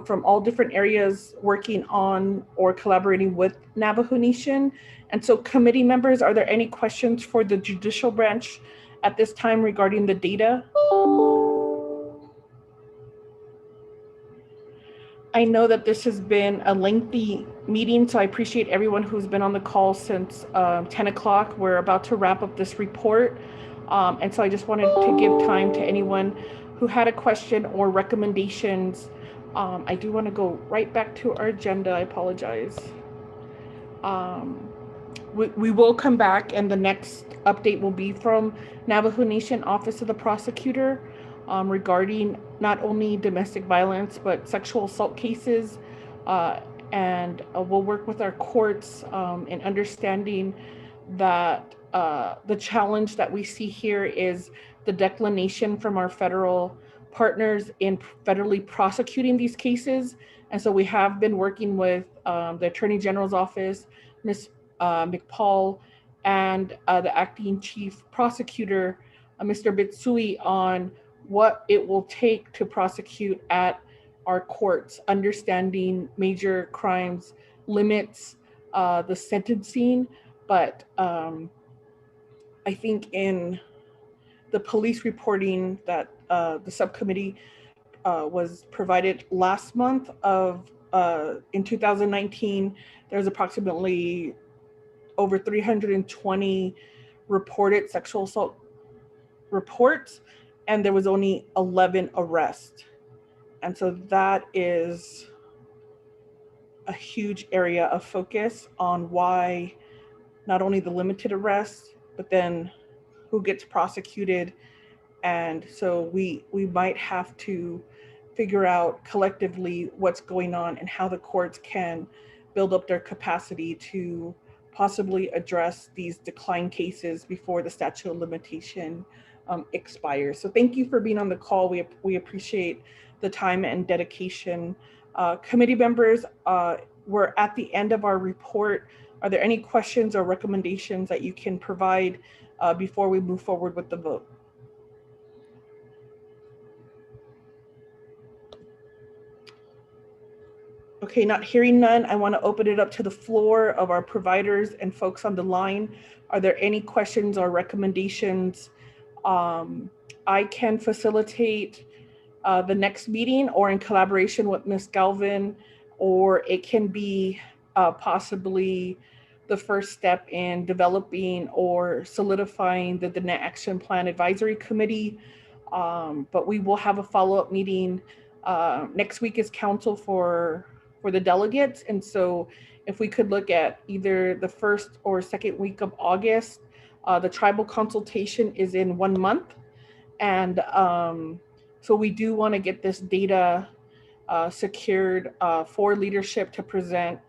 from all different areas working on or collaborating with Navajo Nation. And so committee members, are there any questions for the judicial branch at this time regarding the data? I know that this has been a lengthy meeting, so I appreciate everyone who's been on the call since 10 o'clock. We're about to wrap up this report. And so I just wanted to give time to anyone who had a question or recommendations. I do want to go right back to our agenda. I apologize. We will come back, and the next update will be from Navajo Nation Office of the Prosecutor regarding not only domestic violence, but sexual assault cases. And we'll work with our courts in understanding that the challenge that we see here is the declination from our federal partners in federally prosecuting these cases. And so we have been working with the Attorney General's office, Ms. McPaul, and the acting chief prosecutor, Mr. Bitsui, on what it will take to prosecute at our courts, understanding major crimes limits the sentencing. But I think in the police reporting that the subcommittee was provided last month of in 2019, there's approximately over 320 reported sexual assault reports, and there was only 11 arrests. And so that is a huge area of focus on why not only the limited arrests, but then who gets prosecuted. And so we might have to figure out collectively what's going on and how the courts can build up their capacity to possibly address these decline cases before the statute of limitation expires. So thank you for being on the call. We appreciate the time and dedication. Committee members, we're at the end of our report. Are there any questions or recommendations that you can provide before we move forward with the vote? Okay, not hearing none, I want to open it up to the floor of our providers and folks on the line. Are there any questions or recommendations? I can facilitate the next meeting or in collaboration with Ms. Galvin, or it can be possibly the first step in developing or solidifying the Net Action Plan Advisory Committee. But we will have a follow-up meeting. Next week is council for the delegates. And so if we could look at either the first or second week of August, the tribal consultation is in 1 month. And so we do want to get this data secured for leadership to present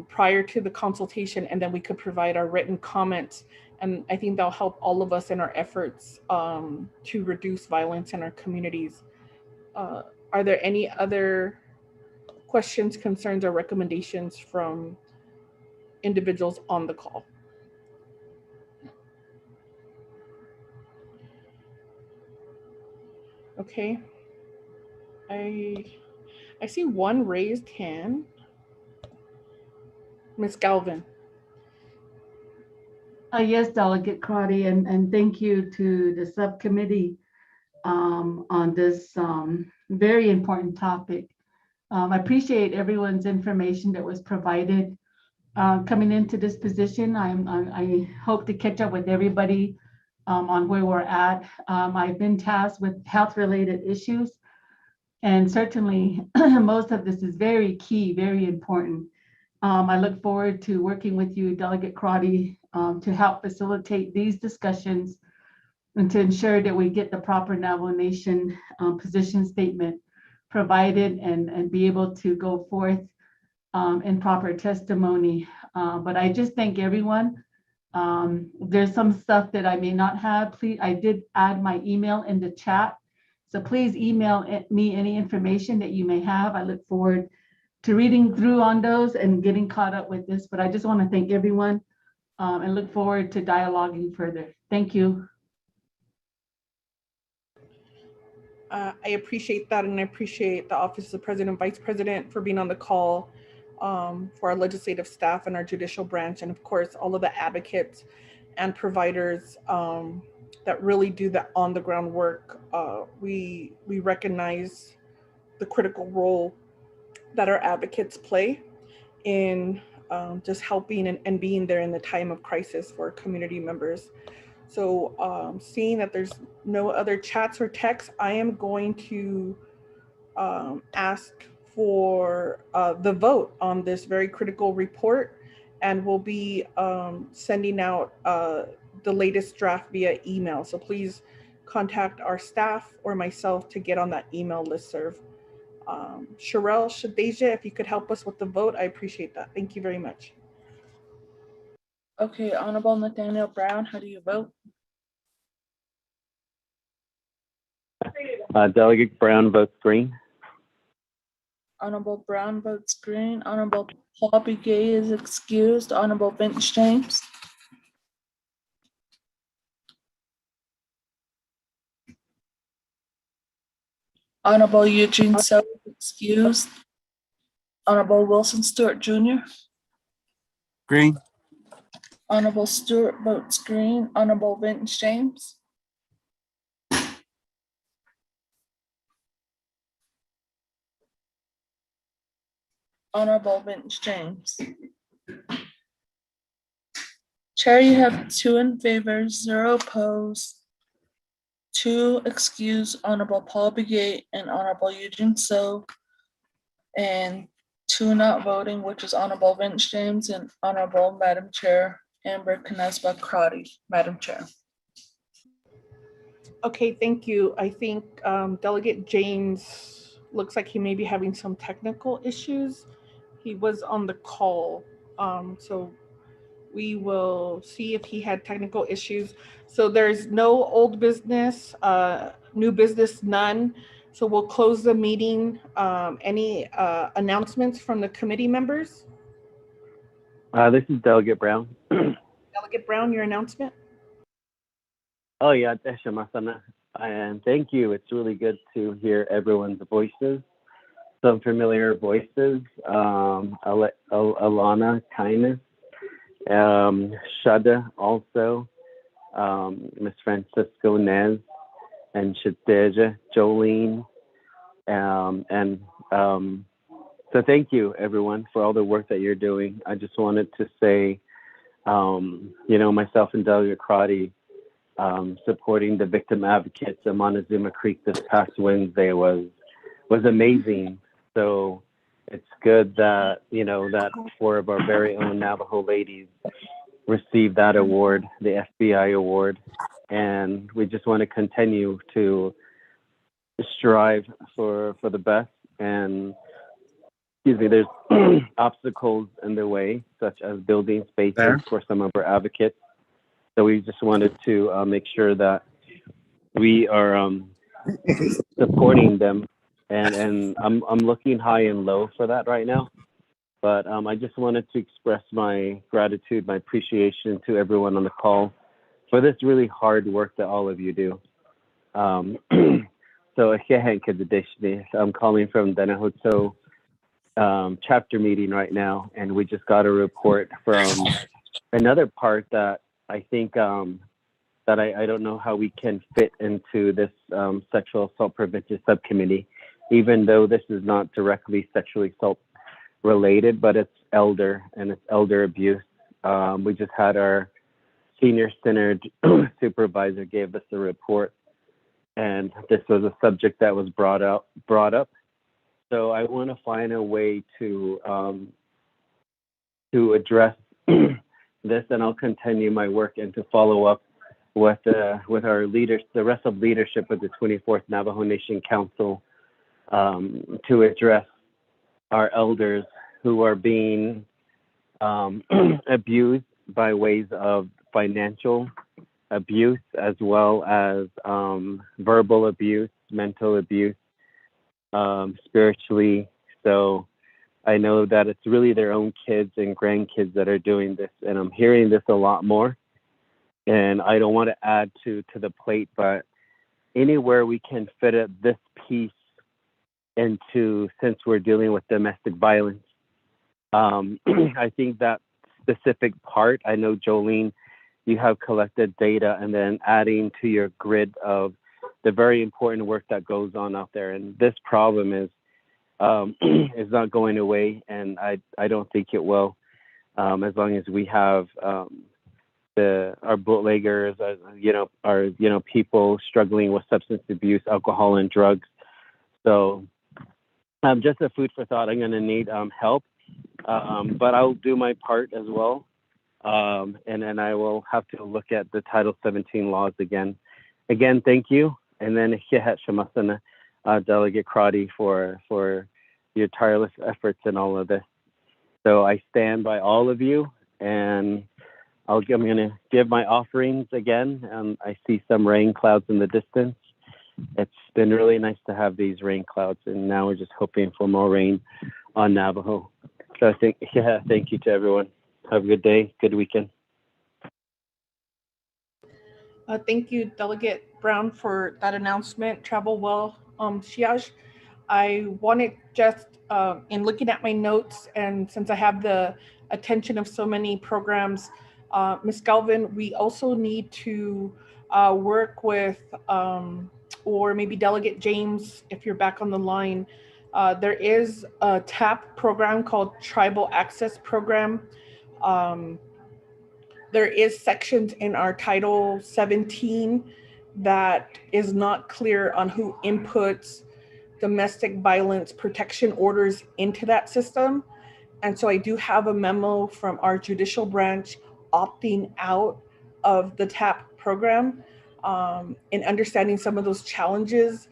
prior to the consultation, and then we could provide our written comments. And I think that'll help all of us in our efforts to reduce violence in our communities. Are there any other questions, concerns, or recommendations from individuals on the call? Okay. I see one raised hand. Ms. Galvin. Yes, Delegate Crotty, and thank you to the subcommittee on this very important topic. I appreciate everyone's information that was provided coming into this position. I hope to catch up with everybody on where we're at. I've been tasked with health-related issues, and certainly most of this is very key, very important. I look forward to working with you, Delegate Crotty, to help facilitate these discussions and to ensure that we get the proper Navajo Nation position statement provided and be able to go forth in proper testimony. But I just thank everyone. There's some stuff that I may not have. Please, I did add my email in the chat. So please email me any information that you may have. I look forward to reading through on those and getting caught up with this. But I just want to thank everyone and look forward to dialoguing further. Thank you. I appreciate that, and I appreciate the Office of the President and Vice President for being on the call, for our legislative staff and our judicial branch, and of course, all of the advocates and providers that really do the on-the-ground work. We recognize the critical role that our advocates play in just helping and being there in the time of crisis for community members. So seeing that there's no other chats or texts, I am going to ask for the vote on this very critical report, and we'll be sending out the latest draft via email. So please contact our staff or myself to get on that email listserv. Sherelle, Shadeja, if you could help us with the vote, I appreciate that. Thank you very much. Okay, Honorable Nathaniel Brown, how do you vote? Delegate Brown votes green. Honorable Brown votes green. Honorable Paul Begay is excused. Honorable Vince James. Honorable Eugene So excused. Honorable Wilson Stewart Jr. Green. Honorable Stewart votes green. Honorable Vince James. Honorable Vince James. Chair, you have 2 in favor, 0 opposed, 2 excused, Honorable Paul Begay and Honorable Eugene So, and 2 not voting, which is Honorable Vince James and Honorable Madam Chair Amber Canesba Crotty. Madam Chair. Okay, thank you. I think Delegate James looks like he may be having some technical issues. He was on the call, so we will see if he had technical issues. So there's no old business, new business, none. So we'll close the meeting. Any announcements from the committee members? This is Delegate Brown. Delegate Brown, your announcement? Oh yeah, and thank you. It's really good to hear everyone's voices, some familiar voices. Alana, Kindness, Shada also, Miss Francisco Nez, and Shadeja, Jolene, so thank you everyone for all the work that you're doing. I just wanted to say, myself and Delegate Crotty, supporting the victim advocates at Montezuma Creek this past Wednesday was amazing. So it's good that, that 4 of our very own Navajo ladies received that award, the FBI award. And we just want to continue to strive for the best. And there's obstacles in the way, such as building spaces for some of our advocates. So we just wanted to make sure that we are supporting them, and I'm looking high and low for that right now. But I just wanted to express my gratitude, my appreciation to everyone on the call for this really hard work that all of you do. So I'm calling from Danahoto chapter meeting right now, and we just got a report from another part that I think that I don't know how we can fit into this sexual assault prevention subcommittee, even though this is not directly sexually assault related, but it's elder and it's elder abuse. We just had our senior center supervisor gave us a report, and this was a subject that was brought up. So I want to find a way to address this, and I'll continue my work and to follow up with our leaders, the rest of leadership of the 24th Navajo Nation Council, to address our elders who are being abused by ways of financial abuse, as well as verbal abuse, mental abuse, spiritually. So I know that it's really their own kids and grandkids that are doing this, and I'm hearing this a lot more. And I don't want to add to the plate, but anywhere we can fit this piece into, since we're dealing with domestic violence. I think that specific part, I know Jolene, you have collected data and then adding to your grid of the very important work that goes on out there. And this problem is not going away, and I don't think it will, as long as we have our bootleggers, our people struggling with substance abuse, alcohol, and drugs. So just a food for thought. I'm going to need help, but I'll do my part as well. And then I will have to look at the Title 17 laws again. Again, thank you. And then Delegate Crotty for your tireless efforts in all of this. So I stand by all of you, and I'm going to give my offerings again. I see some rain clouds in the distance. It's been really nice to have these rain clouds, and now we're just hoping for more rain on Navajo. So I think, thank you to everyone. Have a good day, good weekend. Thank you, Delegate Brown, for that announcement. Travel well, Shiaj. I wanted just, in looking at my notes, and since I have the attention of so many programs, Ms. Galvin, we also need to work with, or maybe Delegate James, if you're back on the line. There is a TAP program called Tribal Access Program. There is sections in our Title 17 that is not clear on who inputs domestic violence protection orders into that system. And so I do have a memo from our judicial branch opting out of the TAP program, and understanding some of those challenges.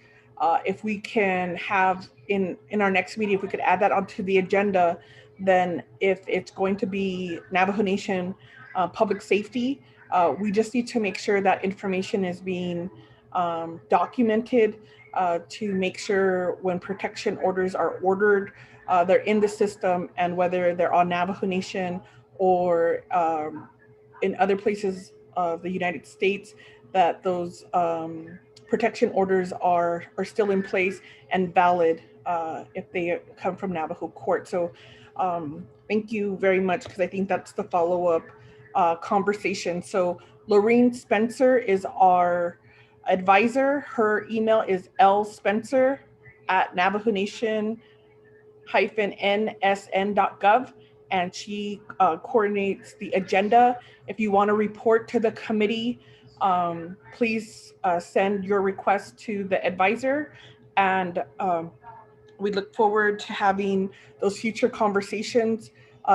If we can have in our next meeting, if we could add that onto the agenda, then if it's going to be Navajo Nation public safety, we just need to make sure that information is being documented, to make sure when protection orders are ordered, they're in the system, and whether they're on Navajo Nation or in other places of the United States, that those protection orders are still in place and valid if they come from Navajo court. So thank you very much, because I think that's the follow-up conversation. So Lorene Spencer is our advisor. Her email is lspencer@navajonation-nsn.gov, and she coordinates the agenda. If you want to report to the committee, please send your request to the advisor, and we look forward to having those future conversations.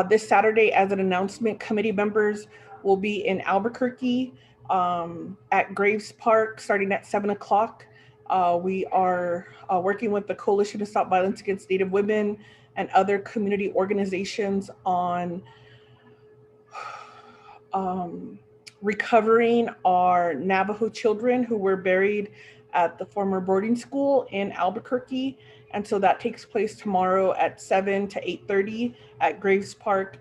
This Saturday, as an announcement, committee members will be in Albuquerque at Graves Park starting at 7 o'clock. We are working with the Coalition to Stop Violence Against Native Women and other community organizations on recovering our Navajo children who were buried at the former boarding school in Albuquerque. And so that takes place tomorrow at 7 to 8:30 at Graves Park.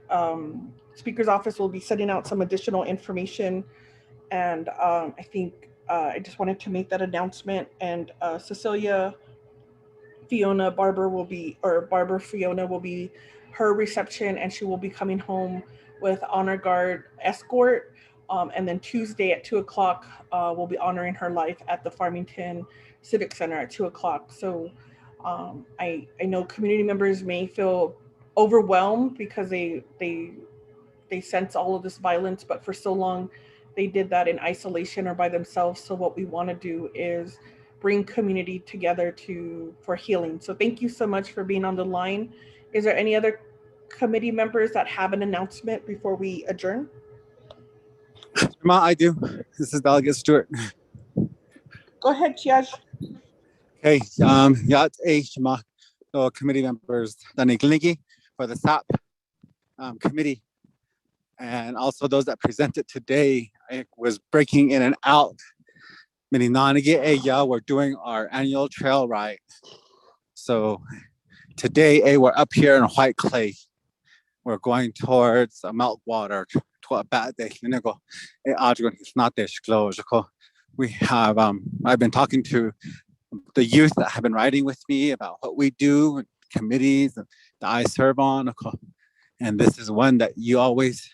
Speaker's office will be sending out some additional information. And I think I just wanted to make that announcement. And Cecilia Fiona Barber Fiona will be her reception, and she will be coming home with honor guard escort. And then Tuesday at 2 o'clock, we'll be honoring her life at the Farmington Civic Center at 2 o'clock. So I know community members may feel overwhelmed because they sense all of this violence, but for so long they did that in isolation or by themselves. So what we want to do is bring community together for healing. So thank you so much for being on the line. Is there any other committee members that have an announcement before we adjourn? I do. This is Delegate Stewart. Go ahead, Chiaj. Okay, Yat A Shema, committee members, Dani Glinigi for the SAP committee, and also those that presented today. I was breaking in and out. We're doing our annual trail ride. So today, we're up here in White Clay. We're going towards Meltwater. we have, I've been talking to the youth that have been riding with me about what we do, and committees that I serve on. And this is one that you always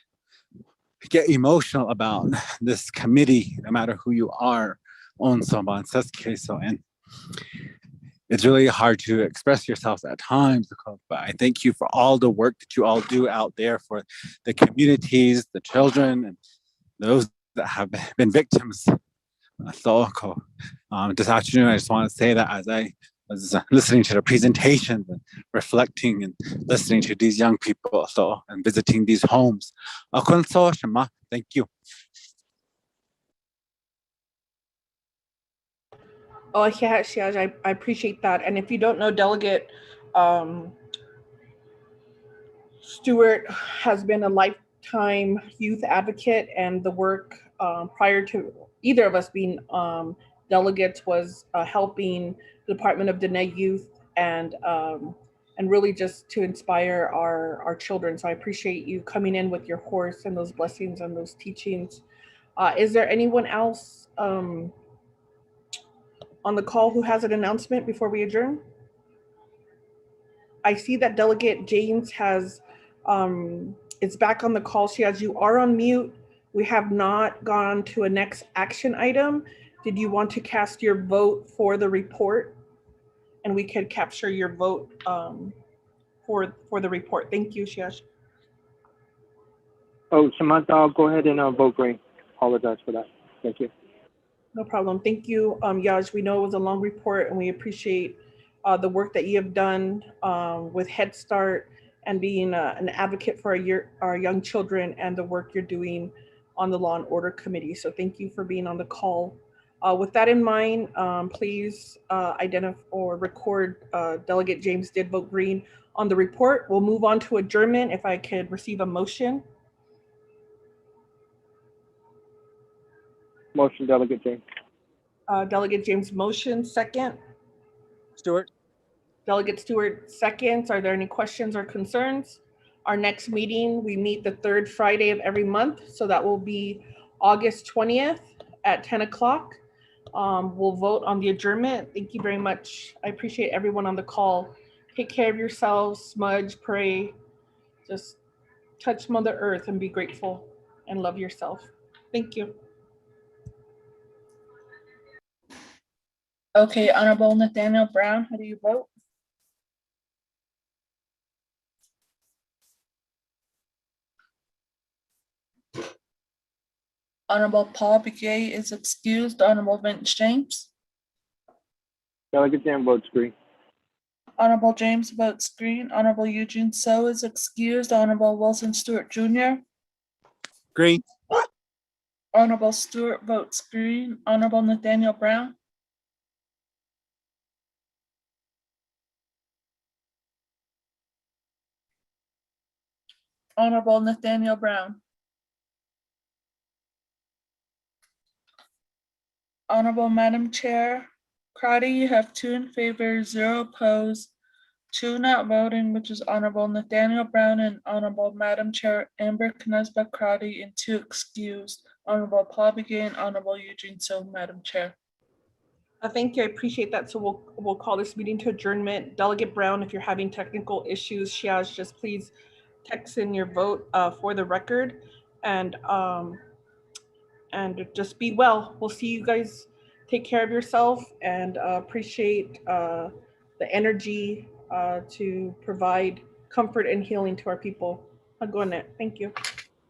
get emotional about, this committee, no matter who you are, on someone, and it's really hard to express yourselves at times, but I thank you for all the work that you all do out there for the communities, the children, and those that have been victims. So, this afternoon, I just want to say that as I was listening to the presentation and reflecting and listening to these young people, and visiting these homes, thank you. Oh, yeah, I appreciate that. And if you don't know, Delegate Stewart has been a lifetime youth advocate, and the work prior to either of us being delegates was helping the Department of Diné Youth and really just to inspire our children. So I appreciate you coming in with your horse and those blessings and those teachings. Is there anyone else on the call who has an announcement before we adjourn? I see that Delegate James has is back on the call. As you are on mute. We have not gone to a next action item. Did you want to cast your vote for the report? And we could capture your vote for the report. Thank you, Shiash. Oh, Samantha, I'll go ahead and vote green. Apologize for that. Thank you. No problem. Thank you, Yaj. We know it was a long report, and we appreciate the work that you have done with Head Start and being an advocate for our young children and the work you're doing on the Law and Order Committee. So thank you for being on the call. With that in mind, please identify or record Delegate James did vote green on the report. We'll move on to adjournment. If I could receive a motion. Motion, Delegate James. Delegate James motion, second. Stewart. Delegate Stewart seconds. Are there any questions or concerns? Our next meeting, we meet the third Friday of every month. So that will be August 20th at 10 o'clock. We'll vote on the adjournment. Thank you very much. I appreciate everyone on the call. Take care of yourselves, smudge, pray, just touch Mother Earth and be grateful and love yourself. Thank you. Okay, Honorable Nathaniel Brown, how do you vote? Honorable Paul Begay is excused. Honorable Vince James. Delegate James votes green. Honorable James votes green. Honorable Eugene So is excused. Honorable Wilson Stewart Jr. Green. Honorable Stewart votes green. Honorable Nathaniel Brown. Honorable Nathaniel Brown. Honorable Madam Chair Crotty, you have 2 in favor, 0 opposed, 2 not voting, which is Honorable Nathaniel Brown and Honorable Madam Chair Amber Knezba Crotty, and 2 excused, Honorable Paul Begay and Honorable Eugene So, Madam Chair. Thank you. I appreciate that. So we'll call this meeting to adjournment. Delegate Brown, if you're having technical issues, Shiaz, just please text in your vote for the record, and just be well. We'll see you guys. Take care of yourself, and appreciate the energy to provide comfort and healing to our people. I'll go on it. Thank you.